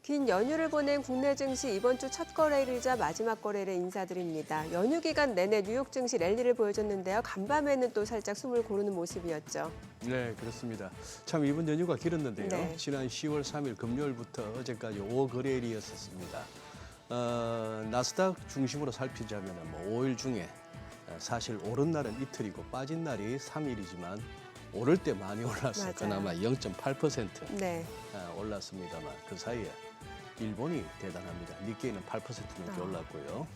긴 연휴를 보낸 국내 증시 이번 주 첫 거래일이자 마지막 거래일에 인사드립니다. 연휴 기간 내내 뉴욕 증시 랠리를 보여줬는데요. 간밤에는 또 살짝 숨을 고르는 모습이었죠. 네, 그렇습니다. 참 이번 연휴가 길었는데요. 네. 지난 10월 3일 금요일부터 어제까지 5거래일이었습니다. 나스닥 중심으로 살피자면 5일 중에 사실 오른 날은 이틀이고 빠진 날이 3일이지만 오를 때 많이 올라서 맞아요. 그나마 0.8% 네. 올랐습니다만 그 사이에 일본이 대단합니다. 니케이는 8% 넘게 올랐고요.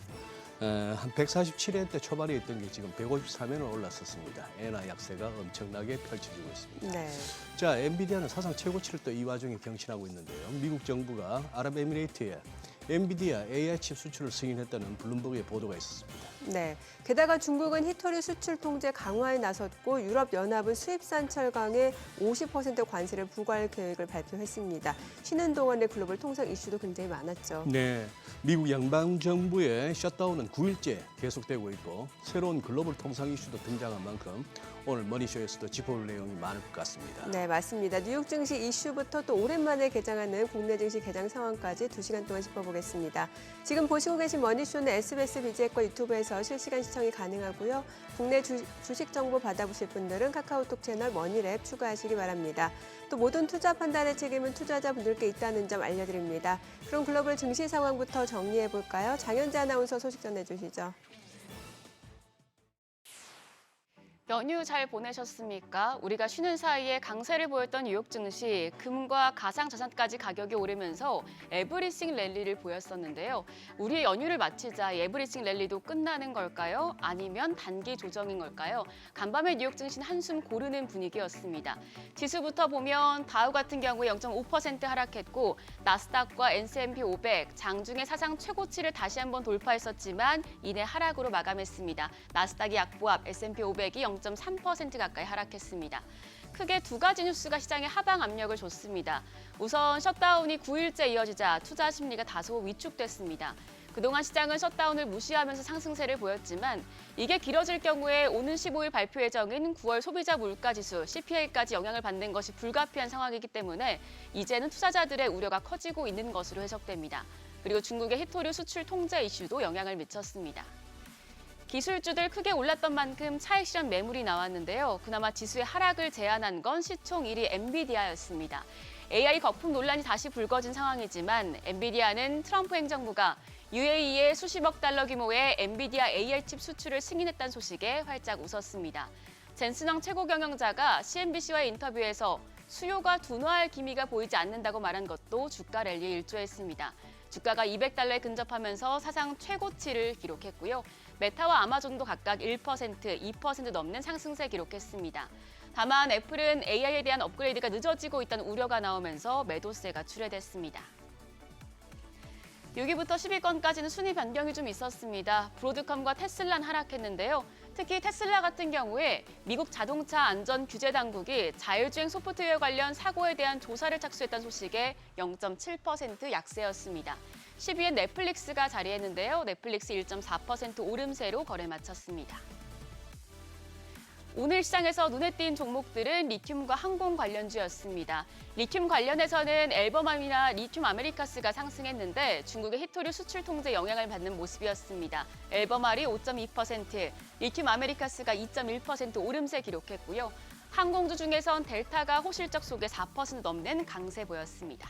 한 147엔대 초반에 있던 게 지금 153엔을 올랐었습니다. 엔화 약세가 엄청나게 펼쳐지고 있습니다. 네. 자, 엔비디아는 사상 최고치를 또 이 와중에 경신하고 있는데요. 미국 정부가 아랍에미레이트에 엔비디아 AI 칩 수출을 승인했다는 블룸버그의 보도가 있었습니다. 네. 게다가 중국은 히토리 수출 통제 강화에 나섰고 유럽연합은 수입산 철강에 50% 관세를 부과할 계획을 발표했습니다. 쉬는 동안의 글로벌 통상 이슈도 굉장히 많았죠. 네, 미국 양방정부의 셧다운은 9일째 계속되고 있고 새로운 글로벌 통상 이슈도 등장한 만큼 오늘 머니쇼에서도 짚어볼 내용이 많을 것 같습니다. 네, 맞습니다. 뉴욕 증시 이슈부터 또 오랜만에 개장하는 국내 증시 개장 상황까지 2시간 동안 짚어보겠습니다. 지금 보시고 계신 머니쇼는 SBS 비즈액과 유튜브에서 실시간 시청이 가능하고요. 국내 주식 정보 받아보실 분들은 카카오톡 채널 머니랩 추가하시기 바랍니다. 또 모든 투자 판단의 책임은 투자자분들께 있다는 점 알려드립니다. 그럼 글로벌 증시 상황부터 정리해볼까요? 장현재 아나운서 소식 전해주시죠. 연휴 잘 보내셨습니까? 우리가 쉬는 사이에 강세를 보였던 뉴욕 증시, 금과 가상자산까지 가격이 오르면서 에브리싱 랠리를 보였었는데요. 우리의 연휴를 마치자 에브리싱 랠리도 끝나는 걸까요? 아니면 단기 조정인 걸까요? 간밤에 뉴욕 증시는 한숨 고르는 분위기였습니다. 지수부터 보면 다우 같은 경우에 0.5% 하락했고 나스닥과 S&P 500, 장중에 사상 최고치를 다시 한번 돌파했었지만 이내 하락으로 마감했습니다. 나스닥이 약보합, S&P 500이 0.3% 가까이 하락했습니다. 크게 두 가지 뉴스가 시장에 하방 압력을 줬습니다. 우선 셧다운이 9일째 이어지자 투자 심리가 다소 위축됐습니다. 그동안 시장은 셧다운을 무시하면서 상승세를 보였지만 이게 길어질 경우에 오는 15일 발표 예정인 9월 소비자 물가지수 CPI까지 영향을 받는 것이 불가피한 상황이기 때문에 이제는 투자자들의 우려가 커지고 있는 것으로 해석됩니다. 그리고 중국의 히토류 수출 통제 이슈도 영향을 미쳤습니다. 기술주들 크게 올랐던 만큼 차익 실현 매물이 나왔는데요. 그나마 지수의 하락을 제한한 건 시총 1위 엔비디아였습니다. AI 거품 논란이 다시 불거진 상황이지만 엔비디아는 트럼프 행정부가 UAE에 수십억 달러 규모의 엔비디아 AI 칩 수출을 승인했다는 소식에 활짝 웃었습니다. 젠슨왕 최고 경영자가 CNBC와의 인터뷰에서 수요가 둔화할 기미가 보이지 않는다고 말한 것도 주가 랠리에 일조했습니다. 주가가 200달러에 근접하면서 사상 최고치를 기록했고요. 메타와 아마존도 각각 1%, 2% 넘는 상승세 기록했습니다. 다만 애플은 AI에 대한 업그레이드가 늦어지고 있다는 우려가 나오면서 매도세가 출회됐습니다. 6위부터 10위권까지는 순위 변경이 좀 있었습니다. 브로드컴과 테슬라는 하락했는데요. 특히 테슬라 같은 경우에 미국 자동차 안전 규제 당국이 자율주행 소프트웨어 관련 사고에 대한 조사를 착수했다는 소식에 0.7% 약세였습니다. 10위엔 넷플릭스가 자리했는데요. 넷플릭스 1.4% 오름세로 거래 마쳤습니다. 오늘 시장에서 눈에 띈 종목들은 리튬과 항공 관련주였습니다. 리튬 관련해서는 앨범암이나 리튬 아메리카스가 상승했는데 중국의 히토류 수출 통제 영향을 받는 모습이었습니다. 앨범알이 5.2%, 리튬 아메리카스가 2.1% 오름세 기록했고요. 항공주 중에선 델타가 호실적 속에 4% 넘는 강세 보였습니다.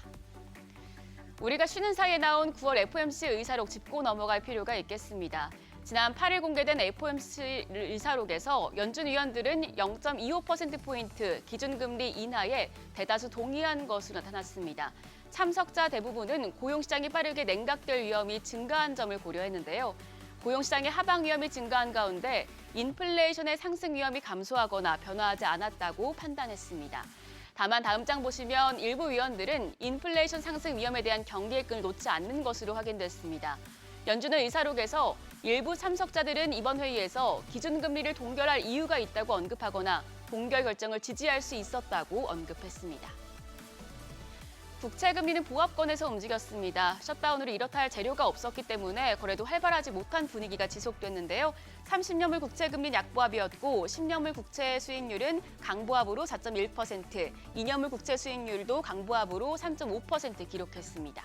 우리가 쉬는 사이에 나온 9월 FOMC 의사록 짚고 넘어갈 필요가 있겠습니다. 지난 8일 공개된 FOMC 의사록에서 연준 위원들은 0.25%포인트 기준금리 인하에 대다수 동의한 것으로 나타났습니다. 참석자 대부분은 고용시장이 빠르게 냉각될 위험이 증가한 점을 고려했는데요. 고용시장의 하방 위험이 증가한 가운데 인플레이션의 상승 위험이 감소하거나 변화하지 않았다고 판단했습니다. 다만 다음 장 보시면 일부 위원들은 인플레이션 상승 위험에 대한 경계끈을 놓지 않는 것으로 확인됐습니다. 연준은 의사록에서 일부 참석자들은 이번 회의에서 기준금리를 동결할 이유가 있다고 언급하거나 동결 결정을 지지할 수 있었다고 언급했습니다. 국채금리는 보합권에서 움직였습니다. 셧다운으로 이렇다 할 재료가 없었기 때문에 거래도 활발하지 못한 분위기가 지속됐는데요. 30년물 국채금리는 약보합이었고 10년물 국채 수익률은 강보합으로 4.1%, 2년물 국채 수익률도 강보합으로 3.5% 기록했습니다.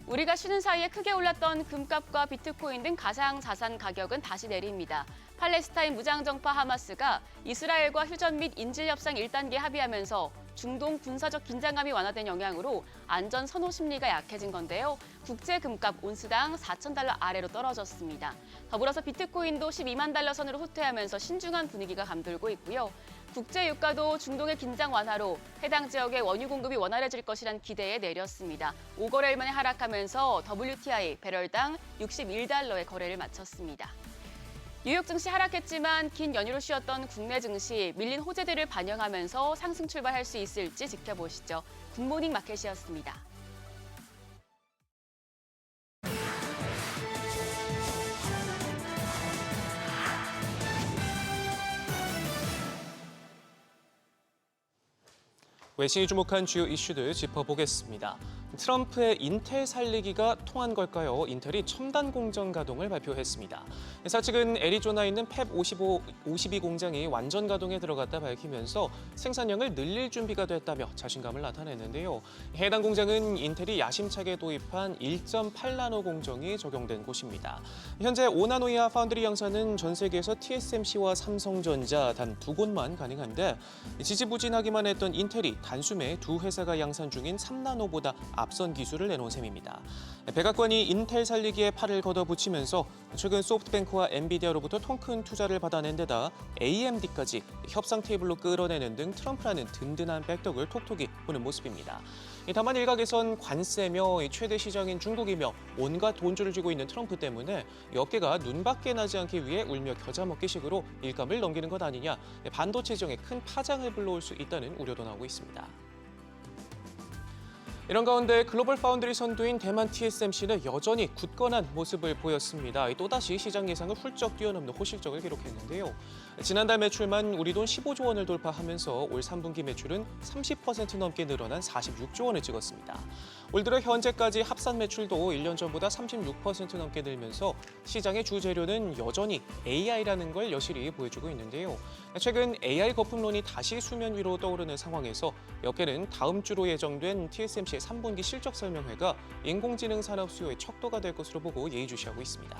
우리가 쉬는 사이에 크게 올랐던 금값과 비트코인 등 가상자산 가격은 다시 내립니다. 팔레스타인 무장정파 하마스가 이스라엘과 휴전 및 인질협상 1단계 합의하면서 중동 군사적 긴장감이 완화된 영향으로 안전 선호 심리가 약해진 건데요. 국제 금값 온스당 4,000달러 아래로 떨어졌습니다. 더불어서 비트코인도 12만 달러 선으로 후퇴하면서 신중한 분위기가 감돌고 있고요. 국제 유가도 중동의 긴장 완화로 해당 지역의 원유 공급이 원활해질 것이란 기대에 내렸습니다. 5거래일 만에 하락하면서 WTI 배럴당 61달러의 거래를 마쳤습니다. 뉴욕 증시 하락했지만 긴 연휴로 쉬었던 국내 증시 밀린 호재들을 반영하면서 상승 출발할 수 있을지 지켜보시죠. 굿모닝 마켓이었습니다. 외신이 주목한 주요 이슈들 짚어보겠습니다. 트럼프의 인텔 살리기가 통한 걸까요? 인텔이 첨단 공정 가동을 발표했습니다. 회사 측은 애리조나에 있는 팹 52 공장이 완전 가동에 들어갔다 밝히면서 생산량을 늘릴 준비가 됐다며 자신감을 나타냈는데요. 해당 공장은 인텔이 야심차게 도입한 1.8나노 공정이 적용된 곳입니다. 현재 5나노 이하 파운드리 양산은 전 세계에서 TSMC와 삼성전자 단 2곳만 가능한데 지지부진하기만 했던 인텔이 단숨에 두 회사가 양산 중인 3나노보다 앞선 기술을 내놓은 셈입니다. 백악관이 인텔 살리기에 팔을 걷어붙이면서 최근 소프트뱅크와 엔비디아로부터 통 큰 투자를 받아낸 데다 AMD까지 협상 테이블로 끌어내는 등 트럼프라는 든든한 백덕을 톡톡히 보는 모습입니다. 다만 일각에선 관세며 최대 시장인 중국이며 온갖 돈줄을 쥐고 있는 트럼프 때문에 업계가 눈밖에 나지 않기 위해 울며 겨자 먹기식으로 일감을 넘기는 것 아니냐, 반도체 시장에 큰 파장을 불러올 수 있다는 우려도 나오고 있습니다. 이런 가운데 글로벌 파운드리 선두인 대만 TSMC는 여전히 굳건한 모습을 보였습니다. 또다시 시장 예상을 훌쩍 뛰어넘는 호실적을 기록했는데요. 지난달 매출만 우리 돈 15조 원을 돌파하면서 올 3분기 매출은 30% 넘게 늘어난 46조 원을 찍었습니다. 올 들어 현재까지 합산 매출도 1년 전보다 36% 넘게 늘면서 시장의 주재료는 여전히 AI라는 걸 여실히 보여주고 있는데요. 최근 AI 거품론이 다시 수면 위로 떠오르는 상황에서 업계는 다음 주로 예정된 TSMC의 3분기 실적 설명회가 인공지능 산업 수요의 척도가 될 것으로 보고 예의주시하고 있습니다.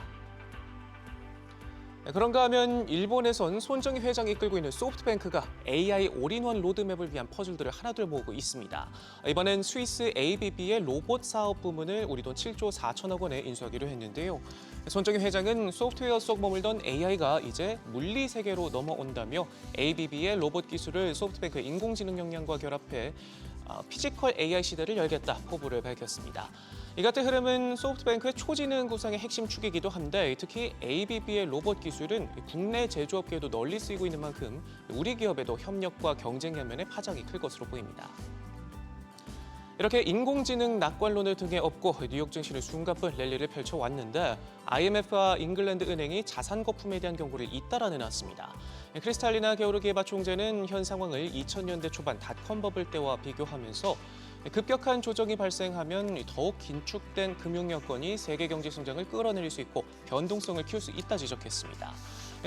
그런가 하면 일본에선 손정희 회장이 이끌고 있는 소프트뱅크가 AI 올인원 로드맵을 위한 퍼즐들을 하나둘 모으고 있습니다. 이번엔 스위스 ABB의 로봇 사업 부문을 우리 돈 7조 4천억 원에 인수하기로 했는데요. 손정희 회장은 소프트웨어 속 머물던 AI가 이제 물리 세계로 넘어온다며 ABB의 로봇 기술을 소프트뱅크의 인공지능 역량과 결합해 피지컬 AI 시대를 열겠다 포부를 밝혔습니다. 이 같은 흐름은 소프트뱅크의 초지능 구상의 핵심 축이기도 한데 특히 ABB의 로봇 기술은 국내 제조업계에도 널리 쓰이고 있는 만큼 우리 기업에도 협력과 경쟁 면에 파장이 클 것으로 보입니다. 이렇게 인공지능 낙관론을 등에 업고 뉴욕 증시는 숨가쁜 랠리를 펼쳐왔는데 IMF와 잉글랜드 은행이 자산 거품에 대한 경고를 잇따라 내놨습니다. 크리스탈리나 게오르기에바 총재는 현 상황을 2000년대 초반 닷컴 버블 때와 비교하면서 급격한 조정이 발생하면 더욱 긴축된 금융 여건이 세계 경제 성장을 끌어내릴 수 있고 변동성을 키울 수 있다 지적했습니다.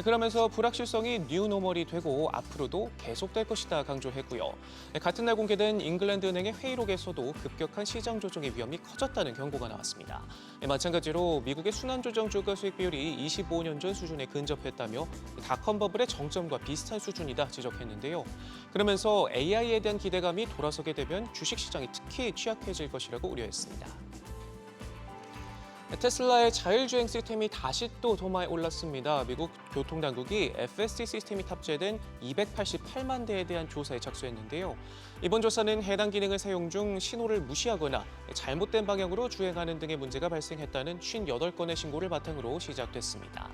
그러면서 불확실성이 뉴노멀이 되고 앞으로도 계속될 것이다 강조했고요. 같은 날 공개된 잉글랜드 은행의 회의록에서도 급격한 시장 조정의 위험이 커졌다는 경고가 나왔습니다. 마찬가지로 미국의 순환조정 주가 수익 비율이 25년 전 수준에 근접했다며 닷컴 버블의 정점과 비슷한 수준이다 지적했는데요. 그러면서 AI에 대한 기대감이 돌아서게 되면 주식시장이 특히 취약해질 것이라고 우려했습니다. 테슬라의 자율주행 시스템이 다시 또 도마에 올랐습니다. 미국 교통당국이 FSD 시스템이 탑재된 288만 대에 대한 조사에 착수했는데요. 이번 조사는 해당 기능을 사용 중 신호를 무시하거나 잘못된 방향으로 주행하는 등의 문제가 발생했다는 58건의 신고를 바탕으로 시작됐습니다.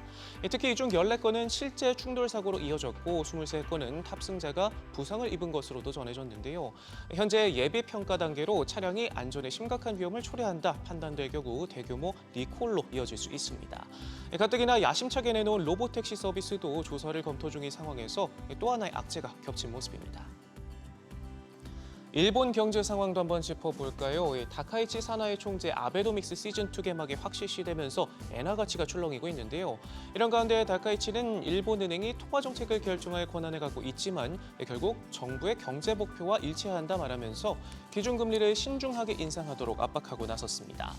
특히 이 중 14건은 실제 충돌 사고로 이어졌고 23건은 탑승자가 부상을 입은 것으로도 전해졌는데요. 현재 예비 평가 단계로 차량이 안전에 심각한 위험을 초래한다 판단될 경우 대규모 리콜로 이어질 수 있습니다. 가뜩이나 야심차게 내놓은 로보택시 서비스도 조사를 검토 중인 상황에서 또 하나의 악재가 겹친 모습입니다. 일본 경제 상황도 한번 짚어볼까요? 이 다카이치 사나이 총재 아베노믹스 시즌2 개막이 확실시되면서 엔화 가치가 출렁이고 있는데요. 이런 가운데 다카이치는 일본 은행이 통화 정책을 결정할 권한을 갖고 있지만 결국 정부의 경제 목표와 일치한다 말하면서 기준금리를 신중하게 인상하도록 압박하고 나섰습니다.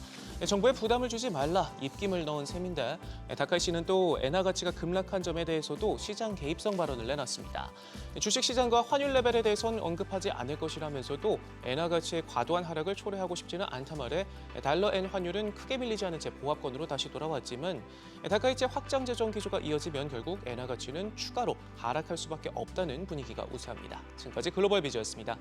정부에 부담을 주지 말라 입김을 넣은 셈인데 다카이치는 또 엔화 가치가 급락한 점에 대해서도 시장 개입성 발언을 내놨습니다. 주식시장과 환율 레벨에 대해서는 언급하지 않을 것이라면서도 엔화 가치의 과도한 하락을 초래하고 싶지는 않다 말해 달러 엔 환율은 크게 밀리지 않은 채 보합권으로 다시 돌아왔지만 다카이치의 확장 재정 기조가 이어지면 결국 엔화 가치는 추가로 하락할 수밖에 없다는 분위기가 우세합니다. 지금까지 글로벌 비즈였습니다.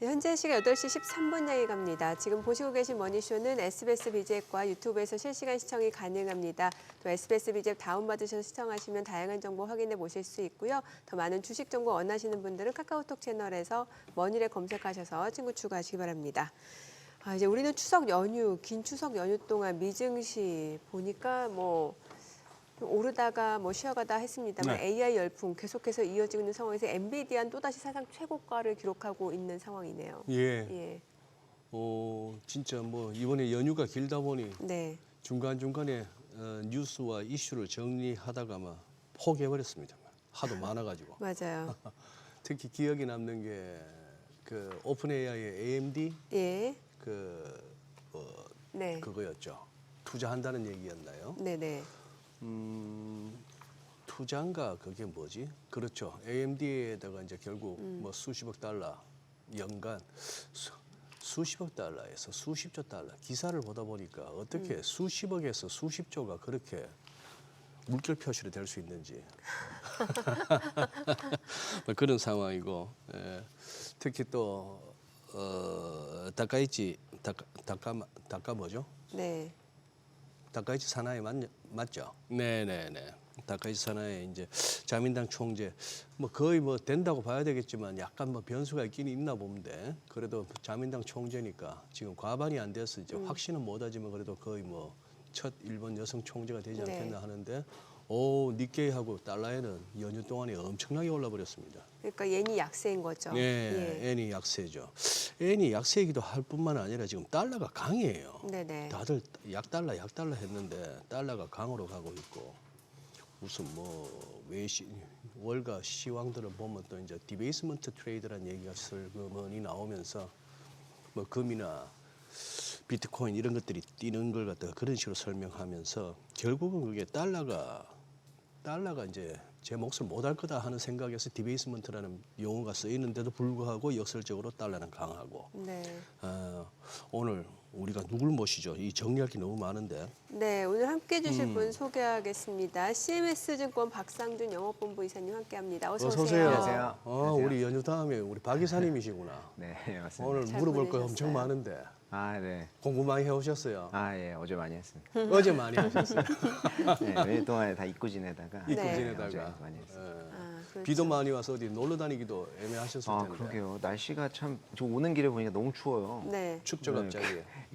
네, 현재 시각 8시 13분 향해 갑니다. 지금 보시고 계신 머니쇼는 SBS 비즈앱과 유튜브에서 실시간 시청이 가능합니다. 또 SBS 비즈앱 다운받으셔서 시청하시면 다양한 정보 확인해 보실 수 있고요. 더 많은 주식 정보 원하시는 분들은 카카오톡 채널에서 머니를 검색하셔서 친구 추가하시기 바랍니다. 이제 우리는 추석 연휴, 긴 추석 연휴 동안 미증시 보니까 좀 오르다가 쉬어가다 했습니다만 네. AI 열풍 계속해서 이어지고 있는 상황에서 엔비디아는 또다시 사상 최고가를 기록하고 있는 상황이네요. 예. 진짜 이번에 연휴가 길다 보니 네. 중간중간에 뉴스와 이슈를 정리하다가 포기해버렸습니다. 하도 많아가지고. 맞아요. 특히 기억에 남는 게 그 오픈 AI의 AMD 예. 네. 그거였죠. 투자한다는 얘기였나요? 네네. 투자인가 그게 뭐지? 그렇죠. AMD에다가 이제 결국 수십억 달러 연간 수십억 달러에서 수십조 달러 기사를 보다 보니까 어떻게 수십억에서 수십조가 그렇게 물결 표시로 될 수 있는지 그런 상황이고 특히 또 다카이치 다카 뭐죠? 네. 다카이치 사나이 맞죠? 네네네. 다카이치 사나이 이제 자민당 총재 거의 된다고 봐야 되겠지만 약간 변수가 있긴 있나 본데 그래도 자민당 총재니까 지금 과반이 안 돼서 이제 확신은 못하지만 그래도 거의 첫 일본 여성 총재가 되지 않겠나 네. 하는데 니케이하고 달러에는 연휴 동안에 엄청나게 올라버렸습니다. 그러니까 예니 약세인 거죠. 네, 예. 엔이 약세죠. 엔이 약세이기도 할 뿐만 아니라 지금 달러가 강해요. 네네. 다들 약달러 했는데 달러가 강으로 가고 있고 무슨 월가 시황들을 보면 또 이제 디베이스먼트 트레이드라는 얘기가 슬그머니 나오면서 금이나 비트코인 이런 것들이 뛰는 걸 갖다가 그런 식으로 설명하면서 결국은 그게 달러가 이제 제 몫을 못할 거다 하는 생각에서 디베이스먼트라는 용어가 쓰이는데도 불구하고 역설적으로 달러는 강하고 네. 오늘 우리가 누굴 모시죠? 이 정리할 게 너무 많은데. 네, 오늘 함께해 주실 분 소개하겠습니다. CMS증권 박상준 영업본부 이사님 함께합니다. 어서 어서 오세요. 오세요. 안녕하세요. 우리 연휴 다음에 우리 박 이사님이시구나. 네, 맞습니다. 오늘 잘 물어볼 거 보내셨어요? 엄청 많은데 아, 네. 공부 많이 해오셨어요? 예, 어제 많이 했습니다. 어제 많이 하셨어요? 네, 며칠 동안에 다 잊고 지내다가. 잊고 네. 지내다가. 어제 많이 했습니다. 아, 그렇죠. 비도 많이 와서 어디 놀러 다니기도 애매하셨을 텐데. 그러게요. 날씨가 참, 저 오는 길에 보니까 너무 추워요. 네. 춥죠 네. 갑자기.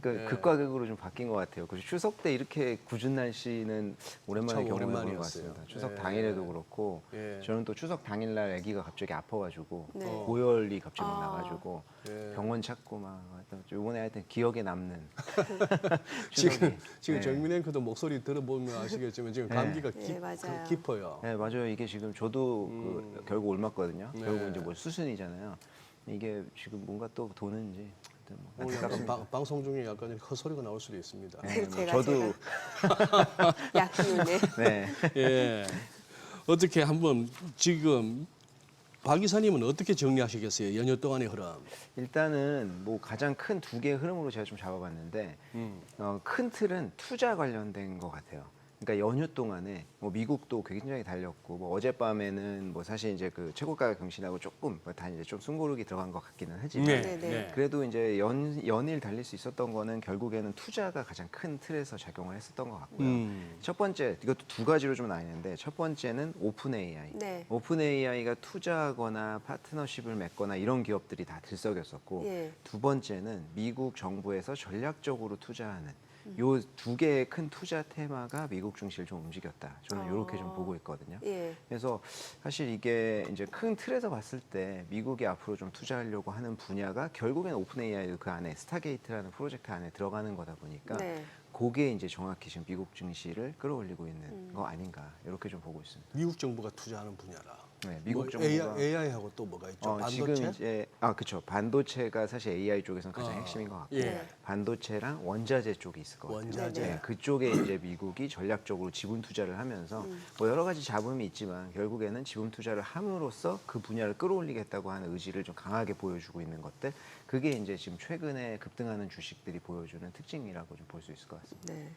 그러니까 네. 극과 극으로 좀 바뀐 것 같아요. 그리고 추석 때 이렇게 궂은 날씨는 오랜만에 참 경험해본 것 오랜만이었어요. 같습니다. 추석 네. 당일에도 그렇고 예. 저는 또 추석 당일날 아기가 갑자기 아파가지고 네. 고열이 갑자기 막 아. 나가지고 예. 병원 찾고 막 하여튼 이번에 하여튼 기억에 남는 지금 네. 정민 앵커도 목소리 들어보면 아시겠지만 지금 감기가 네, 맞아요. 깊어요. 네, 맞아요. 이게 지금 저도 결국 옮았거든요. 네. 결국 이제 뭐 수순이잖아요. 이게 지금 뭔가 또 도는지 하여튼 뭐 오늘 약간 안타깝습니다. 방송 중에 약간 헛소리가 나올 수도 있습니다. 네, 뭐 제가, 저도 약기운에. 네. 예. 어떻게 한번 지금 박 이사님은 어떻게 정리하시겠어요? 연휴 동안의 흐름. 일단은 뭐 가장 큰 두 개의 흐름으로 제가 좀 잡아봤는데 큰 틀은 투자 관련된 것 같아요. 그러니까 연휴 동안에 뭐 미국도 굉장히 달렸고 뭐 어젯밤에는 뭐 사실 이제 그 최고가 경신하고 조금 다 이제 좀 숨고르기 들어간 것 같기는 하지만 네. 그래도 이제 연일 달릴 수 있었던 거는 결국에는 투자가 가장 큰 틀에서 작용을 했었던 것 같고요. 첫 번째 이것도 두 가지로 좀 나뉘는데 첫 번째는 오픈 AI. 네. 오픈 AI가 투자하거나 파트너십을 맺거나 이런 기업들이 다 들썩였었고 예. 두 번째는 미국 정부에서 전략적으로 투자하는 요 두 개의 큰 투자 테마가 미국 증시를 좀 움직였다. 저는 이렇게 좀 보고 있거든요. 예. 그래서 사실 이게 이제 큰 틀에서 봤을 때 미국이 앞으로 좀 투자하려고 하는 분야가 결국엔 오픈 AI도 그 안에 스타게이트라는 프로젝트 안에 들어가는 거다 보니까 네. 그게 이제 정확히 지금 미국 증시를 끌어올리고 있는 거 아닌가 이렇게 좀 보고 있습니다. 미국 정부가 투자하는 분야라. 네, 미국 뭐 정부가 AI하고 또 뭐가 있죠? 지금 반도체? 이제 그렇죠. 반도체가 사실 AI 쪽에서는 가장 핵심인 것 같고 예. 반도체랑 원자재 쪽이 있을 것 같아요. 원자재. 네. 네, 그쪽에 이제 미국이 전략적으로 지분 투자를 하면서 뭐 여러 가지 잡음이 있지만 결국에는 지분 투자를 함으로써 그 분야를 끌어올리겠다고 하는 의지를 좀 강하게 보여주고 있는 것들 그게 이제 지금 최근에 급등하는 주식들이 보여주는 특징이라고 좀 볼 수 있을 것 같습니다. 네.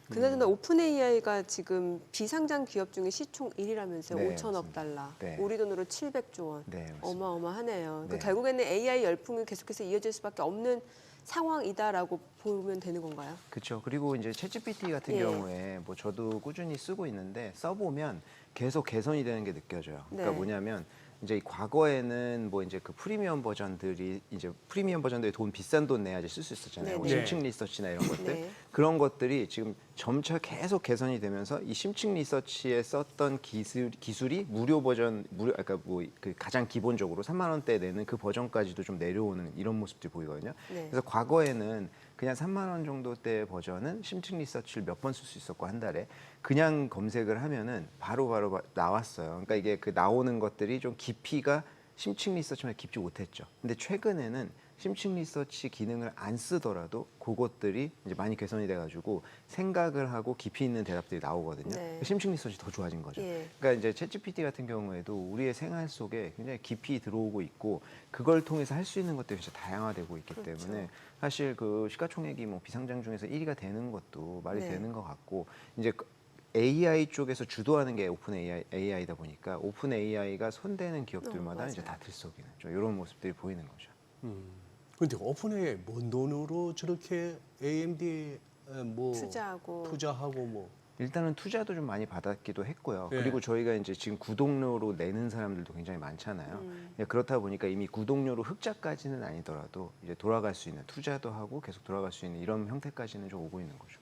그나저나 오픈 AI가 지금 비상장 기업 중에 시총 1위라면서요. 네, 5천억 맞습니다. 달러. 네. 우리 돈으로 700조 원. 네, 맞습니다. 어마어마하네요. 네. 결국에는 AI 열풍이 계속해서 이어질 수밖에 없는 상황이다라고 보면 되는 건가요? 그렇죠. 그리고 이제 챗GPT 같은 예. 경우에 뭐 저도 꾸준히 쓰고 있는데 써보면 계속 개선이 되는 게 느껴져요. 그러니까 네. 뭐냐면 이제 이 과거에는 뭐 이제 그 프리미엄 버전들이 이제 프리미엄 버전들이 비싼 돈 내야지 쓸 수 있었잖아요. 뭐 네. 심층 리서치나 이런 것들 네. 그런 것들이 지금 점차 계속 개선이 되면서 이 심층 리서치에 썼던 기술이 무료 버전 그러니까 뭐 그 가장 기본적으로 3만 원대 내는 그 버전까지도 좀 내려오는 이런 모습들이 보이거든요. 네. 그래서 과거에는 그냥 3만 원 정도대 버전은 심층 리서치를 몇 번 쓸 수 있었고 한 달에 그냥 검색을 하면은 바로 나왔어요. 그러니까 이게 그 나오는 것들이 좀 깊이가 심층 리서치만 깊지 못했죠. 근데 최근에는 심층 리서치 기능을 안 쓰더라도 그것들이 이제 많이 개선이 돼가지고 생각을 하고 깊이 있는 대답들이 나오거든요. 네. 심층 리서치 더 좋아진 거죠. 예. 그러니까 이제 챗GPT 같은 경우에도 우리의 생활 속에 굉장히 깊이 들어오고 있고 그걸 통해서 할 수 있는 것들이 진짜 다양화되고 있기 그렇죠. 때문에 사실 그 시가총액이 뭐 비상장 중에서 1위가 되는 것도 말이 네. 되는 것 같고 이제 AI 쪽에서 주도하는 게 오픈 AI다 보니까 오픈 AI가 손대는 기업들마다 이제 맞아요. 다 들썩이는 좀 이런 모습들이 보이는 거죠. 근데 오픈 AI 뭔 돈으로 저렇게 AMD 뭐 투자하고 뭐 일단은 투자도 좀 많이 받았기도 했고요. 예. 그리고 저희가 이제 지금 구독료로 내는 사람들도 굉장히 많잖아요. 그렇다 보니까 이미 구독료로 흑자까지는 아니더라도 이제 돌아갈 수 있는 투자도 하고 계속 돌아갈 수 있는 이런 형태까지는 좀 오고 있는 거죠.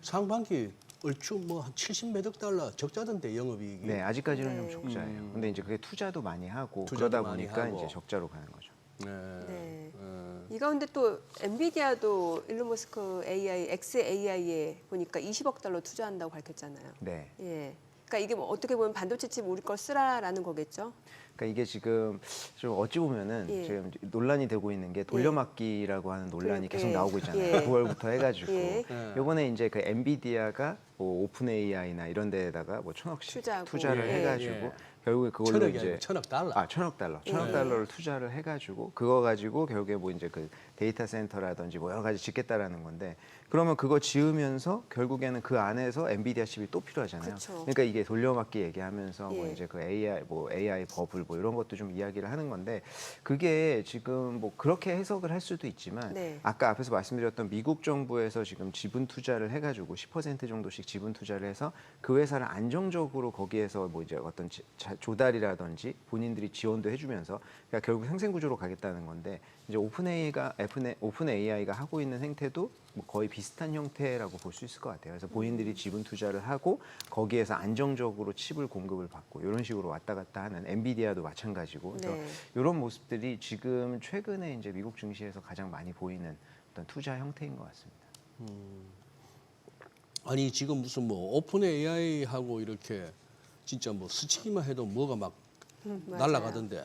상반기 얼추 뭐 한 70몇억 달러 적자던데 영업이익이. 네, 아직까지는 네. 좀 적자예요. 근데 이제 그게 투자도 많이 하고 투자도 그러다 많이 보니까 하고. 이제 적자로 가는 거죠. 네. 네. 어. 이 가운데 또 엔비디아도 일론 머스크 AI, XAI에 보니까 20억 달러 투자한다고 밝혔잖아요. 네. 예. 그러니까 이게 뭐 어떻게 보면 반도체 칩 우리 걸 쓰라라는 거겠죠? 그러니까 이게 지금 좀 어찌 보면은 예. 지금 논란이 되고 있는 게 돌려막기라고 하는 논란이 계속 예. 나오고 있잖아요. 예. 9월부터 해가지고 예. 요번에 이제 그 엔비디아가 뭐 오픈 AI나 이런 데에다가 뭐 1,000억씩 투자하고. 투자를 예. 해가지고 예. 결국에 그걸로 천억이 이제 아니고 1,000억 달러. 천억 달러, 천억 달러를 투자를 해가지고 그거 가지고 결국에 뭐 이제 그 데이터 센터라든지 뭐 여러 가지 짓겠다라는 건데 그러면 그거 지으면서 결국에는 그 안에서 엔비디아 칩이 또 필요하잖아요. 그쵸. 그러니까 이게 돌려막기 얘기하면서 뭐 예. 이제 그 AI 버블 뭐 이런 것도 좀 이야기를 하는 건데 그게 지금 뭐 그렇게 해석을 할 수도 있지만 네. 아까 앞에서 말씀드렸던 미국 정부에서 지금 지분 투자를 해가지고 10% 정도씩 지분 투자를 해서 그 회사를 안정적으로 거기에서 뭐 이제 어떤 조달이라든지 본인들이 지원도 해주면서 그러니까 결국 상생 구조로 가겠다는 건데 이제 오픈 AI가 하고 있는 행태도 뭐 거의 비슷한 형태라고 볼 수 있을 것 같아요. 그래서 본인들이 지분 투자를 하고 거기에서 안정적으로 칩을 공급을 받고 이런 식으로 왔다 갔다 하는 엔비디아도 마찬가지고 그래서 네. 이런 모습들이 지금 최근에 이제 미국 증시에서 가장 많이 보이는 어떤 투자 형태인 것 같습니다. 아니 지금 무슨 뭐 오픈 AI하고 이렇게 진짜 뭐 스치기만 해도 뭐가 막 맞아요. 날아가던데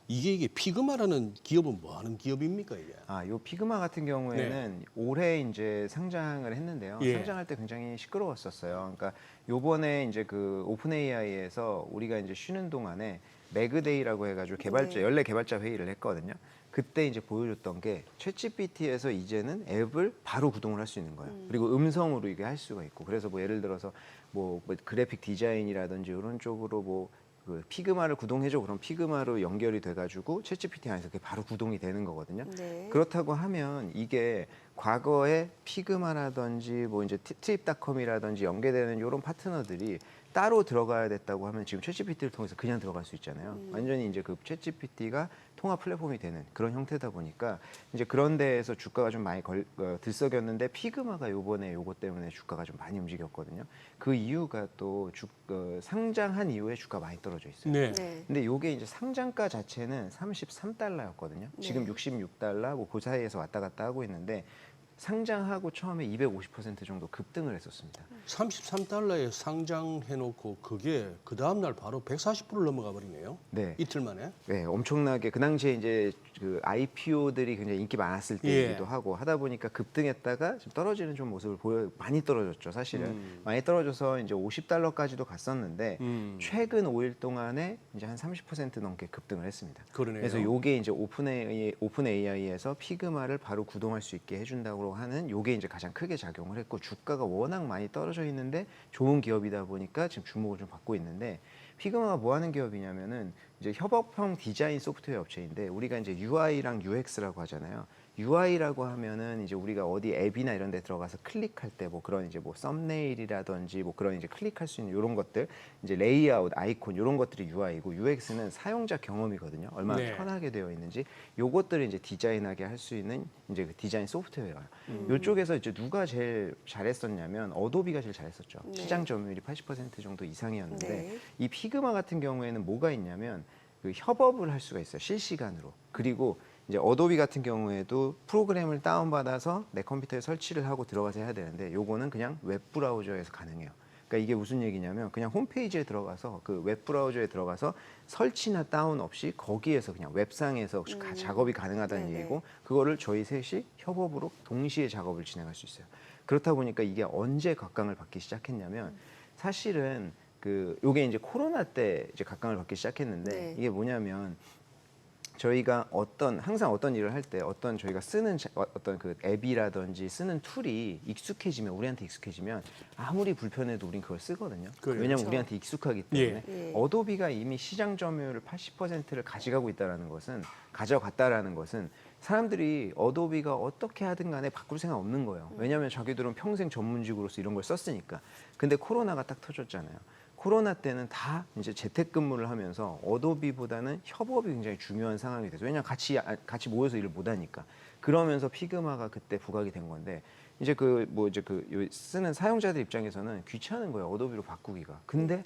이게 피그마라는 기업은 뭐 하는 기업입니까 이게? 요 피그마 같은 경우에는 올해 이제 상장을 했는데요. 예. 상장할 때 굉장히 시끄러웠었어요. 그러니까 요번에 이제 그 오픈 AI에서 우리가 이제 쉬는 동안에 매그데이라고 해가지고 네. 연례 개발자 회의를 했거든요. 그때 이제 보여줬던 게 챗GPT에서 이제는 앱을 바로 구동을 할 수 있는 거예요. 그리고 음성으로 이게 할 수가 있고 그래서 뭐 예를 들어서 뭐 그래픽 디자인이라든지 이런 쪽으로 뭐 그 피그마를 구동해줘 그럼 피그마로 연결이 돼가지고 챗GPT 안에서 그게 바로 구동이 되는 거거든요. 네. 그렇다고 하면 이게 과거에 피그마라든지 뭐 이제 트립닷컴이라든지 연계되는 이런 파트너들이 따로 들어가야 됐다고 하면 지금 챗GPT를 통해서 그냥 들어갈 수 있잖아요. 완전히 이제 그 챗GPT가 통합 플랫폼이 되는 그런 형태다 보니까 이제 그런 데에서 주가가 좀 많이 들썩였는데 피그마가 요번에 요것 때문에 주가가 좀 많이 움직였거든요. 그 이유가 또 상장한 이후에 주가 많이 떨어져 있어요. 네. 네. 근데 요게 이제 상장가 자체는 33달러였거든요. 지금 네. 66달러 뭐 그 사이에서 왔다 갔다 하고 있는데 상장하고 처음에 250% 정도 급등을 했었습니다. 33달러에 상장해놓고 그게 그 다음 날 바로 140불을 넘어가 버리네요. 네. 이틀 만에. 네, 엄청나게 그 당시에 이제 그 IPO들이 굉장히 인기 많았을 때이기도 하고 하다 보니까 급등했다가 지금 떨어지는 좀 모습을 많이 떨어졌죠, 사실은. 많이 떨어져서 이제 50달러까지도 갔었는데 최근 5일 동안에 이제 한 30% 넘게 급등을 했습니다. 그러네요. 그래서 요게 이제 오픈 AI에서 피그마를 바로 구동할 수 있게 해준다고 하는 요게 이제 가장 크게 작용을 했고 주가가 워낙 많이 떨어져 있는데 좋은 기업이다 보니까 지금 주목을 좀 받고 있는데 피그마가 뭐 하는 기업이냐면은 이제 협업형 디자인 소프트웨어 업체인데 우리가 이제 UI랑 UX라고 하잖아요. UI라고 하면은 이제 우리가 어디 앱이나 이런 데 들어가서 클릭할 때 뭐 그런 이제 뭐 썸네일이라든지 뭐 그런 이제 클릭할 수 있는 이런 것들 이제 레이아웃, 아이콘 이런 것들이 UI고 UX는 사용자 경험이거든요. 얼마나 네. 편하게 되어 있는지 요것들을 이제 디자인하게 할 수 있는 이제 그 디자인 소프트웨어예요. 이쪽에서 이제 누가 제일 잘했었냐면 어도비가 제일 잘했었죠. 네. 시장 점유율이 80% 정도 이상이었는데 네. 이 피그마 같은 경우에는 뭐가 있냐면 그 협업을 할 수가 있어요. 실시간으로. 그리고 이제 어도비 같은 경우에도 프로그램을 다운받아서 내 컴퓨터에 설치를 하고 들어가서 해야 되는데 요거는 그냥 웹 브라우저에서 가능해요. 그러니까 이게 무슨 얘기냐면 그냥 홈페이지에 들어가서 그 웹 브라우저에 들어가서 설치나 다운 없이 거기에서 그냥 웹상에서 작업이 가능하다는 네네. 얘기고 그거를 저희 셋이 협업으로 동시에 작업을 진행할 수 있어요. 그렇다 보니까 이게 언제 각광을 받기 시작했냐면 사실은 요게 이제 코로나 때 이제 각광을 받기 시작했는데 네. 이게 뭐냐면 저희가 항상 어떤 일을 할 때 저희가 쓰는 어떤 그 앱이라든지 쓰는 툴이 우리한테 익숙해지면 아무리 불편해도 우린 그걸 쓰거든요. 그래요. 왜냐하면 그렇죠. 우리한테 익숙하기 때문에 예. 어도비가 이미 시장 점유율 80%를 가져갔다라는 것은 사람들이 어도비가 어떻게 하든 간에 바꿀 생각 없는 거예요. 왜냐하면 자기들은 평생 전문직으로서 이런 걸 썼으니까. 근데 코로나가 딱 터졌잖아요. 코로나 때는 다 이제 재택근무를 하면서 어도비보다는 협업이 굉장히 중요한 상황이 돼서 왜냐하면 같이 모여서 일을 못 하니까 그러면서 피그마가 그때 부각이 된 건데 이제 쓰는 사용자들 입장에서는 귀찮은 거예요. 어도비로 바꾸기가. 근데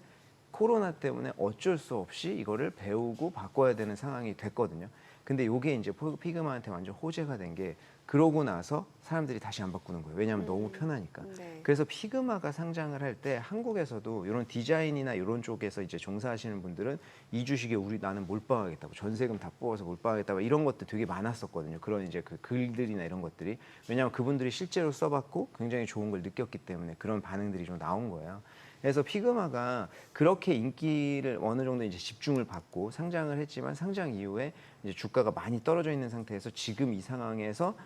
코로나 때문에 어쩔 수 없이 이거를 배우고 바꿔야 되는 상황이 됐거든요. 근데 이게 이제 피그마한테 완전 호재가 된 게 그러고 나서 사람들이 다시 안 바꾸는 거예요. 왜냐하면 너무 편하니까. 네. 그래서 피그마가 상장을 할 때 한국에서도 이런 디자인이나 이런 쪽에서 이제 종사하시는 분들은 이 주식에 나는 몰빵하겠다고 전세금 다 뽑아서 몰빵하겠다고 이런 것들 되게 많았었거든요. 그런 이제 그 글들이나 이런 것들이 왜냐하면 그분들이 실제로 써봤고 굉장히 좋은 걸 느꼈기 때문에 그런 반응들이 좀 나온 거예요. 그래서 피그마가 그렇게 인기를 어느 정도 이제 집중을 받고 상장을 했지만 상장 이후에 이제 주가가 많이 떨어져 있는 상태에서 지금 이 상황에서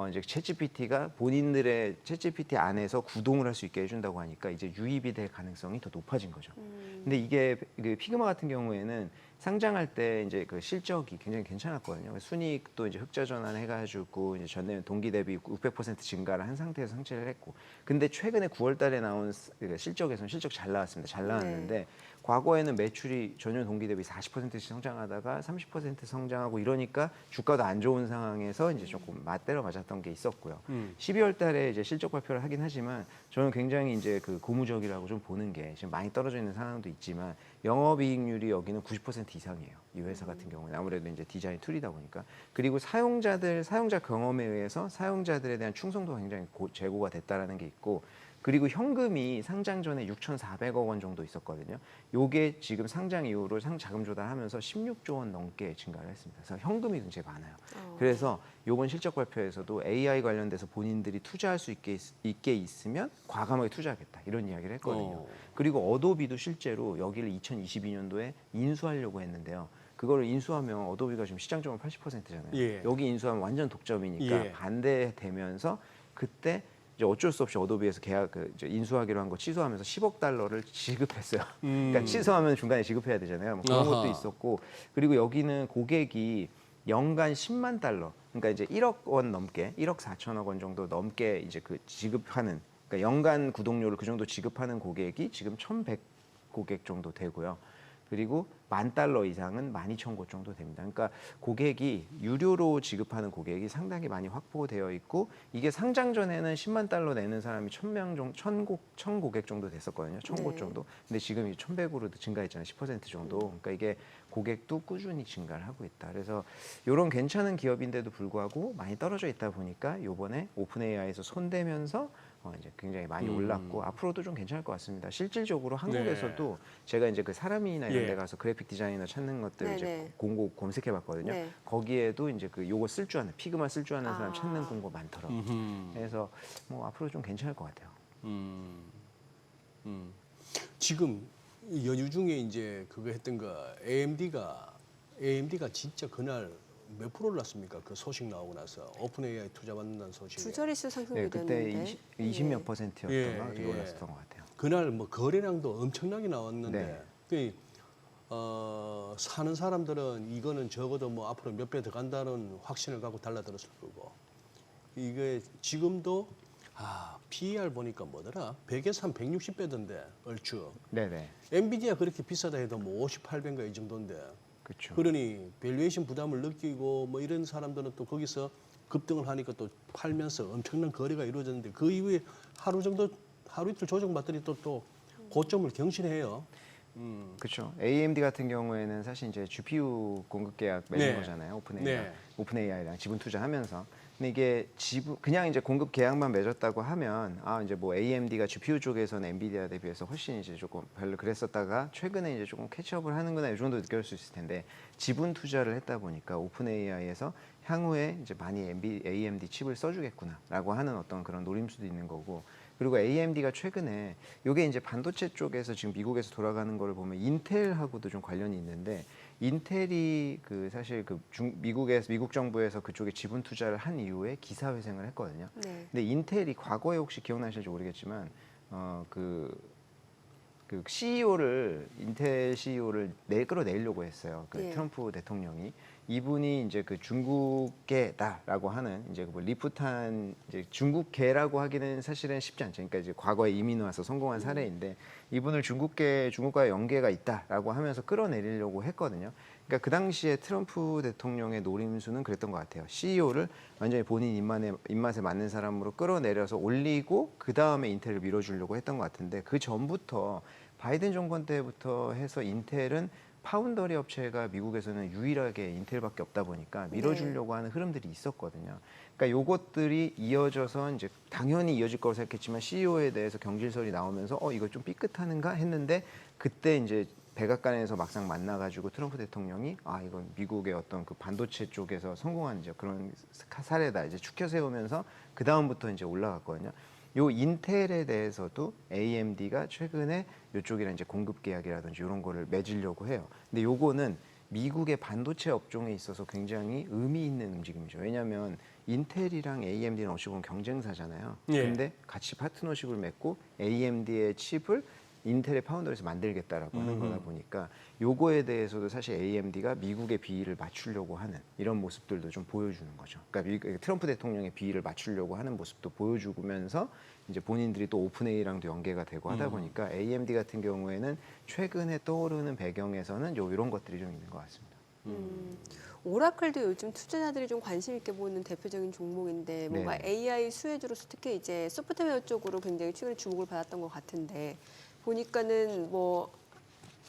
이제 챗GPT가 본인들의 챗GPT 안에서 구동을 할 수 있게 해준다고 하니까 이제 유입이 될 가능성이 더 높아진 거죠. 근데 이게 그 피그마 같은 경우에는 상장할 때 이제 그 실적이 굉장히 괜찮았거든요. 순이익도 이제 흑자 전환해가지고 이제 전년 동기 대비 600% 증가를 한 상태에서 상체를 했고, 근데 최근에 9월달에 나온 실적에서는 실적 잘 나왔습니다. 잘 나왔는데 과거에는 매출이 전년 동기 대비 40%씩 성장하다가 30% 성장하고 이러니까 주가도 안 좋은 상황에서 이제 조금 맞대로 맞았던 게 있었고요. 12월 달에 이제 실적 발표를 하긴 하지만 저는 굉장히 이제 그 고무적이라고 좀 보는 게 지금 많이 떨어져 있는 상황도 있지만 영업이익률이 여기는 90% 이상이에요. 이 회사 같은 경우는 아무래도 이제 디자인 툴이다 보니까. 그리고 사용자 경험에 의해서 사용자들에 대한 충성도가 굉장히 제고가 됐다라는 게 있고, 그리고 현금이 상장 전에 6,400억 원 정도 있었거든요. 요게 지금 상장 이후로 자금 조달하면서 16조 원 넘게 증가를 했습니다. 그래서 현금이 굉장히 많아요. 그래서 요번 실적 발표에서도 AI 관련돼서 본인들이 투자할 수 있게 있으면 과감하게 투자하겠다 이런 이야기를 했거든요. 그리고 어도비도 실제로 여기를 2022년도에 인수하려고 했는데요. 그거를 인수하면 어도비가 지금 시장 점유율 80%잖아요. 예. 여기 인수하면 완전 독점이니까 예. 반대되면서 그때 이제 어쩔 수 없이 어도비에서 이제 인수하기로 한 거 취소하면서 10억 달러를 지급했어요. 그러니까 취소하면 중간에 지급해야 되잖아요. 뭐 그런 것도 있었고, 그리고 여기는 고객이 연간 10만 달러, 그러니까 이제 1억 원 넘게, 1억 4천억 원 정도 넘게 이제 그 지급하는, 그러니까 연간 구독료를 그 정도 지급하는 고객이 지금 1,100 고객 정도 되고요. 그리고 $10,000 이상은 12,000곳 정도 됩니다. 그러니까 고객이 유료로 지급하는 고객이 상당히 많이 확보되어 있고, 이게 상장 전에는 $100,000 내는 사람이 1,000 고객 정도 됐었거든요. 1,000곳 네. 정도. 근데 지금 1,100으로 증가했잖아요. 10% 정도. 그러니까 이게 고객도 꾸준히 증가를 하고 있다. 그래서 이런 괜찮은 기업인데도 불구하고 많이 떨어져 있다 보니까 이번에 오픈 AI에서 손대면서 이제 굉장히 많이 올랐고 앞으로도 좀 괜찮을 것 같습니다. 실질적으로 한국에서도 제가 이제 그 사람이나 이런 데 가서 그래픽 디자이너 찾는 것들 이제 공고 검색해봤거든요. 거기에도 이제 그 요거 쓸 줄 아는 피그마 쓸 줄 아는 사람 찾는 공고 많더라고요. 그래서 뭐 앞으로 좀 괜찮을 것 같아요. 지금 연휴 중에 이제 그거 했던 거 AMD가 진짜 그날 몇 프로 올랐습니까? 그 소식 나오고 나서 오픈 AI 투자 받는다는 소식이. 두 자릿수 상승이 네, 그때 됐는데 20몇 %였던 예, 거 되게 예. 올랐었던 것 같아요. 그날 뭐 거래량도 엄청나게 나왔는데 네. 사는 사람들은 이거는 적어도 뭐 앞으로 몇 배 더 간다는 확신을 갖고 달라들었을 거고, 이게 지금도 PER 보니까 뭐더라? 100에서 한 160배던데 얼추. 네네. 엔비디아 그렇게 비싸다 해도 뭐 58배인가 이 정도인데. 그렇죠. 그러니 밸류에이션 부담을 느끼고 뭐 이런 사람들은 또 거기서 급등을 하니까 또 팔면서 엄청난 거래가 이루어졌는데, 그 이후에 하루 이틀 조정받더니 또 고점을 경신해요. 그렇죠. AMD 같은 경우에는 사실 이제 GPU 공급 계약 맺은 네. 거잖아요. 네. 오픈 AI랑 지분 투자하면서. 근데 이게 그냥 이제 공급 계약만 맺었다고 하면 이제 뭐 AMD가 GPU 쪽에서는 엔비디아 대비해서 훨씬 이제 조금 별로 그랬었다가 최근에 이제 조금 캐치업을 하는구나 이 정도 느낄 수 있을 텐데, 지분 투자를 했다 보니까 오픈 AI에서 향후에 이제 많이 AMD 칩을 써주겠구나라고 하는 어떤 그런 노림수도 있는 거고. 그리고 AMD가 최근에 이게 이제 반도체 쪽에서 지금 미국에서 돌아가는 거를 보면 인텔하고도 좀 관련이 있는데, 인텔이 그 사실 그 미국 정부에서 그쪽에 지분 투자를 한 이후에 기사회생을 했거든요. 네. 근데 인텔이 과거에 혹시 기억나실지 모르겠지만 인텔 CEO를 끌어내려고 했어요. 그 예. 트럼프 대통령이. 이분이 이제 그 중국계다라고 하는 이제 뭐 리프탄 이제 중국계라고 하기는 사실은 쉽지 않죠. 그러니까 이제 과거에 이민 와서 성공한 사례인데, 이분을 중국과의 연계가 있다라고 하면서 끌어내리려고 했거든요. 그러니까 그 당시에 트럼프 대통령의 노림수는 그랬던 것 같아요. CEO를 완전히 본인 입맛에 맞는 사람으로 끌어내려서 올리고 그 다음에 인텔을 밀어주려고 했던 것 같은데, 그 전부터 바이든 정권 때부터 해서 인텔은 파운더리 업체가 미국에서는 유일하게 인텔밖에 없다 보니까 밀어주려고 하는 흐름들이 있었거든요. 그러니까 요것들이 이어져서 이제 당연히 이어질 거라고 생각했지만 CEO에 대해서 경질설이 나오면서 이거 좀 삐끗하는가 했는데, 그때 이제 백악관에서 막상 만나가지고 트럼프 대통령이 이건 미국의 어떤 그 반도체 쪽에서 성공한 이제 그런 사례다 이제 추켜 세우면서 그 다음부터 이제 올라갔거든요. 요 인텔에 대해서도 AMD가 최근에 이쪽이랑 이제 공급 계약이라든지 이런 거를 맺으려고 해요. 근데 요거는 미국의 반도체 업종에 있어서 굉장히 의미 있는 움직임이죠. 왜냐하면 인텔이랑 AMD는 어찌 보면 경쟁사잖아요. 예. 근데 같이 파트너십을 맺고 AMD의 칩을 인텔의 파운더에서 만들겠다라고 하는 거다 보니까 요거에 대해서도 사실 AMD가 미국의 비율을 맞추려고 하는 이런 모습들도 좀 보여주는 거죠. 그러니까 트럼프 대통령의 비율을 맞추려고 하는 모습도 보여주면서 이제 본인들이 또 오픈AI랑도 연계가 되고 하다 보니까 AMD 같은 경우에는 최근에 떠오르는 배경에서는 이런 것들이 좀 있는 것 같습니다. 오라클도 요즘 투자자들이 좀 관심 있게 보는 대표적인 종목인데 뭔가 네. AI 수혜주로서 특히 이제 소프트웨어 쪽으로 굉장히 최근에 주목을 받았던 것 같은데 보니까는 뭐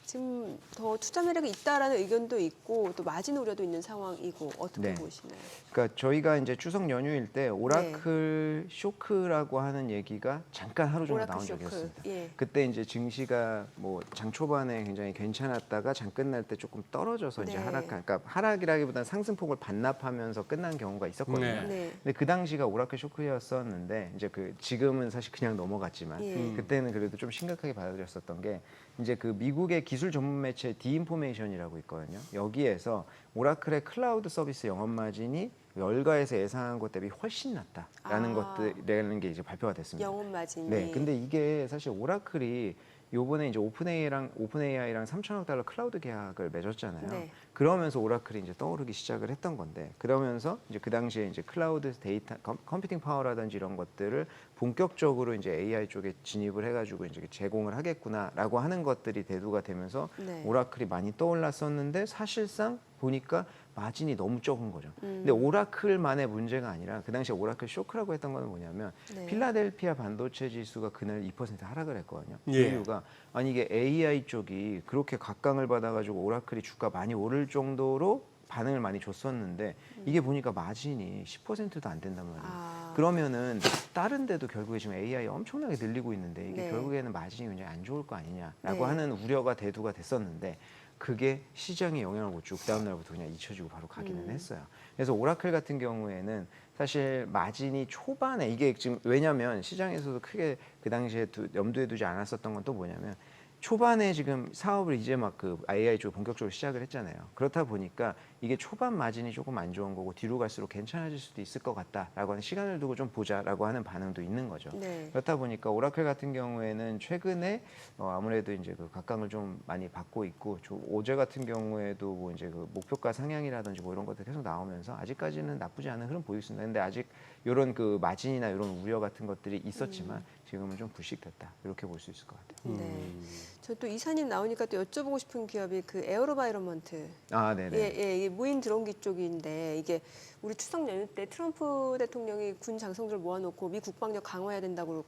지금 더 투자 매력이 있다라는 의견도 있고 또 마진 우려도 있는 상황이고 어떻게 네. 보시나요? 그러니까 저희가 이제 추석 연휴일 때 오라클 쇼크라고 하는 얘기가 잠깐 하루 정도 오라클 나온 적이 쇼크. 있습니다. 예. 그때 이제 증시가 뭐 장 초반에 굉장히 괜찮았다가 장 끝날 때 조금 떨어져서 이제 네. 그러니까 하락이라기보다는 상승폭을 반납하면서 끝난 경우가 있었거든요. 네. 네. 근데 그 당시가 오라클 쇼크였었는데 이제 지금은 사실 그냥 넘어갔지만 예. 그때는 그래도 좀 심각하게 받아들였었던 게 이제 그 미국의 기술 전문 매체 디인포메이션이라고 있거든요. 여기에서 오라클의 클라우드 서비스 영업 마진이 열가에서 예상한 것 대비 훨씬 낮다라는 것들이라는 게 이제 발표가 됐습니다. 영업 마진이. 네, 근데 이게 사실 오라클이 요번에 이제 오픈AI랑 3천억 달러 클라우드 계약을 맺었잖아요. 네. 그러면서 오라클이 이제 떠오르기 시작을 했던 건데, 그러면서 이제 그 당시에 이제 클라우드 데이터, 컴퓨팅 파워라든지 이런 것들을 본격적으로 이제 AI 쪽에 진입을 해가지고 이제 제공을 하겠구나라고 하는 것들이 대두가 되면서 네. 오라클이 많이 떠올랐었는데 사실상 보니까 마진이 너무 적은 거죠. 근데 오라클만의 문제가 아니라 그 당시에 오라클 쇼크라고 했던 거는 뭐냐면 네. 필라델피아 반도체 지수가 그날 2% 하락을 했거든요. 그 예. 이유가 아니 이게 AI 쪽이 그렇게 각광을 받아가지고 오라클이 주가 많이 오를 정도로 반응을 많이 줬었는데 이게 보니까 마진이 10%도 안 된단 말이에요. 아. 그러면은 다른 데도 결국에 지금 AI 엄청나게 늘리고 있는데 이게 네. 결국에는 마진이 굉장히 안 좋을 거 아니냐라고 네. 하는 우려가 대두가 됐었는데 그게 시장에 영향을 못 주고 그다음 날부터 그냥 잊혀지고 바로 가기는 했어요. 그래서 오라클 같은 경우에는 사실 마진이 초반에 이게 지금 왜냐하면 시장에서도 크게 그 당시에 염두에 두지 않았었던 건 또 뭐냐면 초반에 지금 사업을 이제 막 그 AI 쪽 본격적으로 시작을 했잖아요. 그렇다 보니까 이게 초반 마진이 조금 안 좋은 거고 뒤로 갈수록 괜찮아질 수도 있을 것 같다라고 하는 시간을 두고 좀 보자라고 하는 반응도 있는 거죠. 네. 그렇다 보니까 오라클 같은 경우에는 최근에 아무래도 이제 그 각광을 좀 많이 받고 있고 어제 같은 경우에도 뭐 이제 그 목표가 상향이라든지 뭐 이런 것들 계속 나오면서 아직까지는 나쁘지 않은 흐름 보이고 있습니다. 근데 아직 이런 그 마진이나 이런 우려 같은 것들이 있었지만 지금은 좀 불식됐다 이렇게 볼 수 있을 것 같아요. 네. 저 또 이사님 나오니까 또 여쭤보고 싶은 기업이 그 에어로바이러먼트. 아, 네네. 예, 이게 무인 드론기 쪽인데 이게 우리 추석 연휴 때 트럼프 대통령이 군 장성들 모아놓고 미 국방력 강화해야 된다고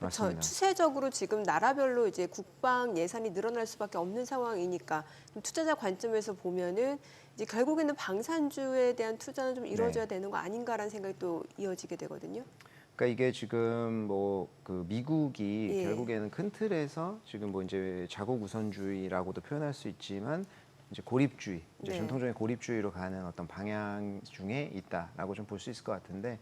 맞습니다. 추세적으로 지금 나라별로 이제 국방 예산이 늘어날 수밖에 없는 상황이니까 투자자 관점에서 보면은 이제 결국에는 방산주에 대한 투자는 좀 이루어져야 되는 거 아닌가라는 생각이 또 이어지게 되거든요. 그러니까 이게 지금 뭐 그 미국이 예. 결국에는 큰 틀에서 지금 뭐 이제 자국 우선주의라고도 표현할 수 있지만 이제 고립주의, 이제 네. 전통적인 고립주의로 가는 어떤 방향 중에 있다라고 좀 볼 수 있을 것 같은데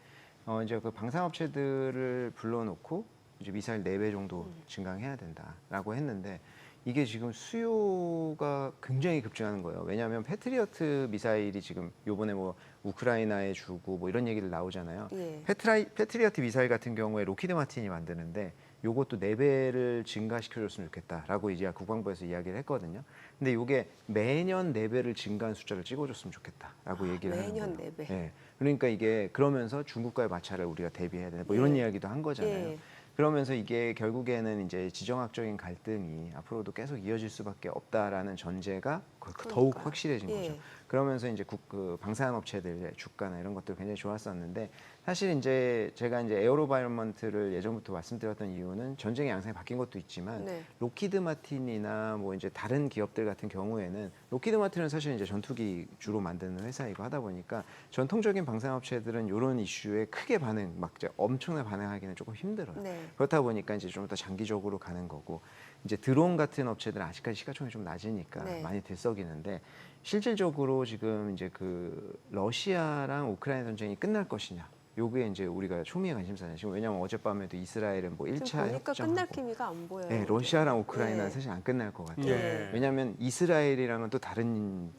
이제 그 방산업체들을 불러놓고 이제 미사일 4배 정도 증강해야 된다라고 했는데 이게 지금 수요가 굉장히 급증하는 거예요. 왜냐하면 패트리어트 미사일이 지금 요번에 뭐 우크라이나에 주고 뭐 이런 얘기들 나오잖아요. 예. 패트리어트 미사일 같은 경우에 로키드 마틴이 만드는데 요것도 4배를 증가시켜줬으면 좋겠다라고 이제 국방부에서 이야기를 했거든요. 근데 이게 매년 4배를 증가한 숫자를 찍어줬으면 좋겠다라고 얘기를 하는 거예요. 매년 4배. 네. 그러니까 이게 그러면서 중국과의 마찰을 우리가 대비해야 되는 뭐 이런 예. 이야기도 한 거잖아요. 예. 그러면서 이게 결국에는 이제 지정학적인 갈등이 앞으로도 계속 이어질 수밖에 없다라는 전제가 더욱 그러니까요. 확실해진 예. 거죠. 그러면서 이제 그 방산업체들의 주가나 이런 것들 굉장히 좋았었는데 사실 이제 제가 이제 에어로바이러먼트를 예전부터 말씀드렸던 이유는 전쟁의 양상이 바뀐 것도 있지만 네. 로키드 마틴이나 뭐 이제 다른 기업들 같은 경우에는 로키드 마틴은 사실 이제 전투기 주로 만드는 회사이고 하다 보니까 전통적인 방산업체들은 이런 이슈에 크게 막 엄청나게 반응하기는 조금 힘들어요. 네. 그렇다 보니까 이제 좀 더 장기적으로 가는 거고 이제 드론 같은 업체들은 아직까지 시가총액이 좀 낮으니까 네. 많이 들썩이는데 실질적으로 지금 이제 그 러시아랑 우크라이나 전쟁이 끝날 것이냐 요게 이제 우리가 초미의 관심사잖아요. 지금 왜냐하면 어젯밤에도 이스라엘은 뭐 1차 지금 보니까 협정 끝날 기미가 안 보여요. 네, 러시아랑 우크라이나는 네. 사실 안 끝날 것 같아요. 네. 왜냐하면 이스라엘이랑은 또 다른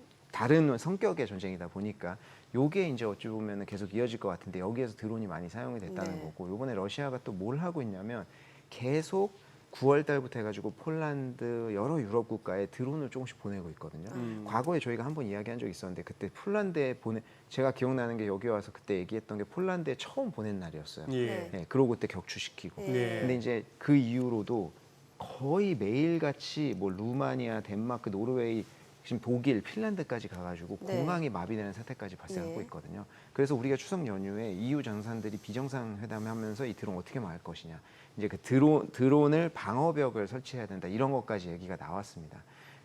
성격의 전쟁이다 보니까 요게 이제 어찌 보면 계속 이어질 것 같은데 여기에서 드론이 많이 사용이 됐다는 네. 거고 요번에 러시아가 또 뭘 하고 있냐면 계속 9월 달부터 해가지고 폴란드 여러 유럽 국가에 드론을 조금씩 보내고 있거든요. 과거에 저희가 한번 이야기한 적이 있었는데 그때 폴란드에 제가 기억나는 게 여기 와서 그때 얘기했던 게 폴란드에 처음 보낸 날이었어요. 예. 네, 그러고 그때 격추시키고. 네. 근데 이제 그 이후로도 거의 매일같이 뭐 루마니아, 덴마크, 노르웨이, 지금 독일, 핀란드까지 가가지고 네. 공항이 마비되는 사태까지 발생하고 네. 있거든요. 그래서 우리가 추석 연휴에 EU 장관들이 비정상회담하면서 이 드론 어떻게 막을 것이냐. 이제 그 드론을 방어벽을 설치해야 된다. 이런 것까지 얘기가 나왔습니다.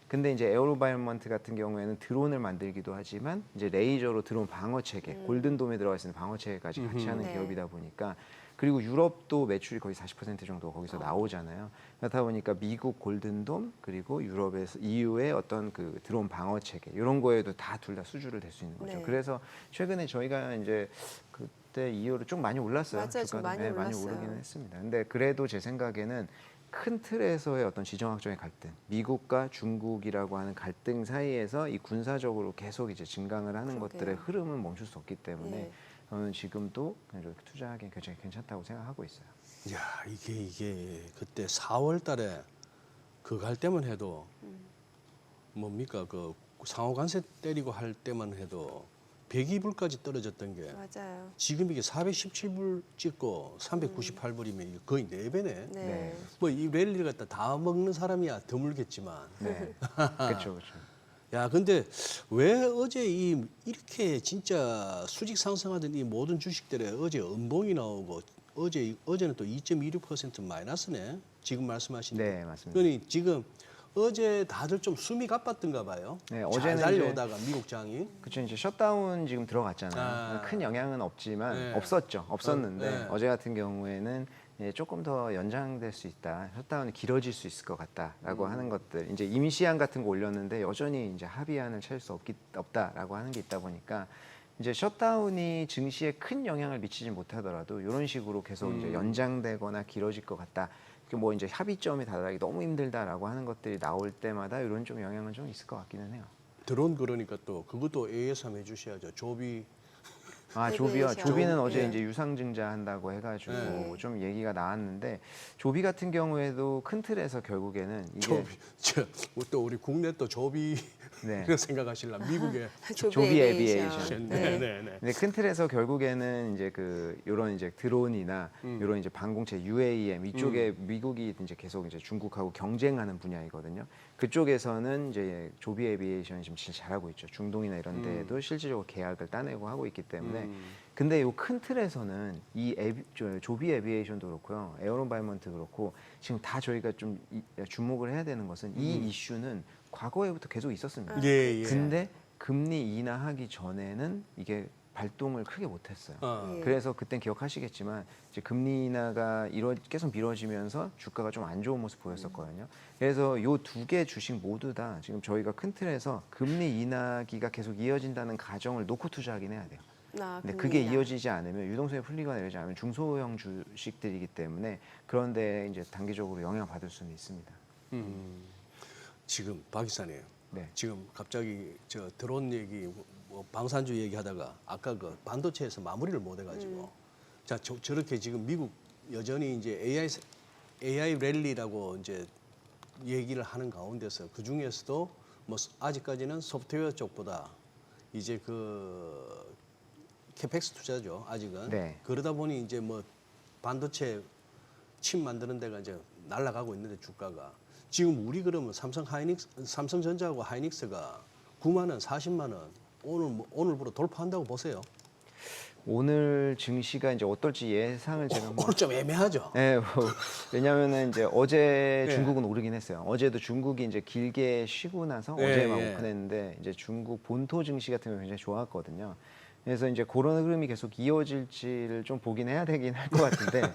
근데 이제 에어로바이먼트 같은 경우에는 드론을 만들기도 하지만 이제 레이저로 드론 방어 체계, 골든돔에 들어가 있는 방어 체계까지 같이 하는 네. 기업이다 보니까 그리고 유럽도 매출이 거의 40% 정도 거기서 나오잖아요. 그렇다 보니까 미국 골든돔 그리고 유럽에서 EU의 어떤 그 드론 방어 체계 이런 거에도 둘 다 수주를 댈 수 있는 거죠. 네. 그래서 최근에 저희가 이제 그때 이후로 좀 많이 올랐어요. 맞아요. 좀 주가도. 많이 네, 많이 올랐어요. 오르기는 했습니다. 근데 그래도 제 생각에는 큰 틀에서의 어떤 지정학적인 갈등, 미국과 중국이라고 하는 갈등 사이에서 이 군사적으로 계속 이제 증강을 하는 그러게요. 것들의 흐름은 멈출 수 없기 때문에 네. 저는 지금도 이렇게 투자하기엔 굉장히 괜찮다고 생각하고 있어요. 야, 이게 그때 4월 달에 그 갈 때만 해도 뭡니까? 그 상호 관세 때리고 할 때만 해도 102불까지 떨어졌던 게 맞아요. 지금 이게 417불 찍고 398불이면 이게 거의 4배네. 네. 네. 뭐 이 랠리를 갖다 다 먹는 사람이야 드물겠지만. 네, 그렇죠, 그렇죠. 야, 근데 왜 어제 이렇게 진짜 수직 상승하던 이 모든 주식들에 어제 음봉이 나오고 어제는 또 2.26% 마이너스네. 지금 말씀하신. 네, 맞습니다. 그러니 지금 어제 다들 좀 숨이 가빴던가 봐요. 네, 잘 어제는 달려오다가 미국 장이. 그렇죠. 이제 셧다운 지금 들어갔잖아요. 아. 큰 영향은 없지만 네. 없었는데 네. 어제 같은 경우에는 이제 조금 더 연장될 수 있다. 셧다운이 길어질 수 있을 것 같다라고 하는 것들. 이제 임시안 같은 거 올렸는데 여전히 이제 합의안을 찾을 수 없다라고 하는 게 있다 보니까 이제 셧다운이 증시에 큰 영향을 미치지 못하더라도 이런 식으로 계속 이제 연장되거나 길어질 것 같다. 뭐 이제 합의점에 다다르기 너무 힘들다라고 하는 것들이 나올 때마다 이런 좀 영향은 좀 있을 것 같기는 해요. 드론 그러니까 또 그것도 AS 한번 해주셔야죠. 조비. 조비요. 에비에이션. 조비는 어제 네. 이제 유상증자 한다고 해가지고 네. 좀 얘기가 나왔는데 조비 같은 경우에도 큰 틀에서 결국에는 이게 조비. 또 우리 국내 또 조비 네. 이런 생각하실라 미국에. 조비 에비에이션. 네, 네, 네. 근데 큰 틀에서 결국에는 이제 요런 이제 드론이나 요런 이제 방공체 UAM 이쪽에 미국이 이제 계속 이제 중국하고 경쟁하는 분야이거든요. 그쪽에서는 이제 조비 에비에이션이 지금 진짜 잘하고 있죠. 중동이나 이런 데에도 실질적으로 계약을 따내고 하고 있기 때문에. 근데 요 큰 틀에서는 조비 에비에이션도 그렇고요. 에어로바이먼트 그렇고 지금 다 저희가 좀 주목을 해야 되는 것은 이 이슈는 과거에부터 계속 있었습니다. 예, 예. 근데 금리 인하하기 전에는 이게 발동을 크게 못했어요. 어. 예. 그래서 그땐 기억하시겠지만 이제 금리 인하가 계속 미뤄지면서 주가가 좀 안 좋은 모습 보였었거든요. 그래서 요 두 개 주식 모두 다 지금 저희가 큰 틀에서 금리 인하기가 계속 이어진다는 가정을 놓고 투자하긴 해야 돼요. 근데 그게 금리나. 이어지지 않으면 유동성이 풀리거나 이러지 않으면 중소형 주식들이기 때문에 그런데 이제 단기적으로 영향받을 수는 있습니다. 지금 박 기사님. 네. 지금 갑자기 저 드론 얘기, 뭐 방산주 얘기하다가 아까 그 반도체에서 마무리를 못 해가지고 자 저렇게 지금 미국 여전히 이제 AI 랠리라고 이제 얘기를 하는 가운데서 그 중에서도 뭐 아직까지는 소프트웨어 쪽보다 이제 그 캐펙스 투자죠 아직은. 네. 그러다 보니 이제 뭐 반도체 칩 만드는 데가 이제 날아가고 있는데 주가가. 지금 우리 그러면 삼성전자하고 하이닉스가 9만 원, 40만 원 오늘부로 돌파한다고 보세요. 오늘 증시가 이제 어떨지 예상을 제가 오늘 좀 애매하죠. 네, 왜냐하면은 이제 어제 네. 중국은 오르긴 했어요. 어제도 중국이 이제 길게 쉬고 나서 네, 어제만 예. 오픈했는데 이제 중국 본토 증시 같은 경우 굉장히 좋았거든요. 그래서 이제 그런 흐름이 계속 이어질지를 좀 보긴 해야 되긴 할 것 같은데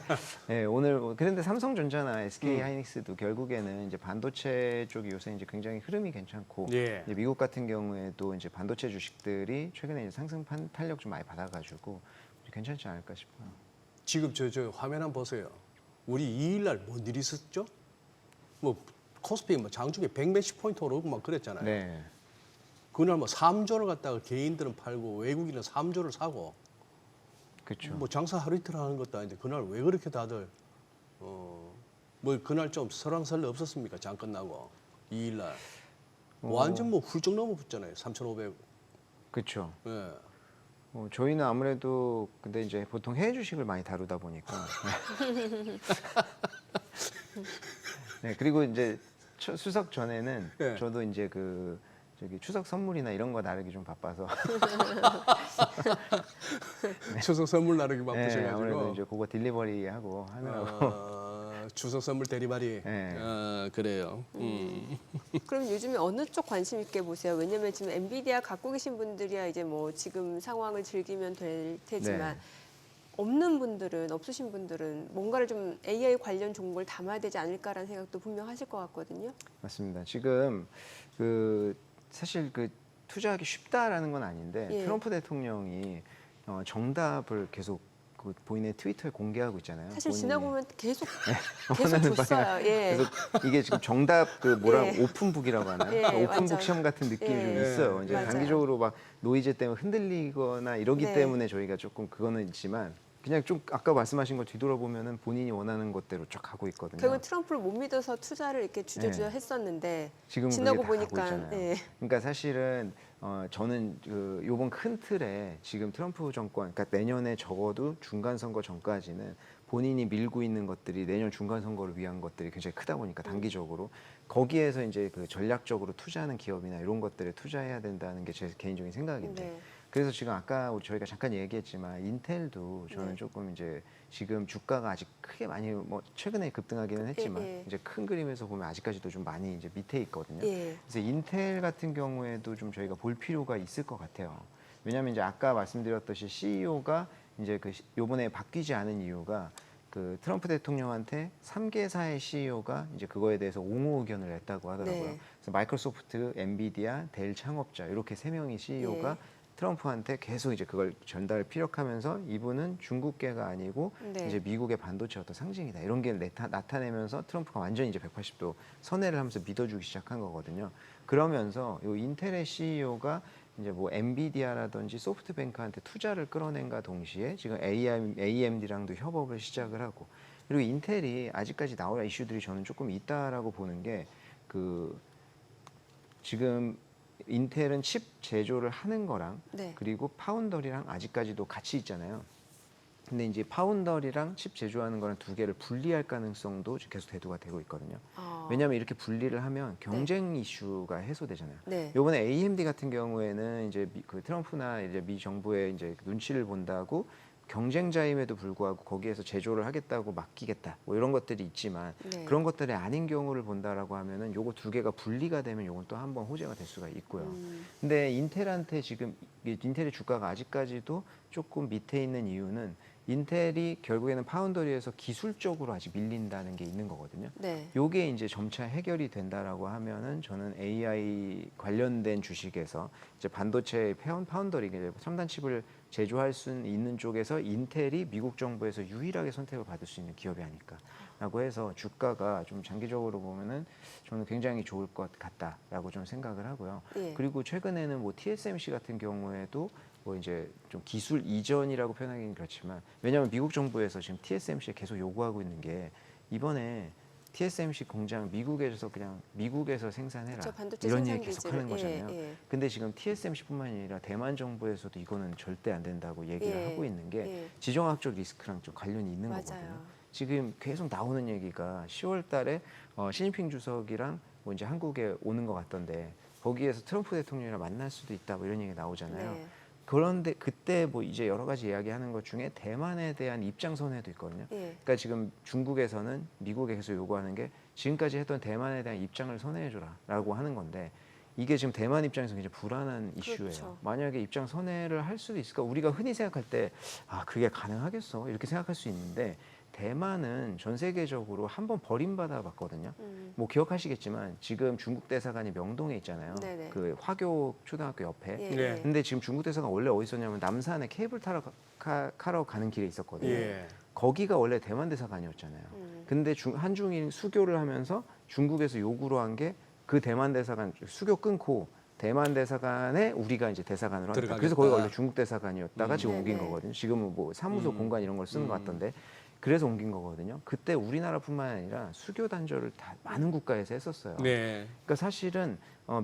예, 오늘 그런데 삼성전자나 SK 하이닉스도 결국에는 이제 반도체 쪽이 요새 이제 굉장히 흐름이 괜찮고 예. 이제 미국 같은 경우에도 이제 반도체 주식들이 최근에 이제 상승 탄력 좀 많이 받아가지고 괜찮지 않을까 싶어요. 지금 저 화면 한번 보세요. 우리 2일 날 뭔 일이 있었죠? 뭐 코스피 뭐 장중에 100몇십 포인트 오르고 막 그랬잖아요. 네, 그날 뭐 3조를 갖다가 개인들은 팔고 외국인은 3조를 사고 그렇죠. 뭐 장사 하루 이틀 하는 것도 아닌데 그날 왜 그렇게 다들 뭐 그날 좀 설왕설래 없었습니까? 장 끝나고 2일 날 완전 뭐 훌쩍 넘어붙잖아요. 3,500. 그렇죠. 예. 저희는 아무래도 근데 이제 보통 해외 주식을 많이 다루다 보니까 네, 그리고 이제 수석 전에는 네. 저도 이제 그 저기 추석 선물이나 이런 거 나르기 좀 바빠서 추석 선물 나르기 네, 바쁘셔가지고 아무래도 이제 그거 딜리버리 하고 하느라고 추석 선물 대리발이 네. 그래요. 그럼 요즘에 어느 쪽 관심 있게 보세요? 왜냐면 지금 엔비디아 갖고 계신 분들이야 이제 뭐 지금 상황을 즐기면 될 테지만 네. 없는 분들은 없으신 분들은 뭔가를 좀 AI 관련 정보를 담아야 되지 않을까라는 생각도 분명 하실 것 같거든요. 맞습니다. 지금 그 사실 그 투자하기 쉽다라는 건 아닌데 예. 트럼프 대통령이 정답을 계속 그 본인의 트위터에 공개하고 있잖아요. 사실 본인이. 지나고 보면 계속 원하는 줬어요. 예. 그래서 이게 지금 정답 그 뭐라 예. 오픈북이라고 하나요? 예, 그러니까 오픈북 완전. 시험 같은 느낌이 예. 좀 있어요. 이제 맞아요. 단기적으로 막 노이즈 때문에 흔들리거나 이러기 네. 때문에 저희가 조금 그거는 있지만 그냥 좀 아까 말씀하신 걸 뒤돌아보면은 본인이 원하는 것대로 쫙 가고 있거든요. 결국 트럼프를 못 믿어서 투자를 이렇게 주저주저 했었는데 지금은 지나고 그게 다 가고 보니까 있잖아요. 예. 그러니까 사실은 저는 그 요번 큰 틀에 지금 트럼프 정권, 그러니까 내년에 적어도 중간 선거 전까지는 본인이 밀고 있는 것들이 내년 중간 선거를 위한 것들이 굉장히 크다 보니까 단기적으로 거기에서 이제 그 전략적으로 투자하는 기업이나 이런 것들에 투자해야 된다는 게 제 개인적인 생각인데. 네. 그래서 지금 아까 저희가 잠깐 얘기했지만 인텔도 저는 네. 조금 이제 지금 주가가 아직 크게 많이 뭐 최근에 급등하기는 했지만 예. 이제 큰 그림에서 보면 아직까지도 좀 많이 이제 밑에 있거든요. 예. 그래서 인텔 같은 경우에도 좀 저희가 볼 필요가 있을 것 같아요. 왜냐하면 이제 아까 말씀드렸듯이 CEO가 이제 그 요번에 바뀌지 않은 이유가 그 트럼프 대통령한테 3개사의 CEO가 이제 그거에 대해서 옹호 의견을 냈다고 하더라고요. 네. 그래서 마이크로소프트, 엔비디아, 델 창업자 이렇게 3명의 CEO가 예. 트럼프한테 계속 이제 그걸 전달을 피력하면서 이분은 중국계가 아니고 네. 이제 미국의 반도체 어떤 상징이다 이런 게 나타내면서 트럼프가 완전히 이제 180도 선회를 하면서 믿어주기 시작한 거거든요. 그러면서 이 인텔의 CEO가 이제 뭐 엔비디아라든지 소프트뱅크한테 투자를 끌어낸과 동시에 지금 AMD랑도 협업을 시작을 하고 그리고 인텔이 아직까지 나올 이슈들이 저는 조금 있다라고 보는 게 그 지금 인텔은 칩 제조를 하는 거랑 네. 그리고 파운더리랑 아직까지도 같이 있잖아요. 근데 이제 파운더리랑 칩 제조하는 거랑 두 개를 분리할 가능성도 계속 대두가 되고 있거든요. 왜냐하면 이렇게 분리를 하면 경쟁 이슈가 해소되잖아요. 네. 요번에 AMD 같은 경우에는 이제 그 트럼프나 이제 미 정부의 이제 눈치를 본다고 경쟁자임에도 불구하고 거기에서 제조를 하겠다고 맡기겠다 뭐 이런 것들이 있지만 네. 그런 것들이 아닌 경우를 본다라고 하면은 요거 두 개가 분리가 되면 요건 또 한번 호재가 될 수가 있고요. 근데 인텔한테 지금 인텔의 주가가 아직까지도 조금 밑에 있는 이유는 인텔이 결국에는 파운더리에서 기술적으로 아직 밀린다는 게 있는 거거든요. 네. 요게 이제 점차 해결이 된다라고 하면은 저는 AI 관련된 주식에서 이제 반도체 파운더리 첨단 칩을 제조할 수 있는 쪽에서 인텔이 미국 정부에서 유일하게 선택을 받을 수 있는 기업이 아닐까라고 해서 주가가 좀 장기적으로 보면은 저는 굉장히 좋을 것 같다라고 좀 생각을 하고요. 예. 그리고 최근에는 뭐 TSMC 같은 경우에도 뭐 이제 좀 기술 이전이라고 표현하기는 그렇지만 왜냐하면 미국 정부에서 지금 TSMC에 계속 요구하고 있는 게 이번에 TSMC 공장 미국에서 그냥 미국에서 생산해라 그렇죠. 반도체 이런 생산 얘기 계속 기지를. 하는 거잖아요. 예, 예. 근데 지금 TSMC뿐만 아니라 대만 정부에서도 이거는 절대 안 된다고 얘기를 예, 하고 있는 게 예. 지정학적 리스크랑 좀 관련이 있는 맞아요. 거거든요. 지금 계속 나오는 얘기가 10월 달에 시진핑 주석이랑 뭐 이제 한국에 오는 것 같던데 거기에서 트럼프 대통령이랑 만날 수도 있다 뭐 이런 얘기 나오잖아요. 네. 그런데 그때 뭐 이제 여러 가지 이야기하는 것 중에 대만에 대한 입장 선회도 있거든요. 예. 그러니까 지금 중국에서는 미국에 계속 요구하는 게 지금까지 했던 대만에 대한 입장을 선회해줘라라고 하는 건데 이게 지금 대만 입장에서 굉장히 불안한 이슈예요. 그렇죠. 만약에 입장 선회를 할 수도 있을까? 우리가 흔히 생각할 때 그게 가능하겠어 이렇게 생각할 수 있는데 대만은 전 세계적으로 한번 버림받아 봤거든요. 뭐 기억하시겠지만 지금 중국 대사관이 명동에 있잖아요. 네네. 그 화교 초등학교 옆에. 예, 네. 예. 근데 지금 중국 대사관 원래 어디 있었냐면 남산에 케이블 타러 가는 길에 있었거든요. 예. 거기가 원래 대만 대사관이었잖아요. 근데 한중일 수교를 하면서 중국에서 요구로 한 게 그 대만 대사관 수교 끊고 대만 대사관에 우리가 이제 대사관으로 한다. 들어가겠다. 그래서 거기가 원래 중국 대사관이었다가 지금 옮긴 네네. 거거든요. 지금은 뭐 사무소 공간 이런 걸 쓰는 것 같던데 그래서 옮긴 거거든요. 그때 우리나라뿐만 아니라 수교 단절을 다 많은 국가에서 했었어요. 네. 그러니까 사실은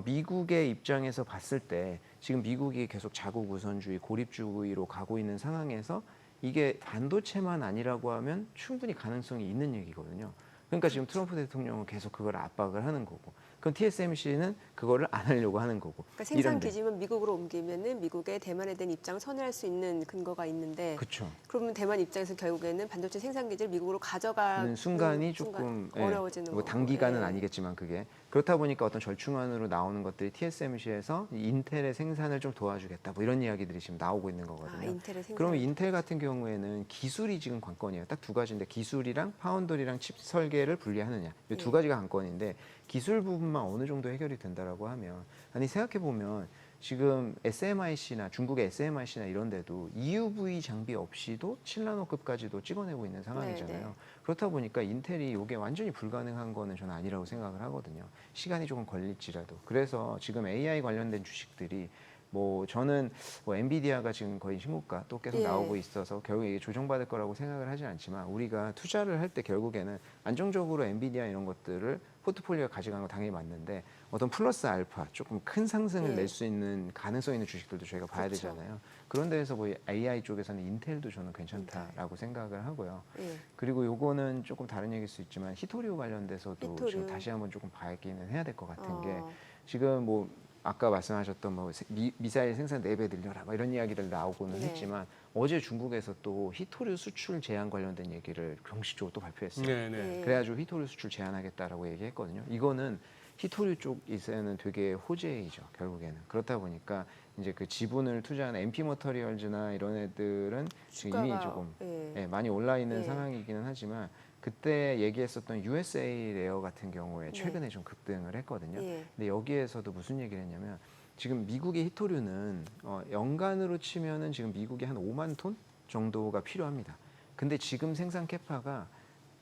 미국의 입장에서 봤을 때 지금 미국이 계속 자국 우선주의, 고립주의로 가고 있는 상황에서 이게 반도체만 아니라고 하면 충분히 가능성이 있는 얘기거든요. 그러니까 지금 트럼프 대통령은 계속 그걸 압박을 하는 거고, 그럼 TSMC는 그거를 안 하려고 하는 거고. 그러니까 생산 이런데. 기지만 미국으로 옮기면은 미국의 대만에 대한 입장을 선회할 수 있는 근거가 있는데 그렇죠. 그러면 대만 입장에서 결국에는 반도체 생산 기지를 미국으로 가져가는 순간이 조금 어려워지는 뭐 거고. 단기간은 예. 아니겠지만 그게 그렇다 보니까 어떤 절충안으로 나오는 것들이 TSMC에서 인텔의 생산을 좀 도와주겠다 뭐 이런 이야기들이 지금 나오고 있는 거거든요. 인텔의 생산. 그러면 인텔 같은 경우에는 기술이 지금 관건이에요. 딱 두 가지인데 기술이랑 파운드리랑 칩 설계를 분리하느냐 이 두 예. 가지가 관건인데 기술 부분만 어느 정도 해결이 된다라고 하면 아니 생각해 보면 지금 SMIC나 중국의 SMIC나 이런 데도 EUV 장비 없이도 7나노급까지도 찍어내고 있는 상황이잖아요. 네, 네. 그렇다 보니까 인텔이 이게 완전히 불가능한 거는 저는 아니라고 생각을 하거든요. 시간이 조금 걸릴지라도. 그래서 지금 AI 관련된 주식들이 뭐 저는 뭐 엔비디아가 지금 거의 신고가 또 계속 예. 나오고 있어서 결국 이게 조정받을 거라고 생각을 하진 않지만 우리가 투자를 할 때 결국에는 안정적으로 엔비디아 이런 것들을 포트폴리오에 가져가는 거 당연히 맞는데 어떤 플러스 알파 조금 큰 상승을 예. 낼 수 있는 가능성 있는 주식들도 저희가 봐야 그렇죠. 되잖아요. 그런 데에서 뭐 AI 쪽에서는 인텔도 저는 괜찮다라고 생각을 하고요. 예. 그리고 요거는 조금 다른 얘기일 수 있지만 히토류 관련돼서도 히토류. 지금 다시 한번 조금 봐야기는 해야 될 것 같은 게 어. 지금 뭐 아까 말씀하셨던 뭐 미사일 생산 4배 늘려라 뭐 이런 이야기들 나오고는 네. 했지만 어제 중국에서 또 히토류 수출 제한 관련된 얘기를 공식적으로 또 발표했어요. 네. 예. 그래가지고 히토류 수출 제한하겠다라고 얘기했거든요. 이거는 히토류 쪽에서는 되게 호재이죠. 결국에는 그렇다 보니까 이제 그 지분을 투자하는 MP 머터리얼즈나 이런 애들은 지금 이미 주가가, 조금 예. 많이 올라 있는 예. 상황이기는 하지만 그때 얘기했었던 USA 레어 같은 경우에 네. 최근에 좀 급등을 했거든요. 예. 근데 여기에서도 무슨 얘기를 했냐면 지금 미국의 히토류는 연간으로 치면은 지금 미국이 한 5만 톤 정도가 필요합니다. 근데 지금 생산 캐파가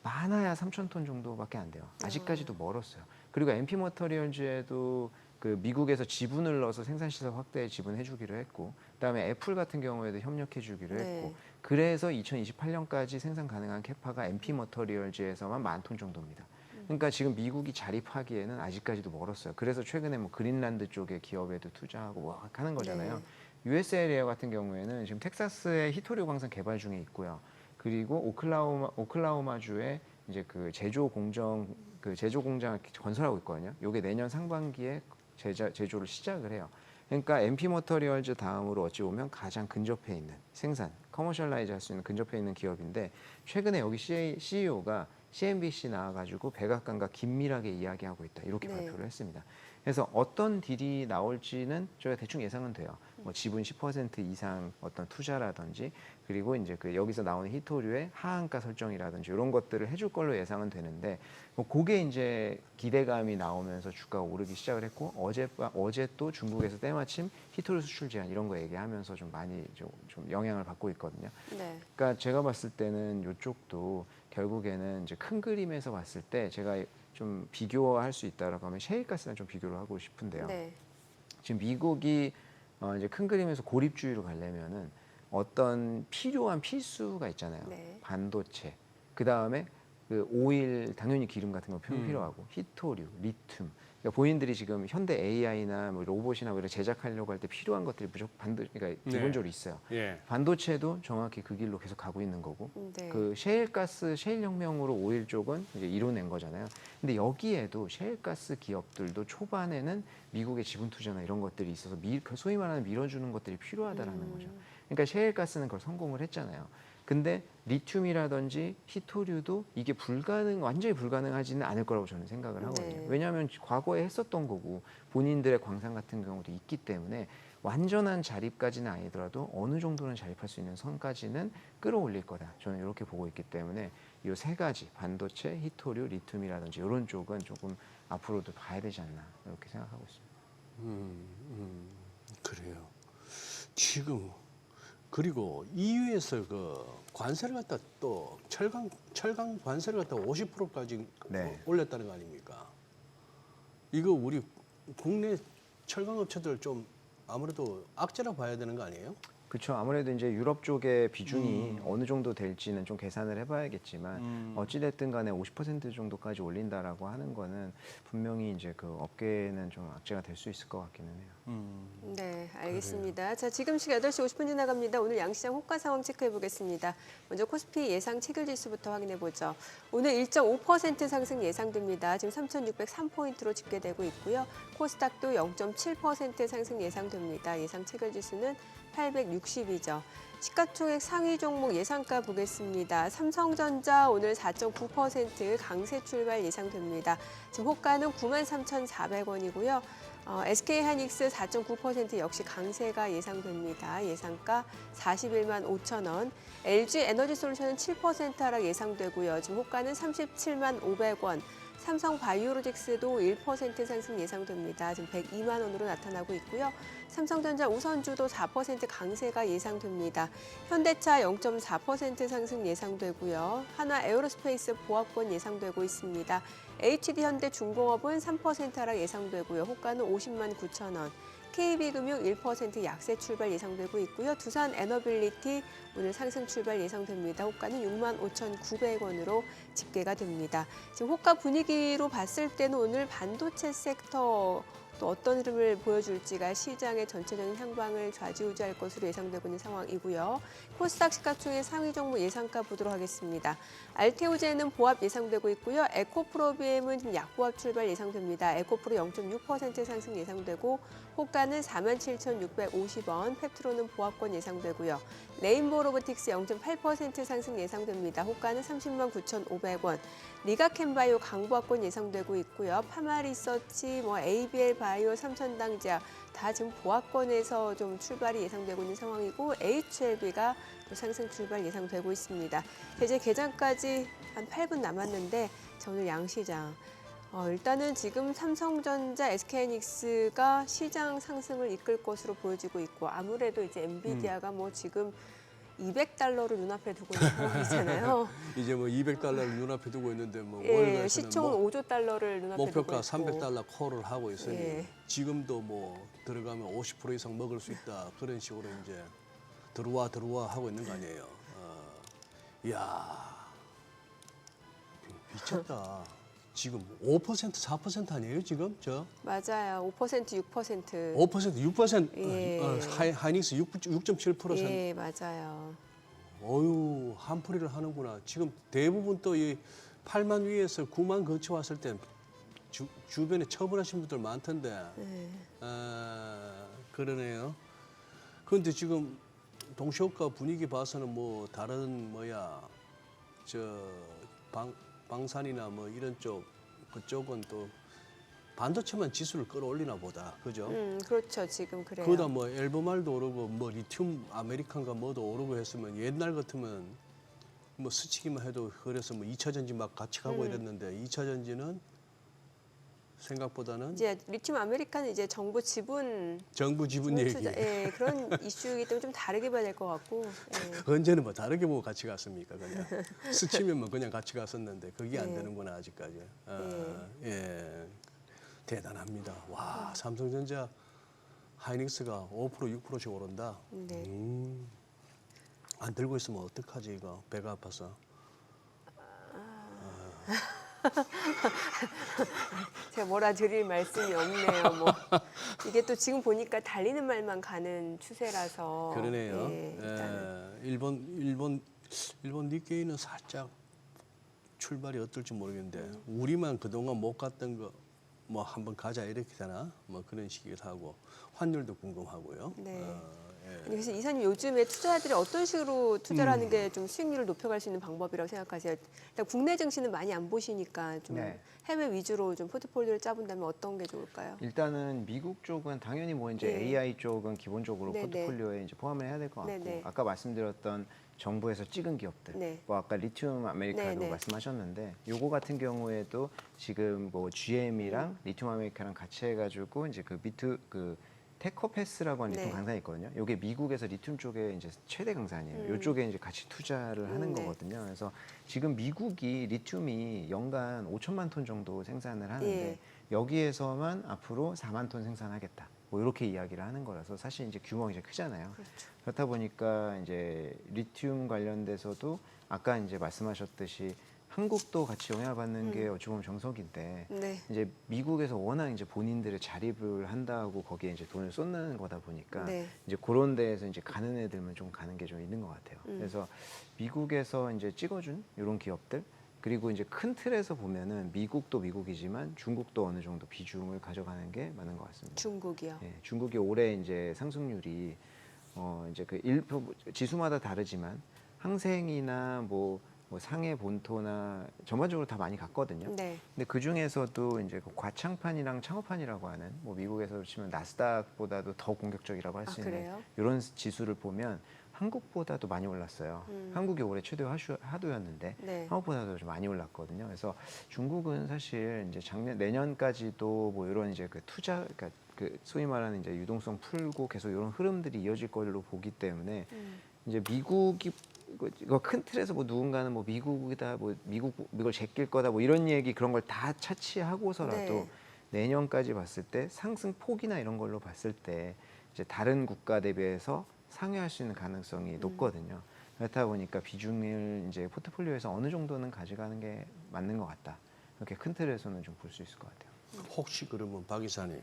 많아야 3천 톤 정도밖에 안 돼요. 아직까지도 멀었어요. 그리고 MP 머터리얼즈에도 그 미국에서 지분을 넣어서 생산 시설 확대에 지분해주기로 했고, 그다음에 애플 같은 경우에도 협력해주기로 네. 했고, 그래서 2028년까지 생산 가능한 캐파가 MP 머터리얼즈에서만 10,000톤 정도입니다. 그러니까 지금 미국이 자립하기에는 아직까지도 멀었어요. 그래서 최근에 뭐 그린란드 쪽의 기업에도 투자하고 뭐 하는 거잖아요. 네. USA 레어 같은 경우에는 지금 텍사스의 히토류 광산 개발 중에 있고요. 그리고 오클라호마주에 이제 그 제조 공장을 건설하고 있거든요. 요게 내년 상반기에 제조를 시작을 해요. 그러니까 MP 머터리얼즈 다음으로 어찌 보면 가장 근접해 있는 생산, 커머셜라이즈 할 수 있는 근접해 있는 기업인데 최근에 여기 CEO가 CNBC 나와가지고 백악관과 긴밀하게 이야기하고 있다 이렇게 네. 발표를 했습니다. 그래서 어떤 딜이 나올지는 저희가 대충 예상은 돼요. 뭐 지분 10% 이상 어떤 투자라든지 그리고 이제 그 여기서 나오는 히토류의 하한가 설정이라든지 이런 것들을 해줄 걸로 예상은 되는데 뭐 그게 이제 기대감이 나오면서 주가가 오르기 시작을 했고 어제 또 중국에서 때마침 히토류 수출 제한 이런 거 얘기하면서 좀 많이 좀 영향을 받고 있거든요. 네. 그러니까 제가 봤을 때는 이쪽도 결국에는 이제 큰 그림에서 봤을 때 제가 좀 비교할 수 있다라고 하면 셰일가스랑 좀 비교를 하고 싶은데요. 네. 지금 미국이 이제 큰 그림에서 고립주의로 가려면은 어떤 필요한 필수가 있잖아요. 네. 반도체, 그 다음에 그 오일 당연히 기름 같은 거 필요하고 히토류, 리튬. 그러니까 본인들이 지금 현대 AI나 뭐 로봇이나 뭐 이런 제작하려고 할 때 필요한 것들이 무조건 그러니까 네. 기본적으로 있어요. 예. 반도체도 정확히 그 길로 계속 가고 있는 거고 네. 그 셰일가스, 셰일혁명으로 오일 쪽은 이제 이뤄낸 거잖아요. 근데 여기에도 셰일가스 기업들도 초반에는 미국의 지분 투자나 이런 것들이 있어서 소위 말하는 밀어주는 것들이 필요하다라는 거죠. 그러니까 셰일가스는 그걸 성공을 했잖아요. 근데 리튬이라든지 히토류도 이게 완전히 불가능하지는 않을 거라고 저는 생각을 하거든요. 네. 왜냐하면 과거에 했었던 거고 본인들의 광산 같은 경우도 있기 때문에 완전한 자립까지는 아니더라도 어느 정도는 자립할 수 있는 선까지는 끌어올릴 거다. 저는 이렇게 보고 있기 때문에 이 세 가지 반도체, 히토류, 리튬이라든지 이런 쪽은 조금 앞으로도 봐야 되지 않나 이렇게 생각하고 있습니다. 그래요. 지금 그리고 EU에서 그 관세를 갖다 또 철강 관세를 갖다 50%까지 네. 올렸다는 거 아닙니까? 이거 우리 국내 철강 업체들 좀 아무래도 악재라고 봐야 되는 거 아니에요? 그렇죠. 아무래도 이제 유럽 쪽의 비중이 어느 정도 될지는 좀 계산을 해봐야겠지만 어찌됐든 간에 50% 정도까지 올린다라고 하는 거는 분명히 이제 그 업계는 좀 악재가 될 수 있을 것 같기는 해요. 네, 알겠습니다. 자, 지금 시각 8시 50분 지나갑니다. 오늘 양시장 호가 상황 체크해 보겠습니다. 먼저 코스피 예상 체결 지수부터 확인해 보죠. 오늘 1.5% 상승 예상됩니다. 지금 3,603포인트로 집계되고 있고요. 코스닥도 0.7% 상승 예상됩니다. 예상 체결 지수는 860이죠. 시가총액 상위 종목 예상가 보겠습니다. 삼성전자 오늘 4.9% 강세 출발 예상됩니다. 지금 호가는 93,400원이고요. SK하이닉스 4.9% 역시 강세가 예상됩니다. 예상가 41만 5천 원. LG 에너지솔루션은 7% 하락 예상되고요. 지금 호가는 37만 500원. 삼성바이오로직스도 1% 상승 예상됩니다. 지금 102만 원으로 나타나고 있고요. 삼성전자 우선주도 4% 강세가 예상됩니다. 현대차 0.4% 상승 예상되고요. 한화 에어로스페이스 보합권 예상되고 있습니다. HD현대중공업은 3% 하락 예상되고요. 호가는 50만 9천 원. KB금융 1% 약세 출발 예상되고 있고요. 두산 에너빌리티 오늘 상승 출발 예상됩니다. 호가는 6만 5,900원으로 집계가 됩니다. 지금 호가 분위기로 봤을 때는 오늘 반도체 섹터 또 어떤 흐름을 보여줄지가 시장의 전체적인 향방을 좌지우지할 것으로 예상되고 있는 상황이고요. 코스닥 시가총액 상위 종목 예상가 보도록 하겠습니다. 알테오제는 보합 예상되고 있고요. 에코프로비엠은 지금 약보합 출발 예상됩니다. 에코프로 0.6% 상승 예상되고 호가는 47,650원, 펩트로는 보합권 예상되고요. 레인보우 로보틱스 0.8% 상승 예상됩니다. 호가는 30만 9,500원. 리가캠바이오 강보합권 예상되고 있고요. 파마리서치, ABL 바이오, 삼천당제약 다 지금 보합권에서 좀 출발이 예상되고 있는 상황이고 HLB가 또 상승 출발 예상되고 있습니다. 이제 개장까지 한 8분 남았는데 오늘 양시장 일단은 지금 삼성전자, SK하이닉스가 시장 상승을 이끌 것으로 보여지고 있고 아무래도 이제 엔비디아가 지금 $200를 눈앞에 두고 있는 상황이잖아요. 이제 200달러를 눈앞에 두고 있는데 예, 월가에서는 시총 5조 달러를 눈앞에 두고 목표가 있고 300달러 콜을 하고 있으니 예. 지금도 들어가면 50% 이상 먹을 수 있다 그런 식으로 이제 들어와 하고 있는 거 아니에요. 이야 미쳤다. 지금 5% 4% 아니에요 지금 맞아요. 5% 6%. 5% 6% 예. 하이닉스 6.7%. 예, 맞아요. 어유 한풀이를 하는구나. 지금 대부분 또 이 8만 위에서 9만 거쳐 왔을 때 주변에 처분하신 분들 많던데. 네. 그러네요. 그런데 지금 동시호가 분위기 봐서는 다른 방산이나 이런 쪽 그쪽은 또 반도체만 지수를 끌어올리나 보다. 그죠? 그렇죠. 지금 그래요. 그러다 엘보말도 오르고 리튬 아메리칸가 뭐도 오르고 했으면 옛날 같으면 스치기만 해도 그래서 2차 전지 막 같이 가고 이랬는데 2차 전지는 생각보다는 이제 리튬 아메리카는 이제 정부 지분 얘기. 예, 그런 이슈이기 때문에 좀 다르게 봐야 될 것 같고. 예. 언제는 다르게 보고 같이 갔습니까? 그냥 스치면 그냥 같이 갔었는데 그게 안 예. 되는구나 아직까지. 예. 대단합니다. 와 삼성전자 하이닉스가 5% 6%씩 오른다. 네. 안 들고 있으면 어떡하지 이거 배가 아파서. 제가 뭐라 드릴 말씀이 없네요. 이게 또 지금 보니까 달리는 말만 가는 추세라서. 그러네요. 예, 일단은. 일본 니케이는 살짝 출발이 어떨지 모르겠는데 우리만 그동안 못 갔던 거 한번 가자 이렇게 되나 그런 식이기도 하고 환율도 궁금하고요. 네. 아니, 그래서 이사님 요즘에 투자자들이 어떤 식으로 투자를 하는 게 좀 수익률을 높여갈 수 있는 방법이라고 생각하세요? 일단 국내 증시는 많이 안 보시니까 좀 네. 해외 위주로 좀 포트폴리오를 짜본다면 어떤 게 좋을까요? 일단은 미국 쪽은 당연히 뭐 이제 네. AI 쪽은 기본적으로 네, 포트폴리오에 이제 포함을 해야 될 것 같고 네, 네. 아까 말씀드렸던 정부에서 찍은 기업들, 네. 뭐 아까 리튬 아메리카도 네, 네. 말씀하셨는데 요거 같은 경우에도 지금 뭐 GM이랑 리튬 아메리카랑 같이 해가지고 이제 그 테커패스라고 하는 리튬 네. 강산이 있거든요. 요게 미국에서 리튬 쪽에 이제 최대 강산이에요. 요쪽에 이제 같이 투자를 하는 네. 거거든요. 그래서 지금 미국이 리튬이 연간 5천만 톤 정도 생산을 하는데 예. 여기에서만 앞으로 4만 톤 생산하겠다. 뭐 이렇게 이야기를 하는 거라서 사실 이제 규모가 이제 크잖아요. 그렇죠. 그렇다 보니까 이제 리튬 관련돼서도 아까 이제 말씀하셨듯이 한국도 같이 영향을 받는 게 어찌 보면 정석인데 네. 이제 미국에서 워낙 이제 본인들의 자립을 한다고 거기에 이제 돈을 쏟는 거다 보니까 네. 이제 그런 데에서 이제 가는 애들만 좀 가는 게 좀 있는 것 같아요. 그래서 미국에서 이제 찍어준 이런 기업들 그리고 이제 큰 틀에서 보면은 미국도 미국이지만 중국도 어느 정도 비중을 가져가는 게 맞는 것 같습니다. 중국이요. 예, 중국이 올해 이제 상승률이 이제 그 지수마다 다르지만 항생이나 뭐 상해 본토나 전반적으로 다 많이 갔거든요. 네. 근데 그 중에서도 이제 그 과창판이랑 창업판이라고 하는 뭐 미국에서 치면 나스닥보다도 더 공격적이라고 할 수 있는 그래요? 이런 지수를 보면 한국보다도 많이 올랐어요. 한국이 올해 최대 하도였는데 네. 한국보다도 좀 많이 올랐거든요. 그래서 중국은 사실 이제 내년까지도 뭐 이런 이제 그 투자, 그러니까 그 소위 말하는 이제 유동성 풀고 계속 이런 흐름들이 이어질 걸로 보기 때문에 이제 미국이 이거 큰 틀에서 뭐 누군가는 뭐 미국이다, 뭐 미국을 제낄 거다, 뭐 이런 얘기 그런 걸 다 차치하고서라도 네. 내년까지 봤을 때 상승 폭이나 이런 걸로 봤을 때 이제 다른 국가 대비해서 상회할 수 있는 가능성이 높거든요. 그렇다 보니까 비중을 이제 포트폴리오에서 어느 정도는 가져가는 게 맞는 것 같다. 이렇게 큰 틀에서는 좀 볼 수 있을 것 같아요. 혹시 그러면 박 이사님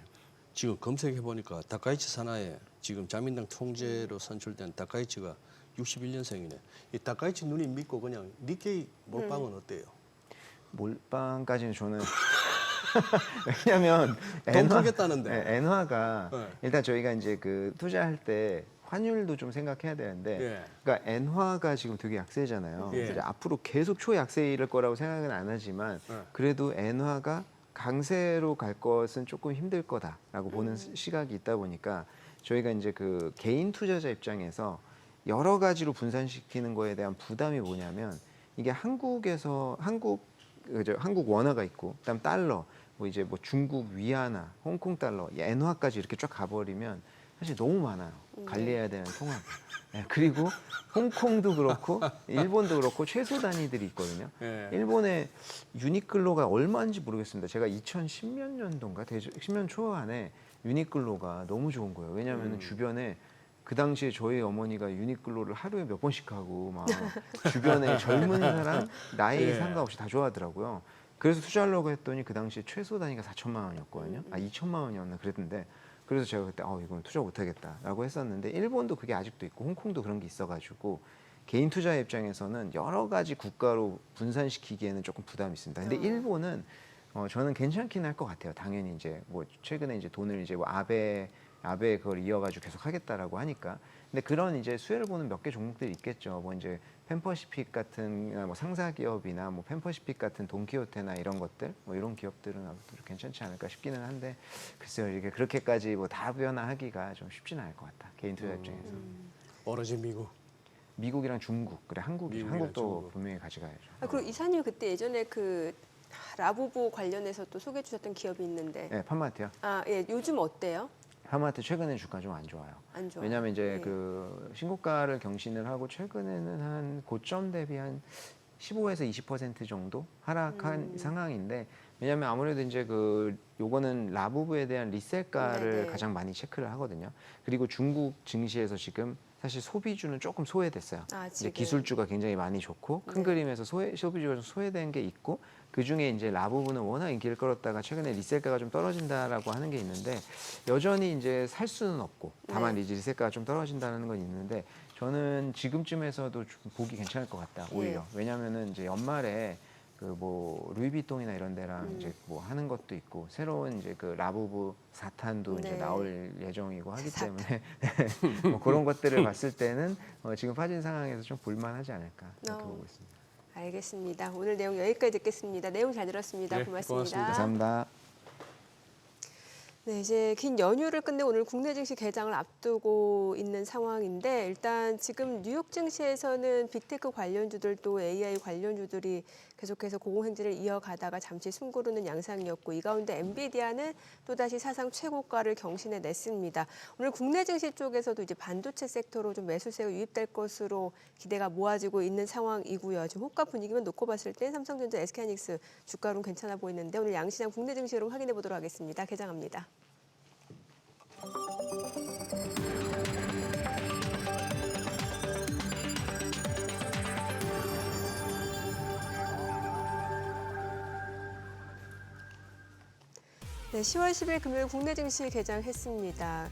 지금 검색해 보니까 다카이치 산하에 지금 자민당 통제로 선출된 다카이치가 61년생이네. 이 다카이치 누님 믿고 그냥 니케이 몰빵은 어때요? 몰빵까지는 저는 왜냐하면 돈 벌겠다는데. 엔화가 네. 일단 저희가 이제 그 투자할 때 환율도 좀 생각해야 되는데, 예. 그러니까 엔화가 지금 되게 약세잖아요. 예. 이제 앞으로 계속 초약세일 거라고 생각은 안 하지만 예. 그래도 엔화가 강세로 갈 것은 조금 힘들 거다라고 보는 시각이 있다 보니까 저희가 이제 그 개인 투자자 입장에서 여러 가지로 분산시키는 거에 대한 부담이 뭐냐면 이게 한국 원화가 있고 그다음 달러 뭐 이제 뭐 중국 위안화, 홍콩 달러, 엔화까지 이렇게 쫙 가버리면 사실 너무 많아요. 관리해야 되는 통화. 네, 그리고 홍콩도 그렇고 일본도 그렇고 최소 단위들이 있거든요. 예. 일본의 유니클로가 얼마인지 모르겠습니다. 제가 2010몇 년도인가 10년 초반에 유니클로가 너무 좋은 거예요. 왜냐하면 주변에 그 당시에 저희 어머니가 유니클로를 하루에 몇 번씩 하고 막 주변에 젊은 사람 나이 예. 상관없이 다 좋아하더라고요. 그래서 투자하려고 했더니 그 당시에 최소 단위가 4천만 원이었거든요. 2천만 원이었나 그랬는데 그래서 제가 그때 이건 투자 못하겠다라고 했었는데 일본도 그게 아직도 있고 홍콩도 그런 게 있어가지고 개인 투자의 입장에서는 여러 가지 국가로 분산시키기에는 조금 부담이 있습니다. 근데 일본은 저는 괜찮긴 할 것 같아요. 당연히 이제 뭐 최근에 이제 돈을 이제 뭐 아베 그걸 이어가지고 계속 하겠다라고 하니까. 근데 그런 이제 수혜를 보는 몇 개 종목들이 있겠죠. 뭐 이제 펜퍼시픽 같은 뭐 상사 기업이나 뭐 펜퍼시픽 같은 돈키호테나 이런 것들, 뭐 이런 기업들은 아무튼 괜찮지 않을까 싶기는 한데 글쎄요 이게 그렇게까지 뭐 다변화하기가 좀 쉽지는 않을 것 같다. 개인 투자 입장에서. 오로지 미국. 미국이랑 중국, 그래 미국이랑 한국도 중국. 분명히 가져가야죠. 그리고 이사님 그때 예전에 그 라부부 관련해서 또 소개해 주셨던 기업이 있는데 네, 판마트요. 예, 요즘 어때요? 판마트 최근에 주가 좀 안 좋아요. 안 좋아요. 왜냐하면 이제 예. 그 신고가를 경신을 하고 최근에는 한 고점 대비 한 15에서 20% 정도 하락한 상황인데 왜냐하면 아무래도 이제 그 요거는 라부부에 대한 리셀가를 네네. 가장 많이 체크를 하거든요. 그리고 중국 증시에서 지금 사실 소비주는 조금 소외됐어요. 이제 지금. 기술주가 굉장히 많이 좋고 큰 네. 그림에서 소비주가 좀 소외된 게 있고 그 중에 이제 라부부는 워낙 인기를 끌었다가 최근에 리셀가가 좀 떨어진다라고 하는 게 있는데 여전히 이제 살 수는 없고 다만 네. 이제 리셀가가 좀 떨어진다는 건 있는데 저는 지금쯤에서도 좀 보기 괜찮을 것 같다 오히려. 왜냐하면은 이제 연말에 그 뭐 루이비통이나 이런 데랑 이제 뭐 하는 것도 있고 새로운 이제 그 라부부 사탄도 이제 네. 나올 예정이고 하기 사탄. 때문에 뭐 그런 것들을 봤을 때는 지금 빠진 상황에서 좀 볼만하지 않을까 이렇게 어. 보고 있습니다. 알겠습니다. 오늘 내용 여기까지 듣겠습니다. 내용 잘 들었습니다. 네, 고맙습니다. 고맙습니다. 감사합니다. 네, 이제 긴 연휴를 끝내고 오늘 국내 증시 개장을 앞두고 있는 상황인데 일단 지금 뉴욕 증시에서는 빅테크 관련주들 또 AI 관련주들이 계속해서 고공행진을 이어가다가 잠시 숨고르는 양상이었고 이 가운데 엔비디아는 또다시 사상 최고가를 경신해 냈습니다. 오늘 국내 증시 쪽에서도 이제 반도체 섹터로 좀 매수세가 유입될 것으로 기대가 모아지고 있는 상황이고요. 지금 호가 분위기만 놓고 봤을 때 삼성전자, SK하이닉스 주가로는 괜찮아 보이는데 오늘 양시장 국내 증시 흐름 확인해 보도록 하겠습니다. 개장합니다. 네, 10월 10일 금요일 국내 증시 개장했습니다.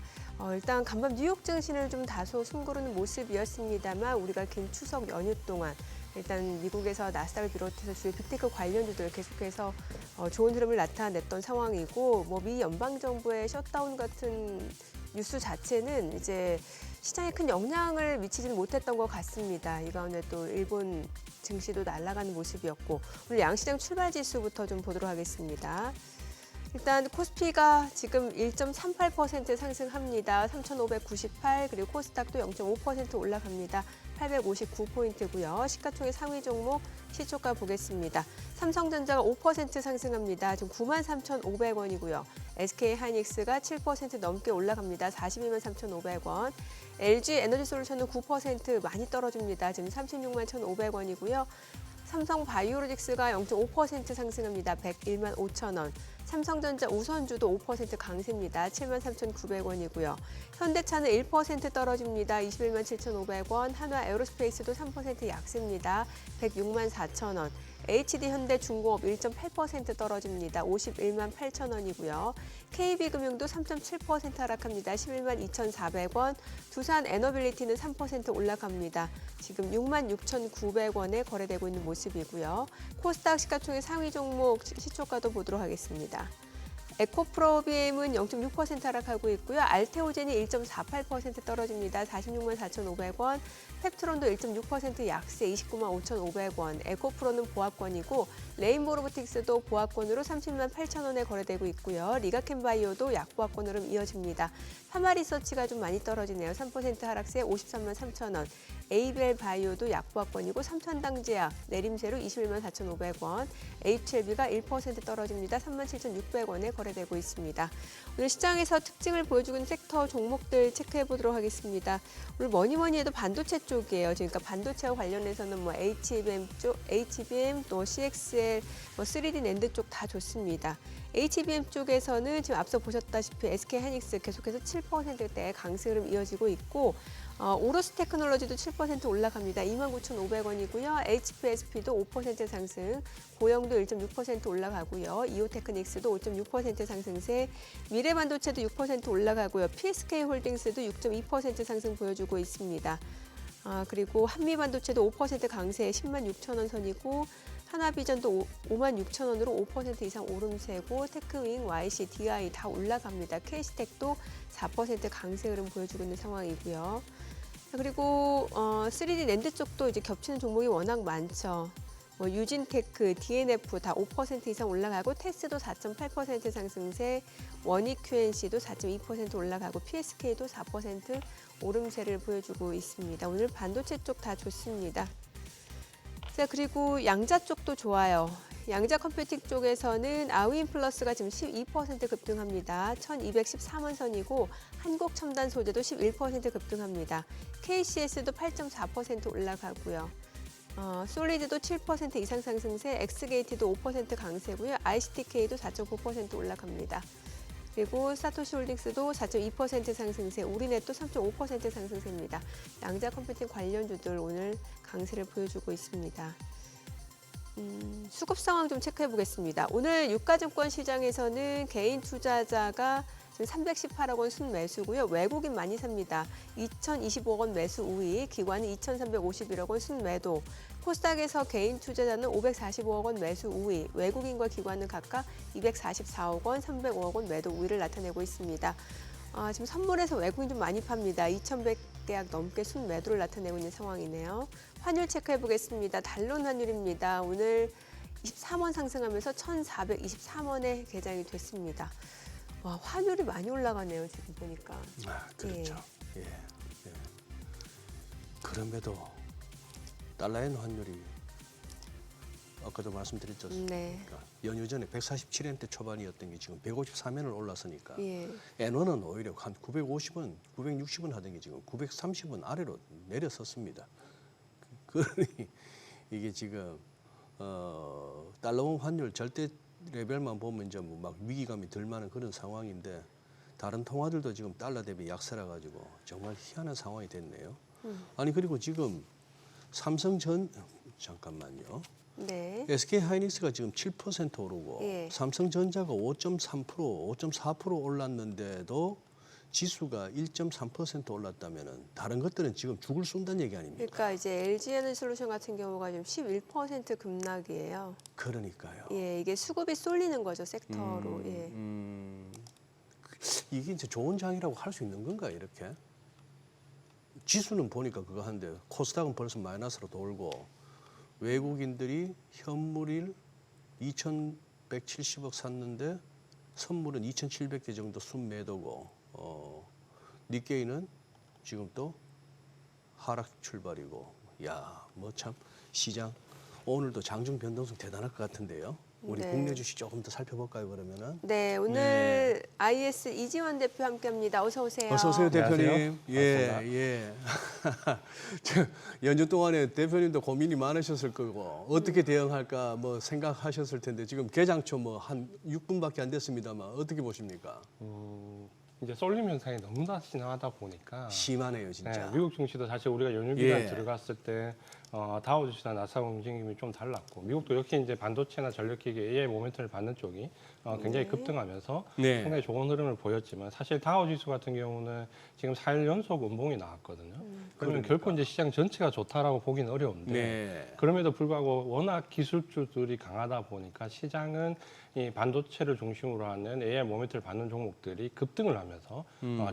일단 간밤 뉴욕 증시는 좀 다소 숨고르는 모습이었습니다만 우리가 긴 추석 연휴 동안 일단 미국에서 나스닥을 비롯해서 주요 빅테크 관련주들 계속해서 좋은 흐름을 나타냈던 상황이고 뭐 미 연방 정부의 셧다운 같은 뉴스 자체는 이제 시장에 큰 영향을 미치지는 못했던 것 같습니다. 이 가운데 또 일본 증시도 날아가는 모습이었고 오늘 양시장 출발 지수부터 좀 보도록 하겠습니다. 일단 코스피가 지금 1.38% 상승합니다. 3,598 그리고 코스닥도 0.5% 올라갑니다. 859포인트고요. 시가총액 상위 종목 시초가 보겠습니다. 삼성전자가 5% 상승합니다. 지금 93,500원이고요. SK하이닉스가 7% 넘게 올라갑니다. 423,500원. LG에너지솔루션은 9% 많이 떨어집니다. 지금 361,500원이고요. 삼성바이오로직스가 0.5% 상승합니다. 101만 5천원. 삼성전자 우선주도 5% 강세입니다. 73,900원이고요. 현대차는 1% 떨어집니다. 21만 7,500원. 한화에어로스페이스도 3% 약세입니다. 106만 4천원. HD현대중공업 1.8% 떨어집니다. 51만 8천원이고요. KB금융도 3.7% 하락합니다. 11만 2,400원. 두산에너빌리티는 3% 올라갑니다. 지금 6만 6,900원에 거래되고 있는 모습이고요. 코스닥 시가총액 상위 종목 시초가도 보도록 하겠습니다. 에코프로비엠은 0.6% 하락하고 있고요. 알테오젠이 1.48% 떨어집니다. 46만 4,500원. 펩트론도 1.6% 약세 29만 5,500원. 에코프로는 보합권이고 레인보로보틱스도 보합권으로 30만 8천원에 거래되고 있고요. 리가켄바이오도 약보합권으로 이어집니다. 파마리서치가 좀 많이 떨어지네요. 3% 하락세 53만 3천원. 에이벨바이오도 약보합권이고 삼천당제약 내림세로 21만 4,500원. HLB가 1% 떨어집니다. 37,600원에 거래되고 있습니다. 오늘 시장에서 특징을 보여주고 있는 섹터 종목들 체크해 보도록 하겠습니다. 오늘 뭐니 해도 반도체 쪽이에요. 그러니까 반도체와 관련해서는 뭐 HBM 또 CXL, 뭐 3D 낸드 쪽 다 좋습니다. HBM 쪽에서는 지금 앞서 보셨다시피 SK하이닉스 계속해서 7%대 강세 흐름 이어지고 있고 오로스 테크놀로지도 7% 올라갑니다. 29,500원이고요. HPSP도 5% 상승, 고영도 1.6% 올라가고요. 이오테크닉스도 5.6% 상승세, 미래반도체도 6% 올라가고요. PSK홀딩스도 6.2% 상승 보여주고 있습니다. 그리고 한미반도체도 5% 강세 10만 6천원 선이고 하나비전도 5만 6천원으로 5% 이상 오름세고 테크윙, YC, DI 다 올라갑니다. KC텍도 4% 강세 흐름 보여주고 있는 상황이고요. 그리고 3D 낸드 쪽도 이제 겹치는 종목이 워낙 많죠. 뭐 유진테크, DNF 다 5% 이상 올라가고 테스도 4.8% 상승세, 원익QNC도 4.2% 올라가고 PSK도 4% 오름세를 보여주고 있습니다. 오늘 반도체 쪽 다 좋습니다. 자, 그리고 양자 쪽도 좋아요. 양자 컴퓨팅 쪽에서는 아우인플러스가 지금 12% 급등합니다. 1213원 선이고 한국첨단 소재도 11% 급등합니다. KCS도 8.4% 올라가고요. 솔리드도 7% 이상 상승세, 엑스게이트도 5% 강세고요. ICTK도 4.9% 올라갑니다. 그리고 사토시홀딩스도 4.2% 상승세, 우리넷도 3.5% 상승세입니다. 양자 컴퓨팅 관련주들 오늘 강세를 보여주고 있습니다. 수급 상황 좀 체크해 보겠습니다. 오늘 유가증권 시장에서는 개인 투자자가 지금 318억 원 순매수고요. 외국인 많이 삽니다. 2,025억 원 매수 우위, 기관은 2,351억 원 순매도. 코스닥에서 개인 투자자는 545억 원 매수 우위, 외국인과 기관은 각각 244억 원, 305억 원 매도 우위를 나타내고 있습니다. 지금 선물에서 외국인 좀 많이 팝니다. 2,100계약 넘게 순매도를 나타내고 있는 상황이네요. 환율 체크해 보겠습니다. 달론 환율입니다. 오늘 23원 상승하면서 1,423원에 개장이 됐습니다. 와, 환율이 많이 올라가네요. 지금 보니까. 그렇죠. 예. 그럼에도 달러엔 환율이 아까도 말씀드렸죠. 네. 그러니까 연휴 전에 147엔대 초반이었던 게 지금 153엔을 올랐으니까 예. 엔원은 오히려 한 950원, 960원 하던 게 지금 930원 아래로 내려섰습니다. 그러니 이게 지금 달러원 환율 절대 레벨만 보면 이제 뭐 막 위기감이 들 만한 그런 상황인데 다른 통화들도 지금 달러 대비 약세라 가지고 정말 희한한 상황이 됐네요. 아니 그리고 지금 삼성전 잠깐만요. 네. SK 하이닉스가 지금 7% 오르고 예. 삼성전자가 5.3%, 5.4% 올랐는데도 지수가 1.3% 올랐다면은 다른 것들은 지금 죽을 쏜다는 얘기 아닙니까? 그러니까 이제 LG에너지솔루션 같은 경우가 지금 11% 급락이에요. 그러니까요. 예, 이게 수급이 쏠리는 거죠, 섹터로. 예. 이게 이제 좋은 장이라고 할 수 있는 건가 이렇게? 지수는 보니까 그거 한데 코스닥은 벌써 마이너스로 돌고 외국인들이 현물일 2,170억 샀는데 선물은 2,700개 정도 순매도고 니케이는 지금 또 하락 출발이고 야, 뭐 참 시장 오늘도 장중 변동성 대단할 것 같은데요. 우리 네. 국내 주식 조금 더 살펴볼까요 그러면은? 네, 오늘 IS 이지원 대표 함께합니다. 어서 오세요. 어서 오세요 대표님. 안녕하세요. 예, 반갑습니다. 예. 저, 연휴 동안에 대표님도 고민이 많으셨을 거고 어떻게 대응할까 뭐 생각하셨을 텐데 지금 개장초 뭐 한 6분밖에 안 됐습니다만 어떻게 보십니까? 이제 쏠림 현상이 너무나 심하다 보니까 심하네요 진짜. 네, 미국 증시도 사실 우리가 연휴 기간 예. 들어갔을 때 다우지수나 나스닥 움직임이 좀 달랐고 미국도 역시 이제 반도체나 전력기기 AI 모멘텀을 받는 쪽이 굉장히 급등하면서 네. 상당히 좋은 흐름을 보였지만 사실 다우지수 같은 경우는 지금 4일 연속 음봉이 나왔거든요. 그러면 그러니까. 결코 이제 시장 전체가 좋다라고 보기는 어려운데 네. 그럼에도 불구하고 워낙 기술주들이 강하다 보니까 시장은 이 반도체를 중심으로 하는 AI 모멘트를 받는 종목들이 급등을 하면서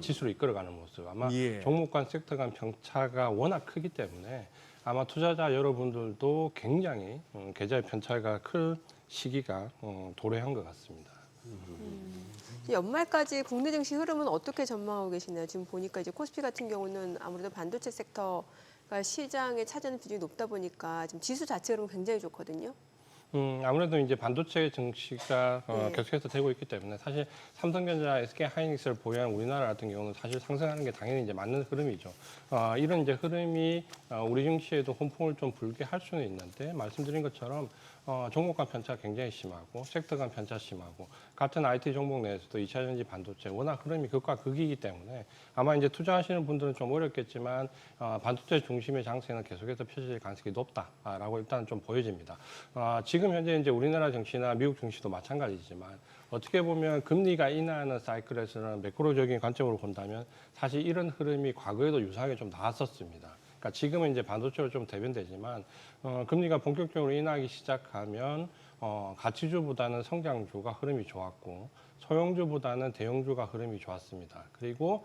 지수를 이끌어가는 모습. 아마 예. 종목 간 섹터 간 편차가 워낙 크기 때문에 아마 투자자 여러분들도 굉장히 계좌의 편차가 큰 시기가 도래한 것 같습니다. 연말까지 국내 증시 흐름은 어떻게 전망하고 계시나요? 지금 보니까 이제 코스피 같은 경우는 아무래도 반도체 섹터가 시장에 차지하는 비중이 높다 보니까 지금 지수 자체 흐름은 굉장히 좋거든요. 아무래도 이제 반도체 증시가 네. 계속해서 되고 있기 때문에 사실 삼성전자, SK 하이닉스를 보유한 우리나라 같은 경우는 사실 상승하는 게 당연히 이제 맞는 흐름이죠. 이런 이제 흐름이 우리 증시에도 혼풍을 좀 불게 할 수는 있는데 말씀드린 것처럼 종목 간 편차가 굉장히 심하고 섹터 간 편차 심하고 같은 IT 종목 내에서도 2차 전지 반도체 워낙 흐름이 극과 극이기 때문에 아마 이제 투자하시는 분들은 좀 어렵겠지만 반도체 중심의 장세는 계속해서 펼쳐질 가능성이 높다라고 일단 좀 보여집니다. 지금 현재 이제 우리나라 증시나 미국 증시도 마찬가지지만 어떻게 보면 금리가 인하하는 사이클에서는 매크로적인 관점으로 본다면 사실 이런 흐름이 과거에도 유사하게 좀 나왔었습니다. 그러니까 지금은 이제 반도체로 좀 대변되지만 금리가 본격적으로 인하하기 시작하면 가치주보다는 성장주가 흐름이 좋았고 소형주보다는 대형주가 흐름이 좋았습니다. 그리고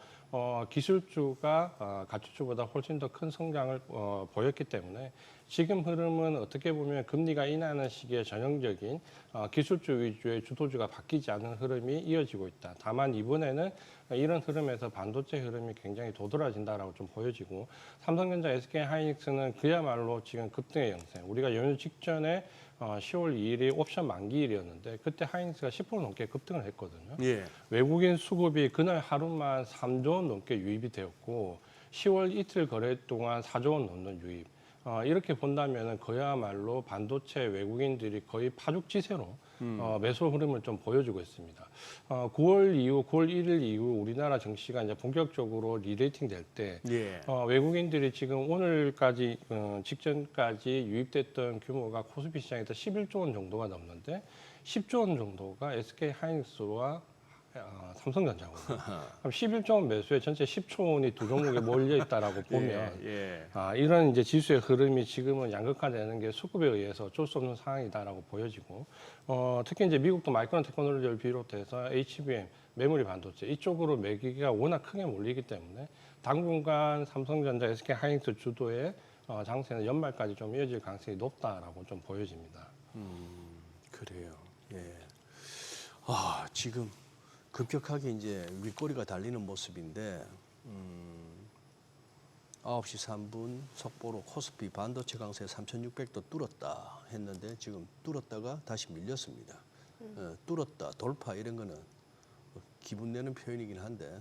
기술주가 가치주보다 훨씬 더 큰 성장을 보였기 때문에 지금 흐름은 어떻게 보면 금리가 인하하는 시기에 전형적인 기술주 위주의 주도주가 바뀌지 않는 흐름이 이어지고 있다. 다만 이번에는 이런 흐름에서 반도체 흐름이 굉장히 도드라진다라고 좀 보여지고 삼성전자, SK 하이닉스는 그야말로 지금 급등의 영세. 우리가 연휴 직전에 10월 2일이 옵션 만기일이었는데 그때 하이닉스가 10% 넘게 급등을 했거든요. 예. 외국인 수급이 그날 하루만 3조 원 넘게 유입이 되었고 10월 이틀 거래 동안 4조 원 넘는 유입. 이렇게 본다면 그야말로 반도체 외국인들이 거의 파죽지세로 매수 흐름을 좀 보여주고 있습니다. 9월 1일 이후 우리나라 증시가 이제 본격적으로 리레이팅 될 때 예. 외국인들이 지금 오늘까지 직전까지 유입됐던 규모가 코스피 시장에서 11조 원 정도가 넘는데 10조 원 정도가 SK 하이닉스와 삼성전자거든요. 그럼 11조 원 매수에 전체 10조 원이 두 종목에 몰려 있다라고 보면 예. 이런 이제 지수의 흐름이 지금은 양극화되는 게 수급에 의해서 어쩔 수 없는 상황이다라고 보여지고 특히 이제 미국도 마이크론 테크놀로지를 비롯해서 HBM, 메모리 반도체 이쪽으로 매기가 워낙 크게 몰리기 때문에 당분간 삼성전자, SK하이닉스 주도의 장세는 연말까지 좀 이어질 가능성이 높다라고 좀 보여집니다. 그래요. 예. 지금 급격하게 이제 윗꼬리가 달리는 모습인데 9시 3분 속보로 코스피 반도체 강세 3,600도 뚫었다 했는데 지금 뚫었다가 다시 밀렸습니다. 뚫었다, 돌파 이런 거는 기분 내는 표현이긴 한데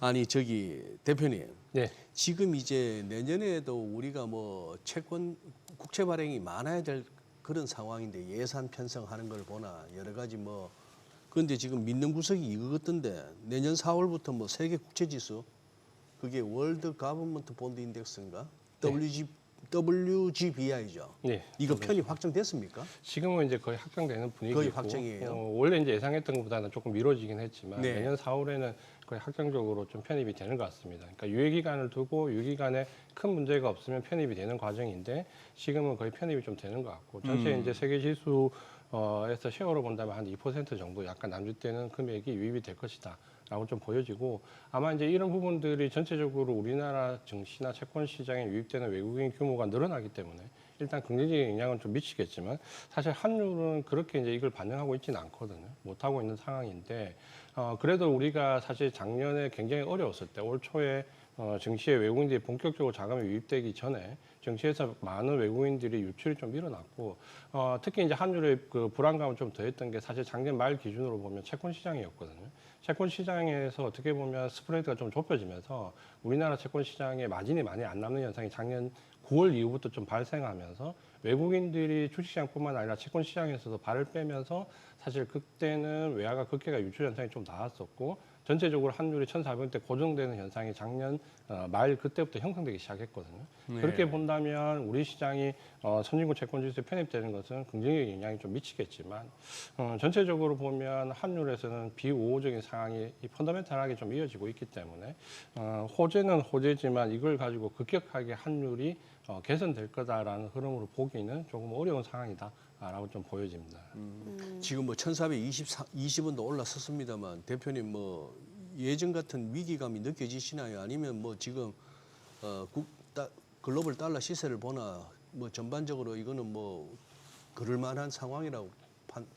아니 저기 대표님 네. 지금 이제 내년에도 우리가 뭐 채권 국채 발행이 많아야 될 그런 상황인데 예산 편성하는 걸 보나 여러 가지 뭐 그런데 지금 믿는 구석이 이거 같던데 내년 4월부터 뭐 세계 국채 지수 그게 월드 가버먼트 본드 인덱스인가 WGBI죠. 네. 이거 편이 확정됐습니까? 지금은 이제 거의 확정되는 분위기고 거의 확정이에요? 원래 이제 예상했던 것보다는 조금 미뤄지긴 했지만 네. 내년 4월에는 거의 확정적으로 좀 편입이 되는 것 같습니다. 그러니까 유예 기간을 두고 유예 기간에 큰 문제가 없으면 편입이 되는 과정인데 지금은 거의 편입이 좀 되는 것 같고 전체 이제 세계 지수 에서 쉐어로 본다면 한 2% 정도 약간 남짓되는 금액이 유입이 될 것이다. 라고 좀 보여지고 아마 이제 이런 부분들이 전체적으로 우리나라 증시나 채권 시장에 유입되는 외국인 규모가 늘어나기 때문에 일단 긍정적인 영향은 좀 미치겠지만 사실 환율은 그렇게 이제 이걸 반영하고 있지는 않거든요. 못 하고 있는 상황인데 그래도 우리가 사실 작년에 굉장히 어려웠을 때 올 초에 증시에 외국인들이 본격적으로 자금이 유입되기 전에 증시에서 많은 외국인들이 유출이 좀 일어났고 특히 이제 환율의 그 불안감을 좀 더했던 게 사실 작년 말 기준으로 보면 채권 시장이었거든요. 채권 시장에서 어떻게 보면 스프레드가 좀 좁혀지면서 우리나라 채권 시장에 마진이 많이 안 남는 현상이 작년 9월 이후부터 좀 발생하면서 외국인들이 주식시장뿐만 아니라 채권 시장에서도 발을 빼면서 사실 그때는 외화가 극해가 유출 현상이 좀 나왔었고 전체적으로 환율이 1,400원대 고정되는 현상이 작년 말 그때부터 형성되기 시작했거든요. 네. 그렇게 본다면 우리 시장이 선진국 채권 지수에 편입되는 것은 긍정적인 영향이 좀 미치겠지만 전체적으로 보면 환율에서는 비우호적인 상황이 펀더멘탈하게 좀 이어지고 있기 때문에 호재는 호재지만 이걸 가지고 급격하게 환율이 개선될 거다라는 흐름으로 보기는 조금 어려운 상황이다라고 좀 보여집니다. 지금 뭐 1,420원도 올라섰습니다만 대표님 뭐 예전 같은 위기감이 느껴지시나요? 아니면 뭐 지금 글로벌 달러 시세를 보나 뭐 전반적으로 이거는 뭐 그럴 만한 상황이라고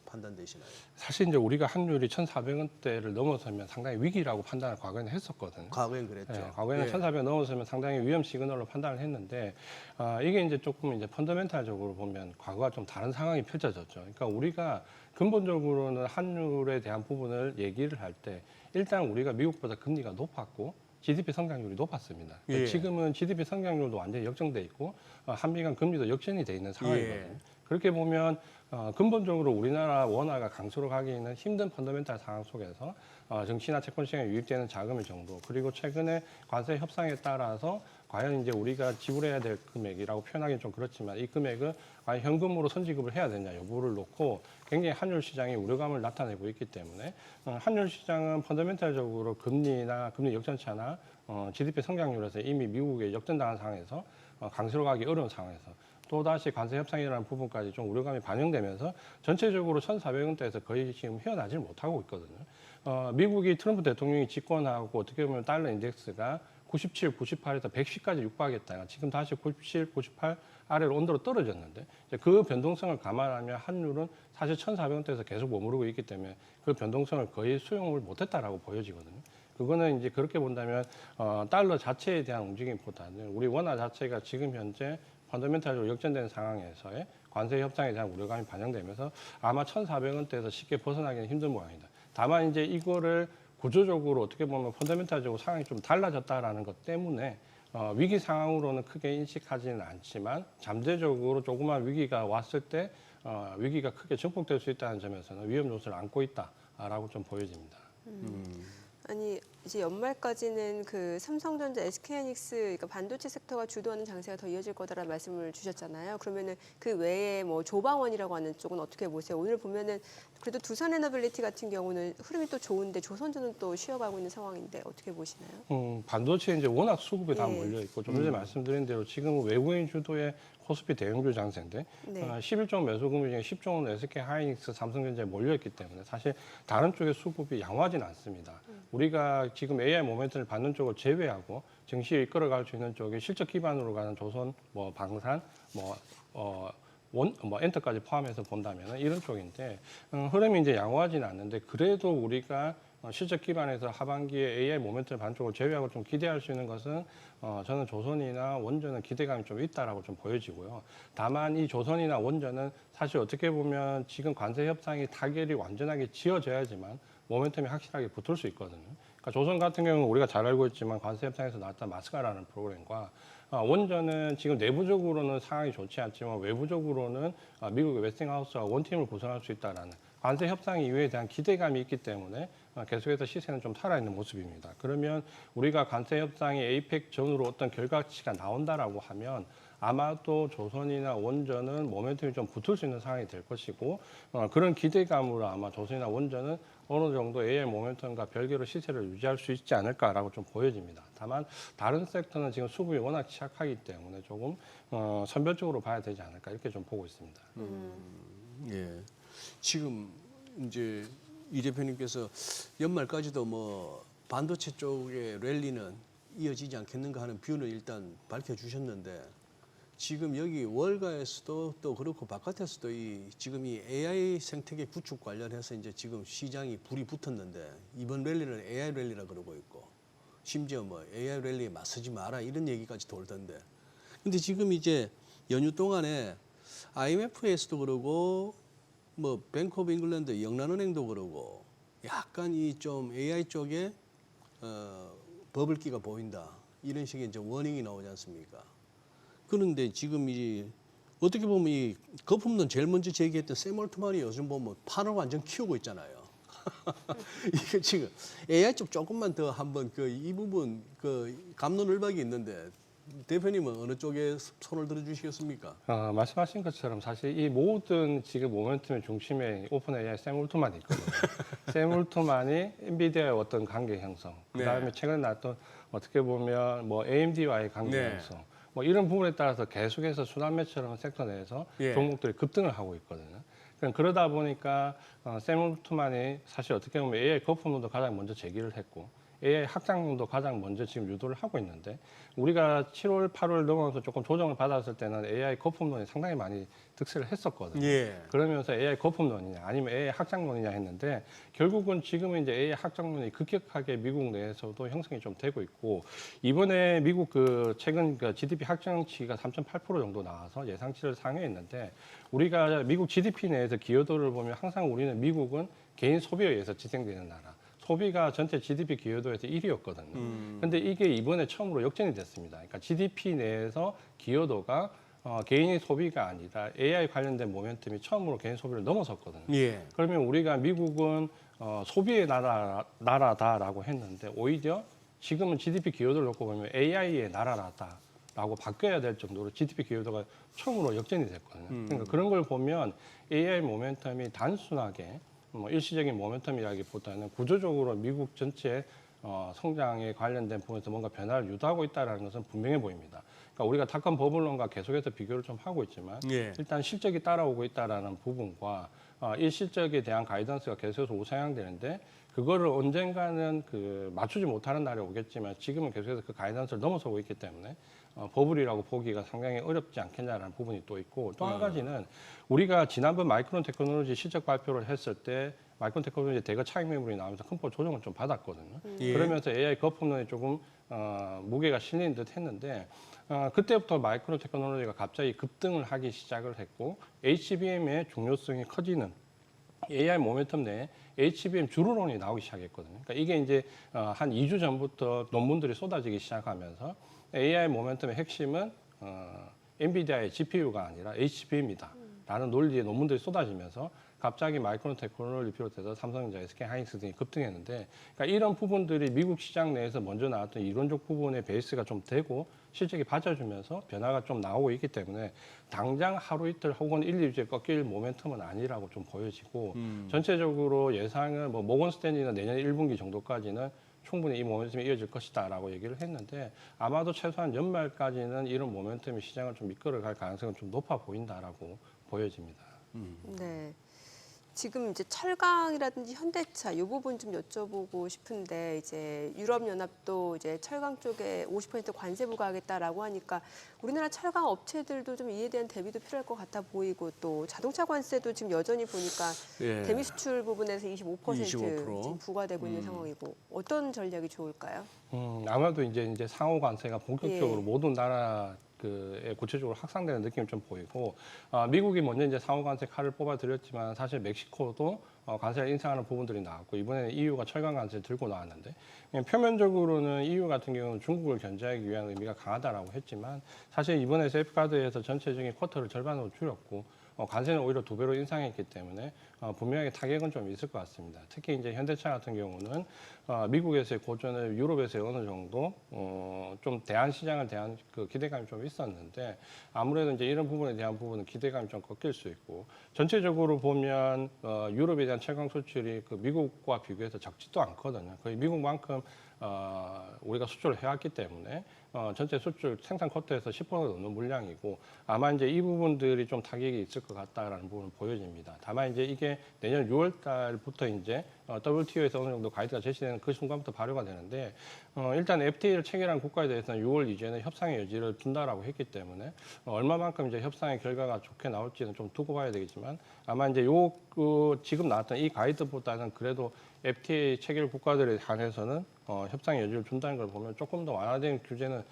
판단되시나요? 사실 이제 우리가 환율이 1,400원대를 넘어서면 상당히 위기라고 판단을 과거에는 했었거든요. 과거엔 그랬죠. 네, 과거에는 예. 1,400원 넘어서면 상당히 위험 시그널로 판단을 했는데 이게 이제 조금 이제 펀더멘탈적으로 보면 과거와 좀 다른 상황이 펼쳐졌죠. 그러니까 우리가 근본적으로는 환율에 대한 부분을 얘기를 할 때 일단 우리가 미국보다 금리가 높았고 GDP 성장률이 높았습니다. 예. 지금은 GDP 성장률도 완전히 역전돼 있고 한미 간 금리도 역전이 돼 있는 상황이거든요. 예. 그렇게 보면 근본적으로 우리나라 원화가 강수로 가기에는 힘든 펀더멘탈 상황 속에서 증시나 채권 시장에 유입되는 자금의 정도 그리고 최근에 관세 협상에 따라서 과연 이제 우리가 지불해야 될 금액이라고 표현하기는 좀 그렇지만 이 금액을 과연 현금으로 선지급을 해야 되냐 여부를 놓고 굉장히 환율 시장이 우려감을 나타내고 있기 때문에 환율 시장은 펀더멘탈적으로 금리나 금리 역전차나 GDP 성장률에서 이미 미국에 역전당한 상황에서 강세로 가기 어려운 상황에서 또다시 관세 협상이라는 부분까지 좀 우려감이 반영되면서 전체적으로 1,400원대에서 거의 지금 헤어나질 못하고 있거든요. 미국이 트럼프 대통령이 집권하고 어떻게 보면 달러 인덱스가 97, 98에서 110까지 육박했다가 지금 다시 97, 98 아래로 온도로 떨어졌는데 그 변동성을 감안하면 환율은 사실 1,400원대에서 계속 머무르고 있기 때문에 그 변동성을 거의 수용을 못했다라고 보여지거든요. 그거는 이제 그렇게 본다면 달러 자체에 대한 움직임보다는 우리 원화 자체가 지금 현재 펀더멘탈적으로 역전된 상황에서의 관세 협상에 대한 우려감이 반영되면서 아마 1,400원대에서 쉽게 벗어나기는 힘든 모양이다. 다만 이제 이거를 구조적으로 어떻게 보면 펀더멘탈적으로 상황이 좀 달라졌다라는 것 때문에 위기 상황으로는 크게 인식하지는 않지만 잠재적으로 조그만 위기가 왔을 때 위기가 크게 증폭될 수 있다는 점에서는 위험 요소를 안고 있다라고 좀 보여집니다. 아니 이제 연말까지는 그 삼성전자, SK하이닉스 그러니까 반도체 섹터가 주도하는 장세가 더 이어질 거다라는 말씀을 주셨잖아요. 그러면은 그 외에 뭐 조방원이라고 하는 쪽은 어떻게 보세요? 오늘 보면은 그래도 두산에너빌리티 같은 경우는 흐름이 또 좋은데 조선주는 또 쉬어가고 있는 상황인데 어떻게 보시나요? 반도체 이제 워낙 수급이 다 네. 몰려 있고 좀 전에 말씀드린 대로 지금은 외국인 주도의 코스피 대형주 장세인데 네. 11조 원 매수 금액 중에 10조 원은 SK하이닉스, 삼성전자에 몰려 있기 때문에 사실 다른 쪽의 수급이 양호하진 않습니다. 우리가 지금 AI 모멘텀을 받는 쪽을 제외하고 증시를 이끌어갈 수 있는 쪽이 실적 기반으로 가는 조선, 뭐 방산, 엔터까지 포함해서 본다면 이런 쪽인데 흐름이 이제 양호하지는 않는데 그래도 우리가 실적 기반에서 하반기에 AI 모멘텀 반쪽을 제외하고 좀 기대할 수 있는 것은 저는 조선이나 원전은 기대감이 좀 있다라고 좀 보여지고요. 다만 이 조선이나 원전은 사실 어떻게 보면 지금 관세 협상이 타결이 완전하게 지어져야지만 모멘텀이 확실하게 붙을 수 있거든요. 그러니까 조선 같은 경우는 우리가 잘 알고 있지만 관세 협상에서 나왔던 마스카라는 프로그램과 원전은 지금 내부적으로는 상황이 좋지 않지만 외부적으로는 미국의 웨스팅하우스와 원팀을 구성할 수 있다라는 관세 협상 이후에 대한 기대감이 있기 때문에 계속해서 시세는 좀 살아있는 모습입니다. 그러면 우리가 관세 협상이 에이펙 전후로 어떤 결과치가 나온다라고 하면 아마도 조선이나 원전은 모멘텀이 좀 붙을 수 있는 상황이 될 것이고 그런 기대감으로 아마 조선이나 원전은 어느 정도 AI 모멘텀과 별개로 시세를 유지할 수 있지 않을까라고 좀 보여집니다. 다만 다른 섹터는 지금 수급이 워낙 취약하기 때문에 조금 선별적으로 봐야 되지 않을까 이렇게 좀 보고 있습니다. 예. 지금 이제 이 대표님께서 연말까지도 뭐 반도체 쪽의 랠리는 이어지지 않겠는가 하는 뷰는 일단 밝혀주셨는데 지금 여기 월가에서도 또 그렇고 바깥에서도 지금 이 AI 생태계 구축 관련해서 이제 지금 시장이 불이 붙었는데 이번 랠리는 AI 랠리라 그러고 있고 심지어 뭐 AI 랠리에 맞서지 마라 이런 얘기까지 돌던데 근데 지금 이제 연휴 동안에 IMF에서도 그러고 뭐 뱅크 오브 잉글랜드 영란은행도 그러고 약간 이 좀 AI 쪽에 버블기가 보인다 이런 식의 이제 워닝이 나오지 않습니까? 그런데 지금 어떻게 보면 이 거품론 제일 먼저 제기했던 샘 올트만이 요즘 보면 판을 완전 키우고 있잖아요. 이게 지금 AI 쪽 조금만 더 한번 이 부분 갑론을박이 있는데 대표님은 어느 쪽에 손을 들어주시겠습니까? 말씀하신 것처럼 사실 이 모든 지금 모멘텀의 중심에 오픈 AI 샘 올트만이 있거든요. 샘 올트만이 엔비디아의 어떤 관계 형성, 그다음에 네. 최근에 나왔던 어떻게 보면 뭐 AMD와의 관계 네. 형성, 뭐 이런 부분에 따라서 계속해서 순환매처럼 섹터 내에서 예. 종목들이 급등을 하고 있거든요. 그러다 보니까 샘 올트만이 사실 어떻게 보면 AI 거품론도 가장 먼저 제기를 했고 AI 확장론도 가장 먼저 지금 유도를 하고 있는데 우리가 7월, 8월 넘어서 조금 조정을 받았을 때는 AI 거품론이 상당히 많이 득세를 했었거든요. 예. 그러면서 AI 거품론이냐 아니면 AI 확장론이냐 했는데 결국은 지금은 이제 AI 확장론이 급격하게 미국 내에서도 형성이 좀 되고 있고 이번에 미국 최근 GDP 확장치가 3.8% 정도 나와서 예상치를 상회했는데 우리가 미국 GDP 내에서 기여도를 보면 항상 우리는 미국은 개인 소비에 의해서 지생되는 나라. 소비가 전체 GDP 기여도에서 1위였거든요. 근데 이게 이번에 처음으로 역전이 됐습니다. 그러니까 GDP 내에서 기여도가 개인의 소비가 아니라 AI 관련된 모멘텀이 처음으로 개인 소비를 넘어섰거든요. 예. 그러면 우리가 미국은 소비의 나라다라고 했는데 오히려 지금은 GDP 기여도를 놓고 보면 AI의 나라라고 바뀌어야 될 정도로 GDP 기여도가 처음으로 역전이 됐거든요. 그러니까 그런 걸 보면 AI 모멘텀이 단순하게 일시적인 모멘텀이라기보다는 구조적으로 미국 전체 성장에 관련된 부분에서 뭔가 변화를 유도하고 있다는 것은 분명해 보입니다. 그러니까 우리가 닷컴 버블론과 계속해서 비교를 좀 하고 있지만 예. 일단 실적이 따라오고 있다는 부분과 이 실적에 대한 가이던스가 계속해서 우상향되는데 그거를 언젠가는 맞추지 못하는 날이 오겠지만 지금은 계속해서 그 가이던스를 넘어서고 있기 때문에 버블이라고 보기가 상당히 어렵지 않겠냐라는 부분이 또 있고 또 한 가지는 우리가 지난번 마이크론 테크놀로지 실적 발표를 했을 때 마이크론 테크놀로지 대거 차익 매물이 나오면서 큰 폭 조정을 좀 받았거든요. 예. 그러면서 AI 거품론이 조금 무게가 실리는 듯 했는데 그때부터 마이크론 테크놀로지가 갑자기 급등을 하기 시작을 했고 HBM의 중요성이 커지는 AI 모멘텀 내에 HBM 주로론이 나오기 시작했거든요. 그러니까 이게 이제 한 2주 전부터 논문들이 쏟아지기 시작하면서 AI 모멘텀의 핵심은 엔비디아의 GPU가 아니라 HBM이다. 라는 논리의 논문들이 쏟아지면서 갑자기 마이크론 테크놀로지를 비롯해서 삼성전자, SK하이닉스 등이 급등했는데, 그러니까 이런 부분들이 미국 시장 내에서 먼저 나왔던 이론적 부분의 베이스가 좀 되고 실적이 받쳐주면서 변화가 좀 나오고 있기 때문에 당장 하루 이틀 혹은 1, 2주에 꺾일 모멘텀은 아니라고 좀 보여지고 전체적으로 예상은 뭐 모건 스탠리는 내년 1분기 정도까지는 충분히 이 모멘텀이 이어질 것이다라고 얘기를 했는데 아마도 최소한 연말까지는 이런 모멘텀이 시장을 좀 이끌어갈 가능성은 좀 높아 보인다라고 보여집니다. 네. 지금 이제 철강이라든지 현대차 이 부분 좀 여쭤보고 싶은데 이제 유럽 연합도 이제 철강 쪽에 50% 관세 부과하겠다라고 하니까 우리나라 철강 업체들도 좀 이에 대한 대비도 필요할 것 같아 보이고 또 자동차 관세도 지금 여전히 보니까 예. 대미 수출 부분에서 25% 25%. 지금 부과되고 있는 상황이고 어떤 전략이 좋을까요? 아마도 이제 상호 관세가 본격적으로 예. 모든 나라 에 구체적으로 확산되는 느낌이 좀 보이고 미국이 먼저 이제 상호 관세 칼을 뽑아들였지만 사실 멕시코도 관세를 인상하는 부분들이 나왔고 이번에는 EU가 철강 관세를 들고 나왔는데 그냥 표면적으로는 EU 같은 경우는 중국을 견제하기 위한 의미가 강하다라고 했지만 사실 이번에 세이프가드에서 전체적인 쿼터를 절반으로 줄였고 관세는 오히려 2배로 인상했기 때문에 분명하게 타격은 좀 있을 것 같습니다. 특히 이제 현대차 같은 경우는 미국에서의 고전을 유럽에서 어느 정도 좀 대한 시장을 대한 그 기대감이 좀 있었는데 아무래도 이제 이런 부분에 대한 부분은 기대감이 좀 꺾일 수 있고 전체적으로 보면 유럽에 대한 철강 수출이 그 미국과 비교해서 적지도 않거든요. 거의 미국만큼 우리가 수출을 해왔기 때문에 전체 수출 생산 쿼터에서 10%가 넘는 물량이고 아마 이제 이 부분들이 좀 타격이 있을 것 같다라는 부분은 보여집니다. 다만 이제 이게 내년 6월 달부터 이제 WTO에서 어느 정도 가이드가 제시되는 그 순간부터 발효가 되는데 일단 FTA를 체결한 국가에 대해서는 6월 이전에 협상의 여지를 둔다라고 했기 때문에 얼마만큼 이제 협상의 결과가 좋게 나올지는 좀 두고 봐야 되겠지만 아마 이제 지금 나왔던 이 가이드보다는 그래도 FTA 체결 국가들에 한해서는 협상의 여지를 준다는 걸 보면 조금 더 완화된 규제는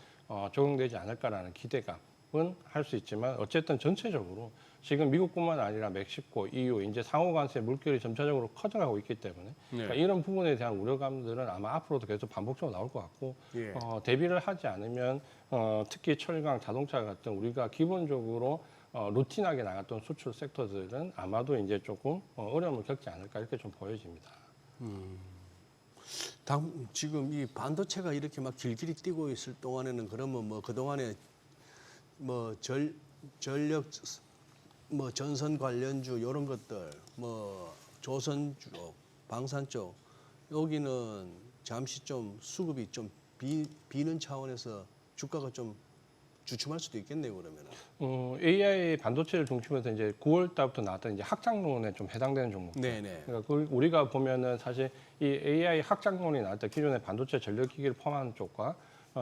적용되지 않을까라는 기대감은 할 수 있지만 어쨌든 전체적으로 지금 미국뿐만 아니라 멕시코, EU 이제 상호 관세 물결이 점차적으로 커져가고 있기 때문에 그러니까 이런 부분에 대한 우려감들은 아마 앞으로도 계속 반복적으로 나올 것 같고 예. 대비를 하지 않으면 특히 철강, 자동차 같은 우리가 기본적으로 루틴하게 나갔던 수출 섹터들은 아마도 이제 조금 어려움을 겪지 않을까 이렇게 좀 보여집니다. 지금 이 반도체가 이렇게 막 길길이 뛰고 있을 동안에는 그러면 뭐 그동안에 뭐 전력 뭐 전선 관련주 이런 것들 뭐 조선 쪽, 방산 쪽 여기는 잠시 좀 수급이 좀 비는 차원에서 주가가 좀 주춤할 수도 있겠네요, 그러면은. AI 반도체를 중심으로 해서 이제 9월 달부터 나왔던 이제 확장론에 좀 해당되는 종목. 네네. 그러니까 우리가 보면은 사실 이 AI 확장론이 나올 때 기존의 반도체 전력기기를 포함하는 쪽과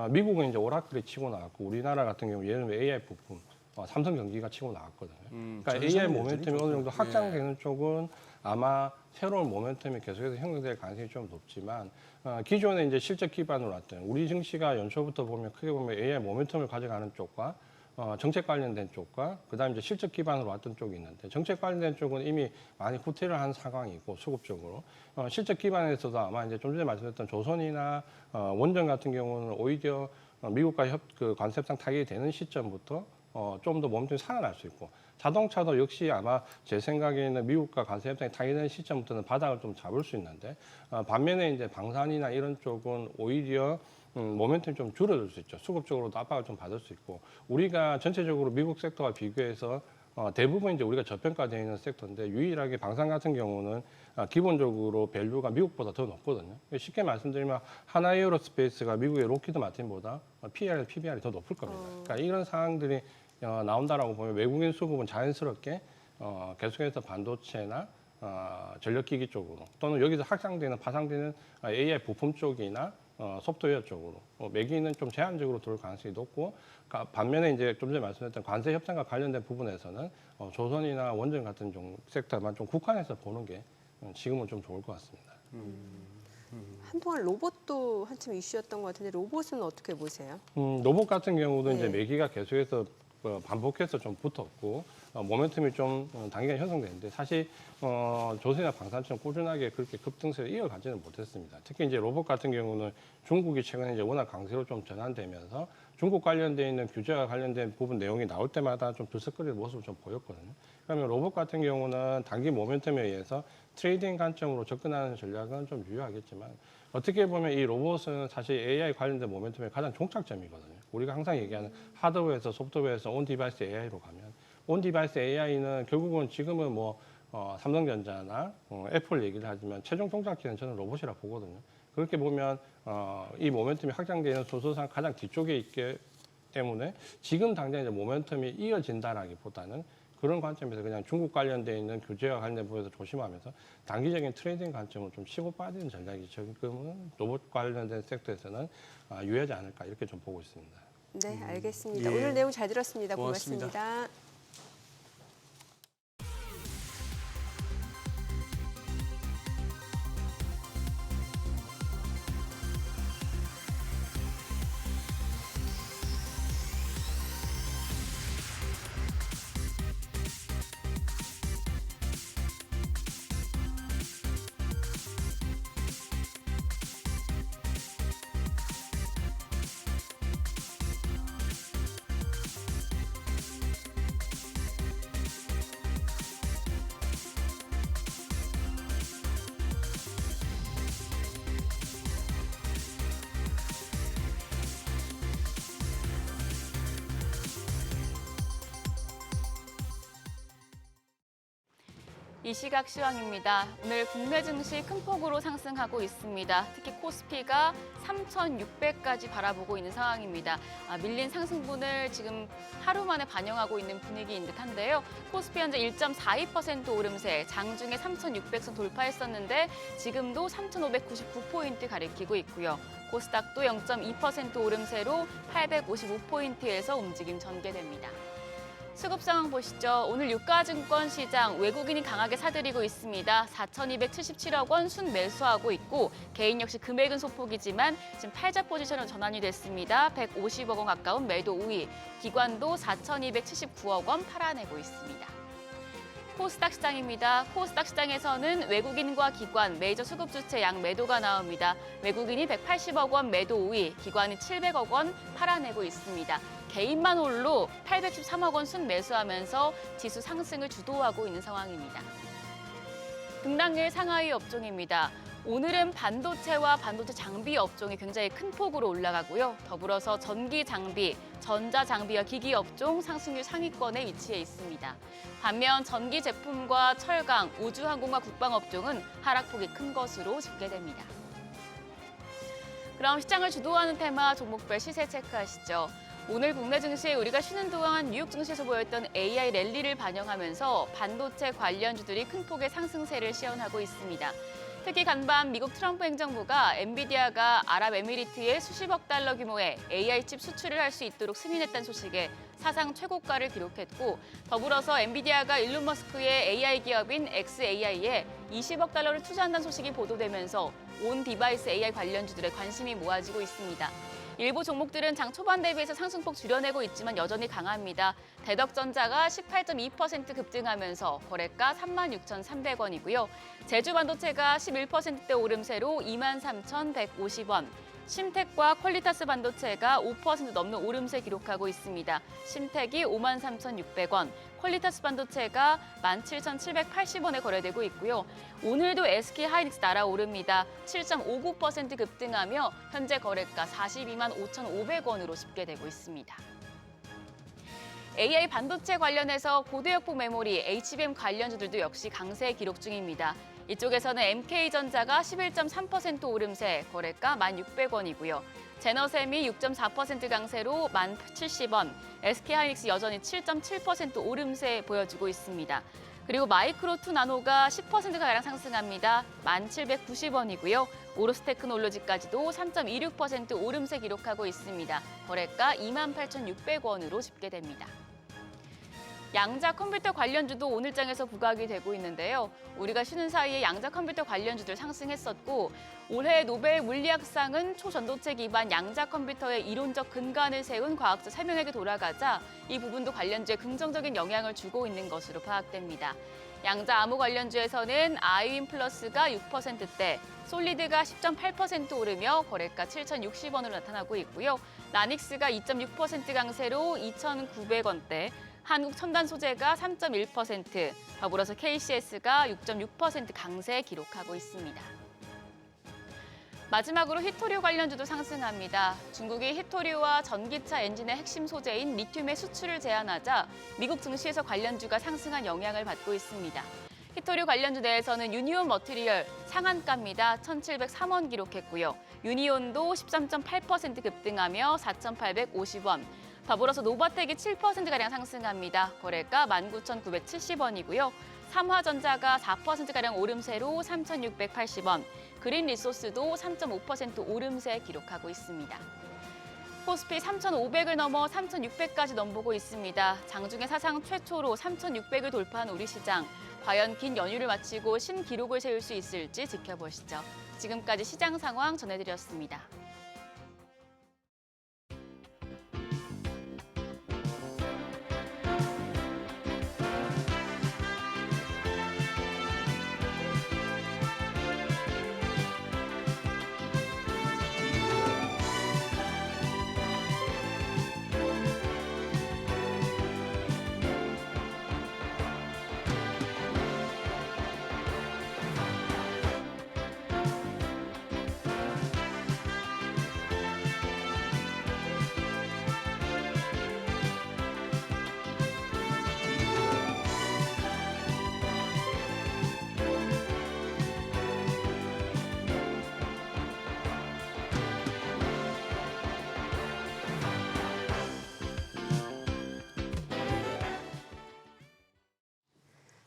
미국은 이제 오라클이 치고 나왔고 우리나라 같은 경우 예를 들면 AI 부품 삼성전기가 치고 나왔거든요. 그러니까 AI 모멘텀이 어느 정도 확장되는 쪽은 아마 새로운 모멘텀이 계속해서 형성될 가능성이 좀 높지만 기존에 이제 실적 기반으로 왔던 우리 증시가 연초부터 보면 크게 보면 AI 모멘텀을 가져가는 쪽과 정책 관련된 쪽과 그다음에 이제 실적 기반으로 왔던 쪽이 있는데 정책 관련된 쪽은 이미 많이 후퇴를 한 상황이고 수급적으로 실적 기반에서도 아마 이제 좀 전에 말씀드렸던 조선이나 원전 같은 경우는 오히려 미국과 그 관세협상 타결이 되는 시점부터 좀 더 모멘텀이 살아날 수 있고 자동차도 역시 아마 제 생각에는 미국과 관세 협상이 타결되는 시점부터는 바닥을 좀 잡을 수 있는데 반면에 이제 방산이나 이런 쪽은 오히려 모멘텀이 좀 줄어들 수 있죠. 수급적으로도 압박을 좀 받을 수 있고 우리가 전체적으로 미국 섹터와 비교해서 대부분 이제 우리가 저평가되어 있는 섹터인데 유일하게 방산 같은 경우는 기본적으로 밸류가 미국보다 더 높거든요. 쉽게 말씀드리면 하나에어로스페이스가 미국의 로키드 마틴보다 PER, PBR이 더 높을 겁니다. 그러니까 이런 상황들이 나온다라고 보면 외국인 수급은 자연스럽게 계속해서 반도체나 전력기기 쪽으로 또는 여기서 확장되는 파생되는 AI 부품 쪽이나 소프트웨어 쪽으로 매기는 좀 제한적으로 돌 가능성이 높고 반면에 이제 좀 전에 말씀드렸던 관세 협상과 관련된 부분에서는 조선이나 원전 같은 섹터만 좀 국한해서 보는 게 지금은 좀 좋을 것 같습니다. 한동안 로봇도 한참 이슈였던 것 같은데 로봇은 어떻게 보세요? 로봇 같은 경우도 이제 네. 매기가 계속해서 반복해서 좀 붙었고 모멘텀이 좀 단기간 형성되는데 사실 조선이나 방산처럼 꾸준하게 그렇게 급등세를 이어가지는 못했습니다. 특히 이제 로봇 같은 경우는 중국이 최근에 이제 워낙 강세로 좀 전환되면서 중국 관련돼 있는 규제와 관련된 부분 내용이 나올 때마다 좀 들썩거리는 모습을 좀 보였거든요. 그러면 로봇 같은 경우는 단기 모멘텀에 의해서 트레이딩 관점으로 접근하는 전략은 좀 유효하겠지만 어떻게 보면 이 로봇은 사실 AI 관련된 모멘텀의 가장 종착점이거든요. 우리가 항상 얘기하는 하드웨어에서 소프트웨어에서 온 디바이스 AI로 가면 온 디바이스 AI는 결국은 지금은 뭐 삼성전자나 애플 얘기를 하지만 최종 종착지는 저는 로봇이라 보거든요. 그렇게 보면 이 모멘텀이 확장되는 순서상 가장 뒤쪽에 있기 때문에 지금 당장 이제 모멘텀이 이어진다라기보다는 그런 관점에서 그냥 중국 관련돼 있는 규제와 관련된 부분에서 조심하면서 단기적인 트레이딩 관점을 좀 쉬고 빠지는 전략이 지금은 로봇 관련된 섹터에서는 유효하지 않을까 이렇게 좀 보고 있습니다. 네, 알겠습니다. 예. 오늘 내용 잘 들었습니다. 고맙습니다. 고맙습니다. 이 시각 시황입니다. 오늘 국내 증시 큰 폭으로 상승하고 있습니다. 특히 코스피가 3,600까지 바라보고 있는 상황입니다. 밀린 상승분을 지금 하루 만에 반영하고 있는 분위기인 듯한데요. 코스피 현재 1.42% 오름세, 장중에 3,600선 돌파했었는데 지금도 3,599포인트 가리키고 있고요. 코스닥도 0.2% 오름세로 855포인트에서 움직임 전개됩니다. 수급 상황 보시죠. 오늘 유가증권 시장 외국인이 강하게 사들이고 있습니다. 4,277억 원 순매수하고 있고 개인 역시 금액은 소폭이지만 지금 팔자 포지션으로 전환이 됐습니다. 150억 원 가까운 매도 우위. 기관도 4,279억 원 팔아내고 있습니다. 코스닥 시장입니다. 코스닥 시장에서는 외국인과 기관, 메이저 수급 주체 양 매도가 나옵니다. 외국인이 180억 원 매도 우위, 기관이 700억 원 팔아내고 있습니다. 개인만 홀로 813억 원 순매수하면서 지수 상승을 주도하고 있는 상황입니다. 등락일 상하이 업종입니다. 오늘은 반도체와 반도체 장비 업종이 굉장히 큰 폭으로 올라가고요. 더불어서 전기 장비, 전자 장비와 기기 업종 상승률 상위권에 위치해 있습니다. 반면 전기 제품과 철강, 우주항공과 국방 업종은 하락폭이 큰 것으로 집계됩니다. 그럼 시장을 주도하는 테마 종목별 시세 체크하시죠. 오늘 국내 증시에 우리가 쉬는 동안 뉴욕 증시에서 보였던 AI 랠리를 반영하면서 반도체 관련주들이 큰 폭의 상승세를 시현하고 있습니다. 특히 간밤 미국 트럼프 행정부가 엔비디아가 아랍에미리트에 수십억 달러 규모의 AI 칩 수출을 할 수 있도록 승인했다는 소식에 사상 최고가를 기록했고 더불어서 엔비디아가 일론 머스크의 AI 기업인 xAI에 20억 달러를 투자한다는 소식이 보도되면서 온 디바이스 AI 관련주들의 관심이 모아지고 있습니다. 일부 종목들은 장 초반 대비해서 상승폭 줄여내고 있지만 여전히 강합니다. 대덕전자가 18.2% 급등하면서 거래가 36,300원이고요. 제주반도체가 11%대 오름세로 23,150원. 심텍과 퀄리타스 반도체가 5% 넘는 오름세 기록하고 있습니다. 심텍이 53,600원, 퀄리타스 반도체가 17,780원에 거래되고 있고요. 오늘도 SK하이닉스 날아오릅니다. 7.59% 급등하며 현재 거래가 42만 5,500원으로 집계되고 있습니다. AI 반도체 관련해서 고대역폭 메모리, HBM 관련주들도 역시 강세 기록 중입니다. 이쪽에서는 MK전자가 11.3% 오름세, 거래가 1,600원이고요. 제너셈이 6.4% 강세로 1,070원, SK하이닉스 여전히 7.7% 오름세 보여주고 있습니다. 그리고 마이크로2 나노가 10%가량 상승합니다. 1,790원이고요. 오로스테크놀로지까지도 3.26% 오름세 기록하고 있습니다. 거래가 28,600원으로 집계됩니다. 양자 컴퓨터 관련주도 오늘장에서 부각이 되고 있는데요. 우리가 쉬는 사이에 양자 컴퓨터 관련주들 상승했었고 올해 노벨 물리학상은 초전도체 기반 양자 컴퓨터의 이론적 근간을 세운 과학자 3명에게 돌아가자 이 부분도 관련주에 긍정적인 영향을 주고 있는 것으로 파악됩니다. 양자 암호 관련주에서는 아이윈 플러스가 6%대, 솔리드가 10.8% 오르며 거래가 7,060원으로 나타나고 있고요. 나닉스가 2.6% 강세로 2,900원대, 한국첨단소재가 3.1%, 더불어서 KCS가 6.6% 강세 기록하고 있습니다. 마지막으로 히토류 관련주도 상승합니다. 중국이 히토류와 전기차 엔진의 핵심 소재인 리튬의 수출을 제한하자 미국 증시에서 관련주가 상승한 영향을 받고 있습니다. 히토류 관련주 내에서는 유니온 머티리얼 상한가입니다. 1,703원 기록했고요. 유니온도 13.8% 급등하며 4,850원. 더불어서 노바텍이 7%가량 상승합니다. 거래가 19,970원이고요. 삼화전자가 4%가량 오름세로 3,680원. 그린리소스도 3.5% 오름세 기록하고 있습니다. 코스피 3,500을 넘어 3,600까지 넘보고 있습니다. 장중에 사상 최초로 3,600을 돌파한 우리 시장. 과연 긴 연휴를 마치고 신기록을 세울 수 있을지 지켜보시죠. 지금까지 시장 상황 전해드렸습니다.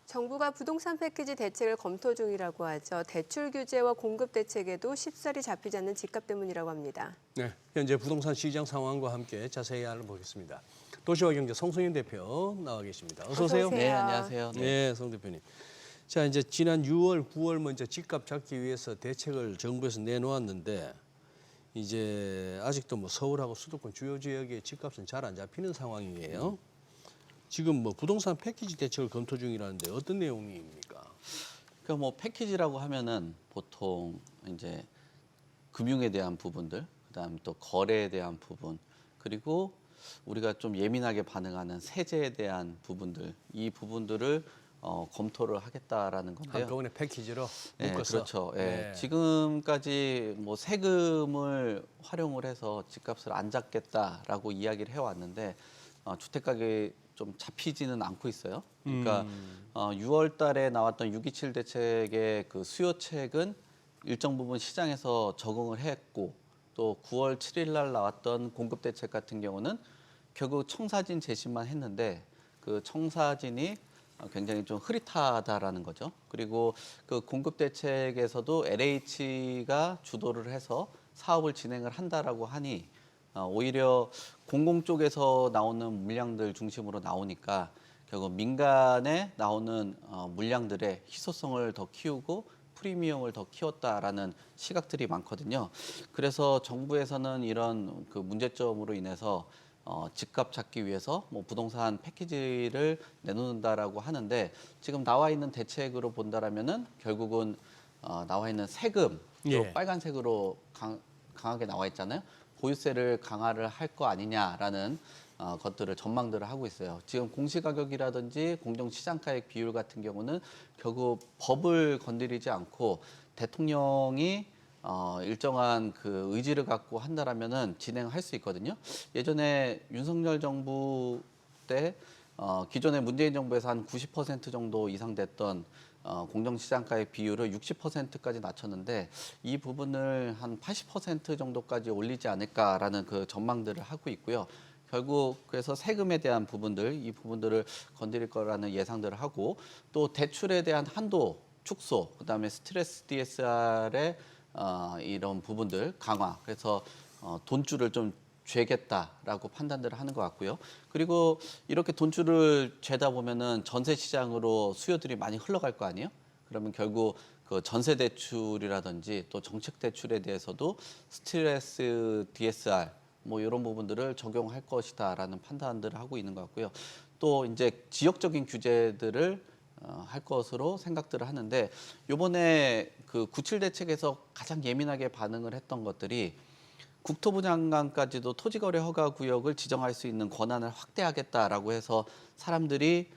정부가 부동산 패키지 대책을 검토 중이라고 하죠. 대출 규제와 공급 대책에도 쉽사리 잡히지 않는 집값 때문이라고 합니다. 네, 현재 부동산 시장 상황과 함께 자세히 알아보겠습니다. 도시와 경제 송승윤 대표 나와 계십니다. 어서 오세요. 어서 오세요. 네, 안녕하세요. 네, 송 대표님. 자, 이제 지난 6월, 9월 먼저 집값 잡기 위해서 대책을 정부에서 내놓았는데 이제 아직도 뭐 서울하고 수도권 주요 지역의 집값은 잘 안 잡히는 상황이에요. 지금 뭐 부동산 패키지 대책을 검토 중이라는데 어떤 내용입니까? 그러니까 뭐 패키지라고 하면은 보통 이제 금융에 대한 부분들, 그다음 또 거래에 대한 부분, 그리고 우리가 좀 예민하게 반응하는 세제에 대한 부분들, 이 부분들을 검토를 하겠다라는 건데요. 한꺼번에 패키지로 네, 묶어서. 그렇죠. 예. 네. 지금까지 뭐 세금을 활용을 해서 집값을 안 잡겠다라고 이야기를 해왔는데 주택 가격이 좀 잡히지는 않고 있어요. 그러니까 6월 달에 나왔던 6.27 대책의 그 수요책은 일정 부분 시장에서 적응을 했고 또 9월 7일 날 나왔던 공급 대책 같은 경우는 결국 청사진 제시만 했는데 그 청사진이 굉장히 좀 흐릿하다라는 거죠. 그리고 그 공급 대책에서도 LH가 주도를 해서 사업을 진행을 한다라고 하니 오히려 공공 쪽에서 나오는 물량들 중심으로 나오니까 결국 민간에 나오는 물량들의 희소성을 더 키우고 프리미엄을 더 키웠다라는 시각들이 많거든요. 그래서 정부에서는 이런 그 문제점으로 인해서 집값 잡기 위해서 뭐 부동산 패키지를 내놓는다라고 하는데 지금 나와 있는 대책으로 본다라면은 결국은 나와 있는 세금 예. 빨간색으로 강하게 나와 있잖아요. 보유세를 강화를 할 거 아니냐라는 것들을 전망들을 하고 있어요. 지금 공시가격이라든지 공정시장가액 비율 같은 경우는 결국 법을 건드리지 않고 대통령이 일정한 그 의지를 갖고 한다라면은 진행할 수 있거든요. 예전에 윤석열 정부 때 기존의 문재인 정부에서 한 90% 정도 이상 됐던 공정시장가의 비율을 60%까지 낮췄는데 이 부분을 한 80% 정도까지 올리지 않을까라는 그 전망들을 하고 있고요. 결국 그래서 세금에 대한 부분들, 이 부분들을 건드릴 거라는 예상들을 하고 또 대출에 대한 한도 축소, 그다음에 스트레스 DSR의 이런 부분들 강화, 그래서 돈줄을 좀 죄겠다라고 판단들을 하는 것 같고요. 그리고 이렇게 돈줄을 죄다 보면은 전세 시장으로 수요들이 많이 흘러갈 거 아니에요? 그러면 결국 그 전세 대출이라든지 또 정책 대출에 대해서도 스트레스 DSR 뭐 이런 부분들을 적용할 것이다라는 판단들을 하고 있는 것 같고요. 또 이제 지역적인 규제들을 할 것으로 생각들을 하는데 이번에 그 97 대책에서 가장 예민하게 반응을 했던 것들이 국토부 장관까지도 토지거래 허가 구역을 지정할 수 있는 권한을 확대하겠다라고 해서 사람들이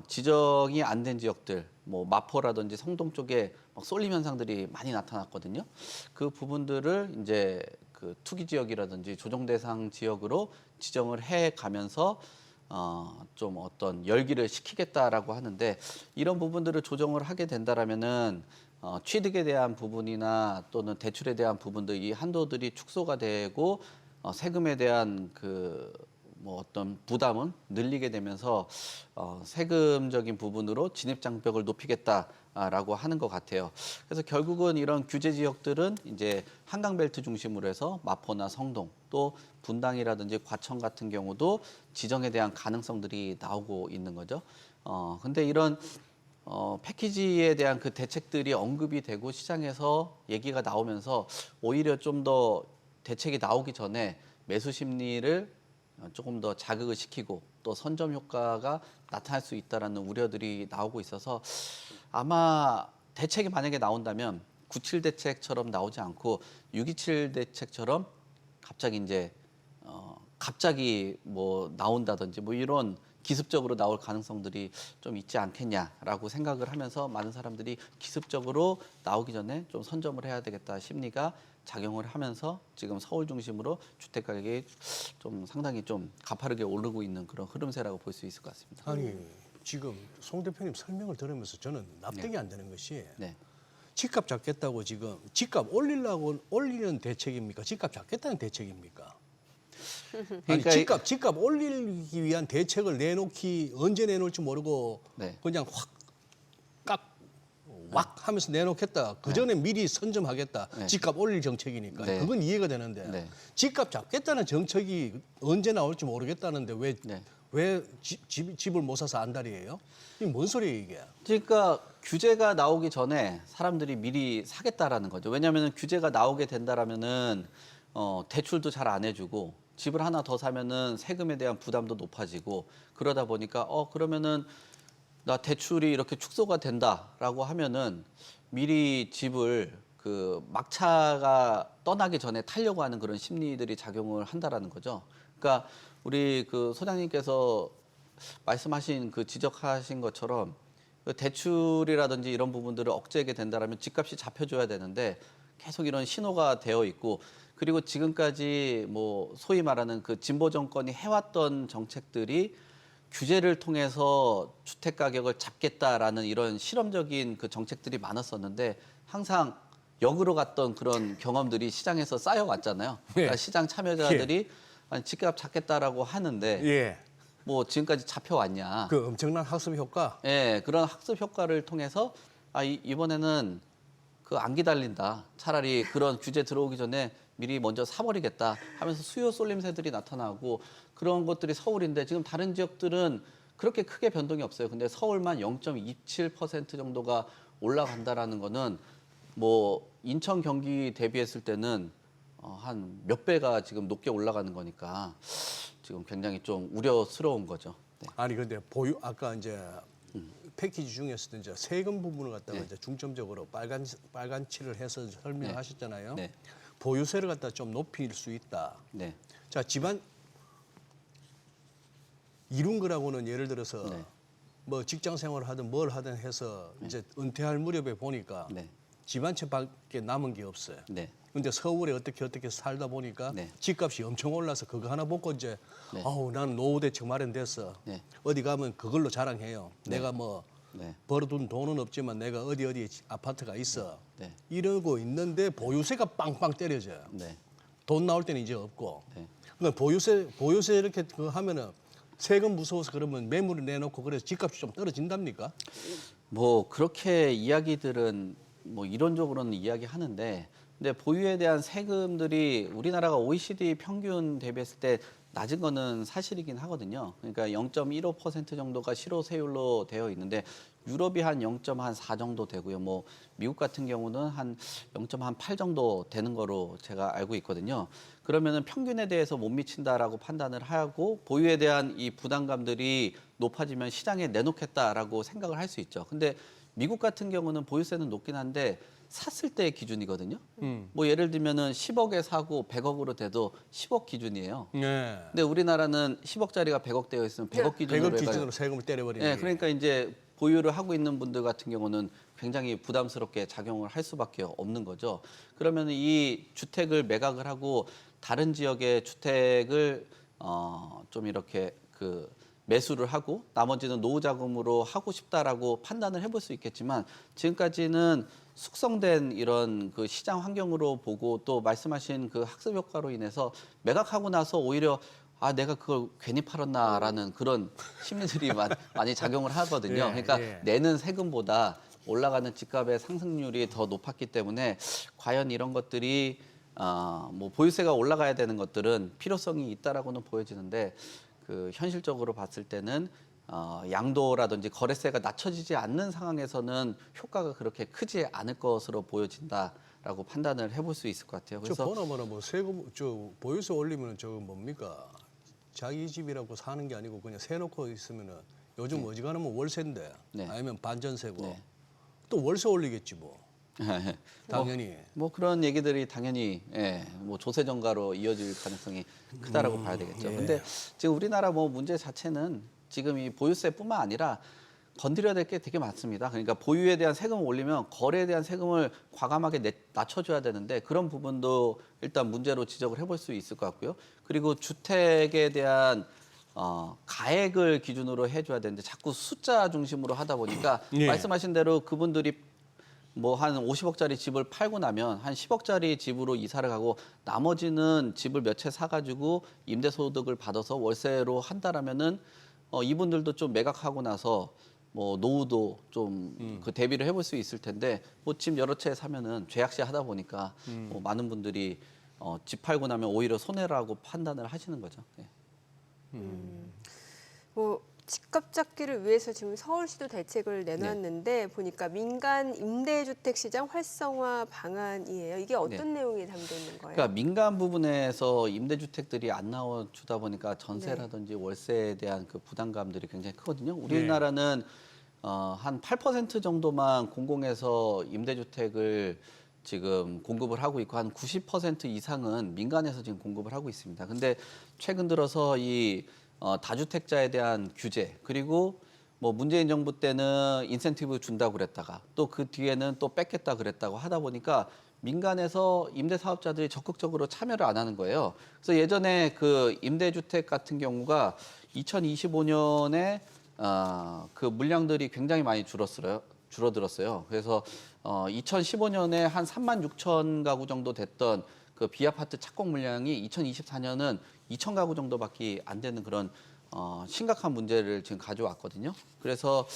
지정이 안 된 지역들, 뭐 마포라든지 성동 쪽에 막 쏠림 현상들이 많이 나타났거든요. 그 부분들을 이제 그 투기 지역이라든지 조정 대상 지역으로 지정을 해 가면서 좀 어떤 열기를 식히겠다라고 하는데 이런 부분들을 조정을 하게 된다라면은 취득에 대한 부분이나 또는 대출에 대한 부분들 이 한도들이 축소가 되고 세금에 대한 그 뭐 어떤 부담은 늘리게 되면서 세금적인 부분으로 진입 장벽을 높이겠다라고 하는 것 같아요. 그래서 결국은 이런 규제 지역들은 이제 한강벨트 중심으로 해서 마포나 성동 또 분당이라든지 과천 같은 경우도 지정에 대한 가능성들이 나오고 있는 거죠. 근데 이런 패키지에 대한 그 대책들이 언급이 되고 시장에서 얘기가 나오면서 오히려 좀 더 대책이 나오기 전에 매수 심리를 조금 더 자극을 시키고 또 선점 효과가 나타날 수 있다라는 우려들이 나오고 있어서 아마 대책이 만약에 나온다면 97 대책처럼 나오지 않고 627 대책처럼 갑자기 이제 갑자기 뭐 나온다든지 뭐 이런 기습적으로 나올 가능성들이 좀 있지 않겠냐라고 생각을 하면서 많은 사람들이 기습적으로 나오기 전에 좀 선점을 해야 되겠다 심리가 작용을 하면서 지금 서울 중심으로 주택 가격이 좀 상당히 좀 가파르게 오르고 있는 그런 흐름세라고 볼 수 있을 것 같습니다. 아니 지금 송 대표님 설명을 들으면서 저는 납득이 안 되는 것이 네. 집값 잡겠다고 지금 집값 올리려고 올리는 대책입니까? 집값 잡겠다는 대책입니까? 아니 그러니까 집값 올리기 위한 대책을 내놓기 언제 내놓을지 모르고 네. 그냥 왁 하면서 내놓겠다. 그 전에 미리 선점하겠다. 네. 집값 올릴 정책이니까 네. 그건 이해가 되는데 네. 집값 잡겠다는 정책이 언제 나올지 모르겠다는데 네. 왜 집을 못 사서 안달이에요? 이게 뭔 소리예요 이게? 그러니까 규제가 나오기 전에 사람들이 미리 사겠다라는 거죠. 왜냐하면 규제가 나오게 된다라면은 대출도 잘 안 해주고 집을 하나 더 사면은 세금에 대한 부담도 높아지고 그러다 보니까 그러면은 나 대출이 이렇게 축소가 된다라고 하면은 미리 집을 그 막차가 떠나기 전에 타려고 하는 그런 심리들이 작용을 한다라는 거죠. 그러니까 우리 그 소장님께서 말씀하신 그 지적하신 것처럼 그 대출이라든지 이런 부분들을 억제하게 된다라면 집값이 잡혀줘야 되는데 계속 이런 신호가 되어 있고 그리고 지금까지 뭐 소위 말하는 그 진보 정권이 해왔던 정책들이 규제를 통해서 주택 가격을 잡겠다라는 이런 실험적인 그 정책들이 많았었는데 항상 역으로 갔던 그런 경험들이 시장에서 쌓여왔잖아요. 그러니까 시장 참여자들이 아니, 집값 잡겠다라고 하는데 예. 뭐 지금까지 잡혀왔냐. 그 엄청난 학습 효과. 예, 그런 학습 효과를 통해서 이번에는 그 안 기다린다. 차라리 그런 규제 들어오기 전에 미리 먼저 사버리겠다 하면서 수요 쏠림세들이 나타나고 그런 것들이 서울인데 지금 다른 지역들은 그렇게 크게 변동이 없어요. 근데 서울만 0.27% 정도가 올라간다라는 거는 뭐 인천 경기 대비했을 때는 한 몇 배가 지금 높게 올라가는 거니까 지금 굉장히 좀 우려스러운 거죠. 네. 아니 근데 아까 이제 패키지 중에서도 이제 세금 부분을 갖다가 이제 중점적으로 빨간 칠을 해서 설명하셨잖아요. 네. 보유세를 갖다 좀 높일 수 있다. 네. 자 집안 이룬 거라고는 예를 들어서 네. 뭐 직장 생활을 하든 뭘 하든 해서 이제 은퇴할 무렵에 보니까 네. 집 한 채밖에 남은 게 없어요. 네. 근데 서울에 어떻게 살다 보니까 네. 집값이 엄청 올라서 그거 하나 먹고 이제 네. 아우 나는 노후 대책 마련됐어. 네. 어디 가면 그걸로 자랑해요. 내가 뭐 네. 벌어둔 돈은 없지만 내가 어디 아파트가 있어. 네. 이러고 있는데 보유세가 빵빵 때려져요. 네. 돈 나올 때는 이제 없고. 네. 그러니까 보유세 이렇게 하면은 세금 무서워서 그러면 매물을 내놓고 그래서 집값이 좀 떨어진답니까? 뭐 그렇게 이야기들은 뭐 이론적으로는 이야기하는데 근데 보유에 대한 세금들이 우리나라가 OECD 평균 대비했을 때 낮은 거는 사실이긴 하거든요. 그러니까 0.15% 정도가 실효세율로 되어 있는데 유럽이 한 0.4 정도 되고요. 뭐 미국 같은 경우는 한 0.8 정도 되는 거로 제가 알고 있거든요. 그러면은 평균에 대해서 못 미친다라고 판단을 하고 보유에 대한 이 부담감들이 높아지면 시장에 내놓겠다라고 생각을 할 수 있죠. 근데 미국 같은 경우는 보유세는 높긴 한데 샀을 때의 기준이거든요. 뭐 예를 들면은 10억에 사고 100억으로 돼도 10억 기준이에요. 네. 근데 우리나라는 10억짜리가 100억 되어 있으면 100억 기준으로 100억 기준으로 세금을 때려버리는. 네, 그러니까 이제 보유를 하고 있는 분들 같은 경우는 굉장히 부담스럽게 작용을 할 수밖에 없는 거죠. 그러면 이 주택을 매각을 하고 다른 지역의 주택을 좀 이렇게 그 매수를 하고 나머지는 노후 자금으로 하고 싶다라고 판단을 해볼 수 있겠지만 지금까지는 숙성된 이런 그 시장 환경으로 보고 또 말씀하신 그 학습 효과로 인해서 매각하고 나서 오히려 아 내가 그걸 괜히 팔았나라는 그런 심리들이 많이 작용을 하거든요. 예, 그러니까 예. 내는 세금보다 올라가는 집값의 상승률이 더 높았기 때문에 과연 이런 것들이 뭐 보유세가 올라가야 되는 것들은 필요성이 있다라고는 보여지는데 그 현실적으로 봤을 때는 양도라든지 거래세가 낮춰지지 않는 상황에서는 효과가 그렇게 크지 않을 것으로 보여진다라고 판단을 해볼 수 있을 것 같아요. 저 그래서 보나마나 뭐 세금 저 보유세 올리면 저거 뭡니까? 자기 집이라고 사는 게 아니고 그냥 세 놓고 있으면은 요즘 어지간하면 월세인데 네. 아니면 반전세고 네. 또 월세 올리겠지 뭐. 당연히. 뭐 그런 얘기들이 당연히 뭐 조세 정가로 이어질 가능성이 크다라고 봐야 되겠죠. 예. 근데 지금 우리나라 뭐 문제 자체는 지금 이 보유세뿐만 아니라 건드려야 될 게 되게 많습니다. 그러니까 보유에 대한 세금을 올리면 거래에 대한 세금을 과감하게 낮춰줘야 되는데 그런 부분도 일단 문제로 지적을 해볼 수 있을 것 같고요. 그리고 주택에 대한 가액을 기준으로 해줘야 되는데 자꾸 숫자 중심으로 하다 보니까 예. 말씀하신 대로 그분들이 뭐 한 50억짜리 집을 팔고 나면 한 10억짜리 집으로 이사를 가고 나머지는 집을 몇 채 사가지고 임대소득을 받아서 월세로 한다라면은 이분들도 좀 매각하고 나서 뭐 노후도 좀 그 대비를 해볼 수 있을 텐데 뭐 집 여러 채 사면은 죄악시 하다 보니까 뭐 많은 분들이 집 팔고 나면 오히려 손해라고 판단을 하시는 거죠. 네. 뭐 집값 잡기를 위해서 지금 서울시도 대책을 내놨는데 보니까 민간 임대주택 시장 활성화 방안이에요. 이게 어떤 내용이 담겨 있는 거예요? 그러니까 민간 부분에서 임대주택들이 안 나와주다 보니까 전세라든지 월세에 대한 그 부담감들이 굉장히 크거든요. 우리나라는 한 8% 정도만 공공에서 임대주택을 지금 공급을 하고 있고 한 90% 이상은 민간에서 지금 공급을 하고 있습니다. 근데 최근 들어서 이 다주택자에 대한 규제 그리고 뭐 문재인 정부 때는 인센티브 준다고 그랬다가 또 그 뒤에는 또 뺏겠다 그랬다고 하다 보니까 민간에서 임대 사업자들이 적극적으로 참여를 안 하는 거예요. 그래서 예전에 그 임대주택 같은 경우가 2025년에 그 물량들이 굉장히 많이 줄어들었어요. 그래서 2015년에 한 3만 6천 가구 정도 됐던 그 비아파트 착공 물량이 2024년은 2천 가구 정도밖에 안 되는 그런 심각한 문제를 지금 가져왔거든요. 그래서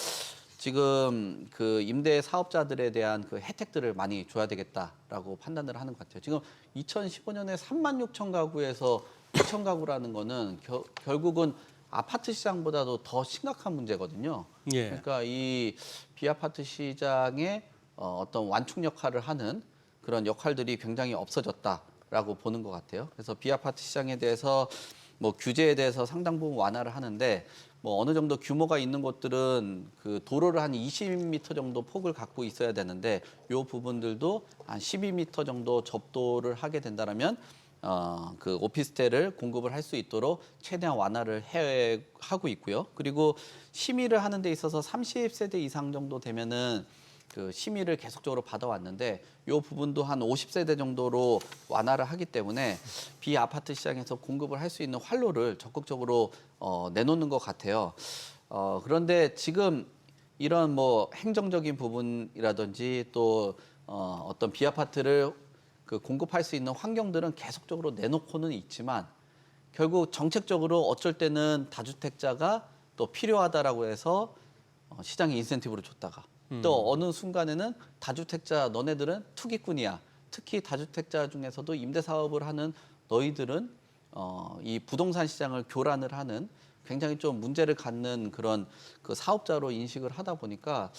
지금 그 임대 사업자들에 대한 그 혜택들을 많이 줘야 되겠다라고 판단을 하는 것 같아요. 지금 2015년에 3만 6천 가구에서 2천 가구라는 거는 결국은 아파트 시장보다도 더 심각한 문제거든요. 예. 그러니까 이 비아파트 시장의 어떤 완충 역할을 하는 그런 역할들이 굉장히 없어졌다라고 보는 것 같아요. 그래서 비아파트 시장에 대해서 뭐 규제에 대해서 상당 부분 완화를 하는데 뭐 어느 정도 규모가 있는 곳들은 그 도로를 한 20m 정도 폭을 갖고 있어야 되는데 이 부분들도 한 12m 정도 접도를 하게 된다라면 그 오피스텔을 공급을 할 수 있도록 최대한 완화를 하고 있고요. 그리고 심의를 하는 데 있어서 30세대 이상 정도 되면은 그 심의를 계속적으로 받아왔는데 이 부분도 한 50세대 정도로 완화를 하기 때문에 비아파트 시장에서 공급을 할 수 있는 활로를 적극적으로 내놓는 것 같아요. 그런데 지금 이런 뭐 행정적인 부분이라든지 또 어떤 비아파트를 그 공급할 수 있는 환경들은 계속적으로 내놓고는 있지만 결국 정책적으로 어쩔 때는 다주택자가 또 필요하다라고 해서 시장에 인센티브를 줬다가 또 어느 순간에는 다주택자 너네들은 투기꾼이야. 특히 다주택자 중에서도 임대 사업을 하는 너희들은 이 부동산 시장을 교란을 하는 굉장히 좀 문제를 갖는 그런 그 사업자로 인식을 하다 보니까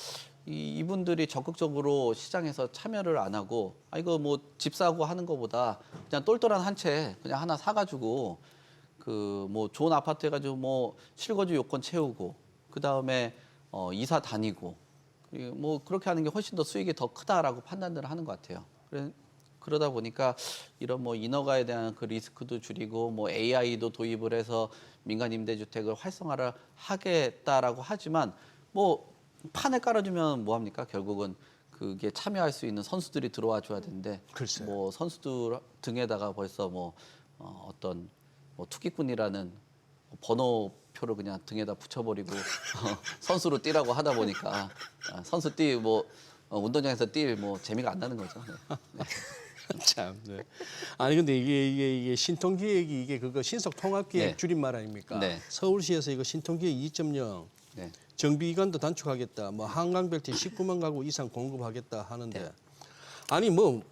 이분들이 적극적으로 시장에서 참여를 안 하고 이거 뭐 집 사고 하는 것보다 그냥 똘똘한 한 채 그냥 하나 사가지고 그 뭐 좋은 아파트 해가지고 뭐 실거주 요건 채우고 그 다음에 이사 다니고 그리고 뭐 그렇게 하는 게 훨씬 더 수익이 더 크다라고 판단을 하는 것 같아요. 그러다 보니까 이런 뭐 인허가에 대한 그 리스크도 줄이고 뭐 AI도 도입을 해서 민간 임대주택을 활성화를 하겠다라고 하지만 뭐 판에 깔아주면 뭐 합니까? 결국은 그게 참여할 수 있는 선수들이 들어와 줘야 되는데 글쎄. 뭐 선수들 등에다가 벌써 뭐 어떤 뭐 투기꾼이라는 번호표를 그냥 등에다 붙여버리고 선수로 뛰라고 하다 보니까 선수 뭐 운동장에서 뛸 뭐 재미가 안 나는 거죠. 네. 참. 네. 아니 근데 이게 신통기획이 이게 그거 신속통합기획 네. 줄임말 아닙니까? 네. 서울시에서 이거 신통기획 2.0 네. 정비기간도 단축하겠다. 뭐 한강벨트 19만 가구 이상 공급하겠다 하는데 네. 아니 뭐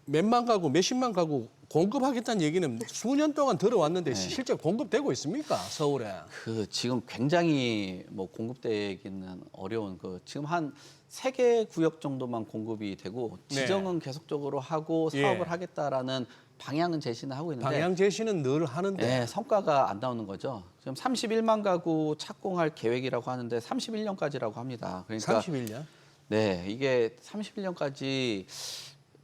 몇만 가구 몇십만 가구 공급하겠다는 얘기는 수년 동안 들어왔는데 실제 공급되고 있습니까? 서울에. 그 지금 굉장히 뭐 공급되기는 어려운 지금 한 3개 구역 정도만 공급이 되고 지정은 계속적으로 하고 사업을 하겠다라는 방향은 제시는 하고 있는데 방향 제시는 늘 하는데 네, 성과가 안 나오는 거죠. 지금 31만 가구 착공할 계획이라고 하는데 31년까지라고 합니다. 그러니까 31년? 네, 이게 31년까지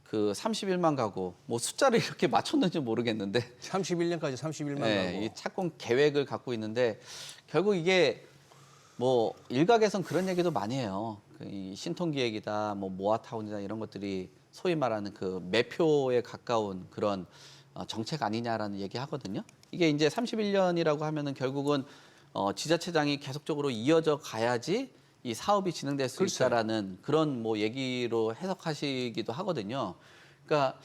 그 31만 가구 뭐 숫자를 이렇게 맞췄는지 모르겠는데 31년까지 31만 네, 가구. 이 착공 계획을 갖고 있는데 결국 이게 뭐 일각에선 그런 얘기도 많이 해요. 이 신통기획이다, 뭐 모아타운이다 이런 것들이 소위 말하는 그 매표에 가까운 그런 정책 아니냐라는 얘기 하거든요. 이게 이제 31년이라고 하면은 결국은 지자체장이 계속적으로 이어져 가야지 이 사업이 진행될 수 있다라는 그런 뭐 얘기로 해석하시기도 하거든요. 그러니까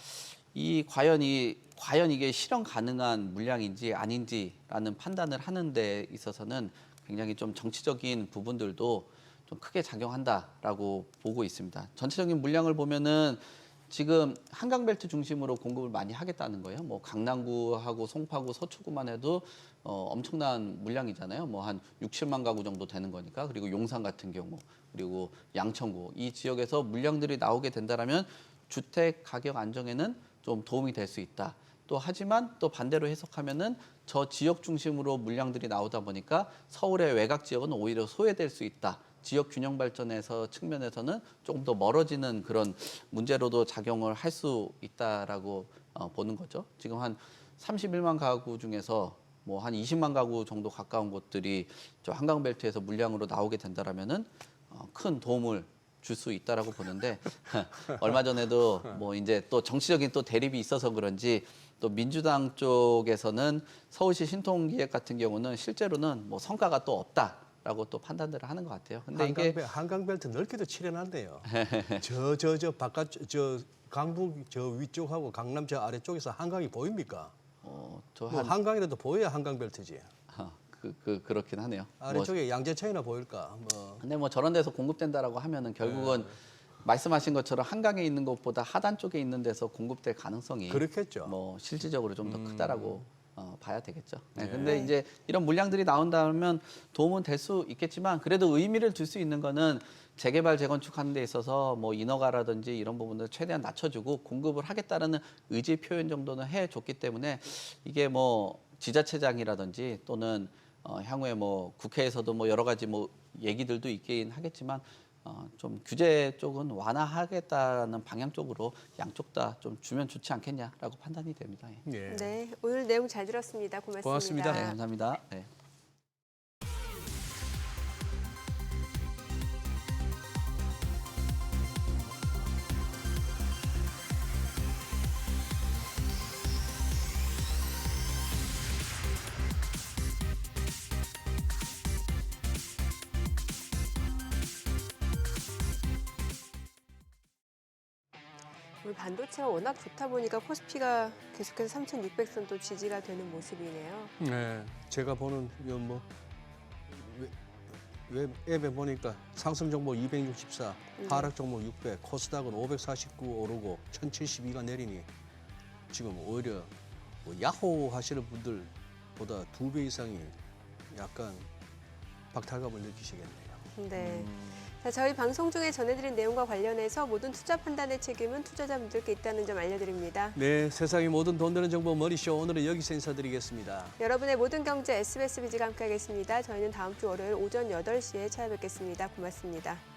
과연 이게 실현 가능한 물량인지 아닌지라는 판단을 하는 데 있어서는 굉장히 좀 정치적인 부분들도 좀 크게 작용한다라고 보고 있습니다. 전체적인 물량을 보면은 지금 한강벨트 중심으로 공급을 많이 하겠다는 거예요. 뭐 강남구하고 송파구, 서초구만 해도 엄청난 물량이잖아요. 뭐 한 6, 7만 가구 정도 되는 거니까. 그리고 용산 같은 경우, 그리고 양천구 이 지역에서 물량들이 나오게 된다라면 주택 가격 안정에는 좀 도움이 될 수 있다. 또 하지만 또 반대로 해석하면은 저 지역 중심으로 물량들이 나오다 보니까 서울의 외곽 지역은 오히려 소외될 수 있다. 지역 균형 발전에서 측면에서는 조금 더 멀어지는 그런 문제로도 작용을 할 수 있다라고 보는 거죠. 지금 한 31만 가구 중에서 뭐 한 20만 가구 정도 가까운 곳들이 저 한강벨트에서 물량으로 나오게 된다라면은 큰 도움을 줄 수 있다라고 보는데 얼마 전에도 뭐 이제 또 정치적인 또 대립이 있어서 그런지 또 민주당 쪽에서는 서울시 신통기획 같은 경우는 실제로는 뭐 성과가 또 없다라고 또 판단을 하는 것 같아요. 근데 이게 한강벨트 넓기도 칠해놨네요. 저 바깥 저 강북 저 위쪽하고 강남 저 아래쪽에서 한강이 보입니까? 뭐 한강이라도 보여야 한강벨트지. 그렇긴 하네요. 아래쪽에 양재차이나 보일까? 뭐. 근데 뭐 저런 데서 공급된다라고 하면은 결국은 말씀하신 것처럼 한강에 있는 것보다 하단 쪽에 있는 데서 공급될 가능성이 그렇겠죠. 뭐 실질적으로 좀 더 크다라고 봐야 되겠죠. 네, 근데 이제 이런 물량들이 나온다면 도움은 될 수 있겠지만 그래도 의미를 둘 수 있는 거는 재개발 재건축하는 데 있어서 뭐 인허가라든지 이런 부분을 최대한 낮춰주고 공급을 하겠다라는 의지 표현 정도는 해줬기 때문에 이게 뭐 지자체장이라든지 또는 향후에 뭐 국회에서도 뭐 여러 가지 뭐 얘기들도 있긴 하겠지만 좀 규제 쪽은 완화하겠다는 방향 쪽으로 양쪽 다 좀 주면 좋지 않겠냐라고 판단이 됩니다. 예. 예. 네, 오늘 내용 잘 들었습니다. 고맙습니다. 고맙습니다. 네, 감사합니다. 네. 오늘 반도체가 워낙 좋다 보니까 코스피가 계속해서 3,600선 또 지지가 되는 모습이네요. 네, 제가 보는 뭐 웹에 보니까 상승 종목 264, 하락 종목 600, 코스닥은 549 오르고 1072가 내리니 지금 오히려 뭐 야호 하시는 분들보다 2배 이상이 약간 박탈감을 느끼시겠네요. 네. 자, 저희 방송 중에 전해드린 내용과 관련해서 모든 투자 판단의 책임은 투자자분들께 있다는 점 알려드립니다. 네, 세상의 모든 돈 되는 정보 머니쇼 오늘은 여기서 인사드리겠습니다. 여러분의 모든 경제 SBS 비지가 함께하겠습니다. 저희는 다음 주 월요일 오전 8시에 찾아뵙겠습니다. 고맙습니다.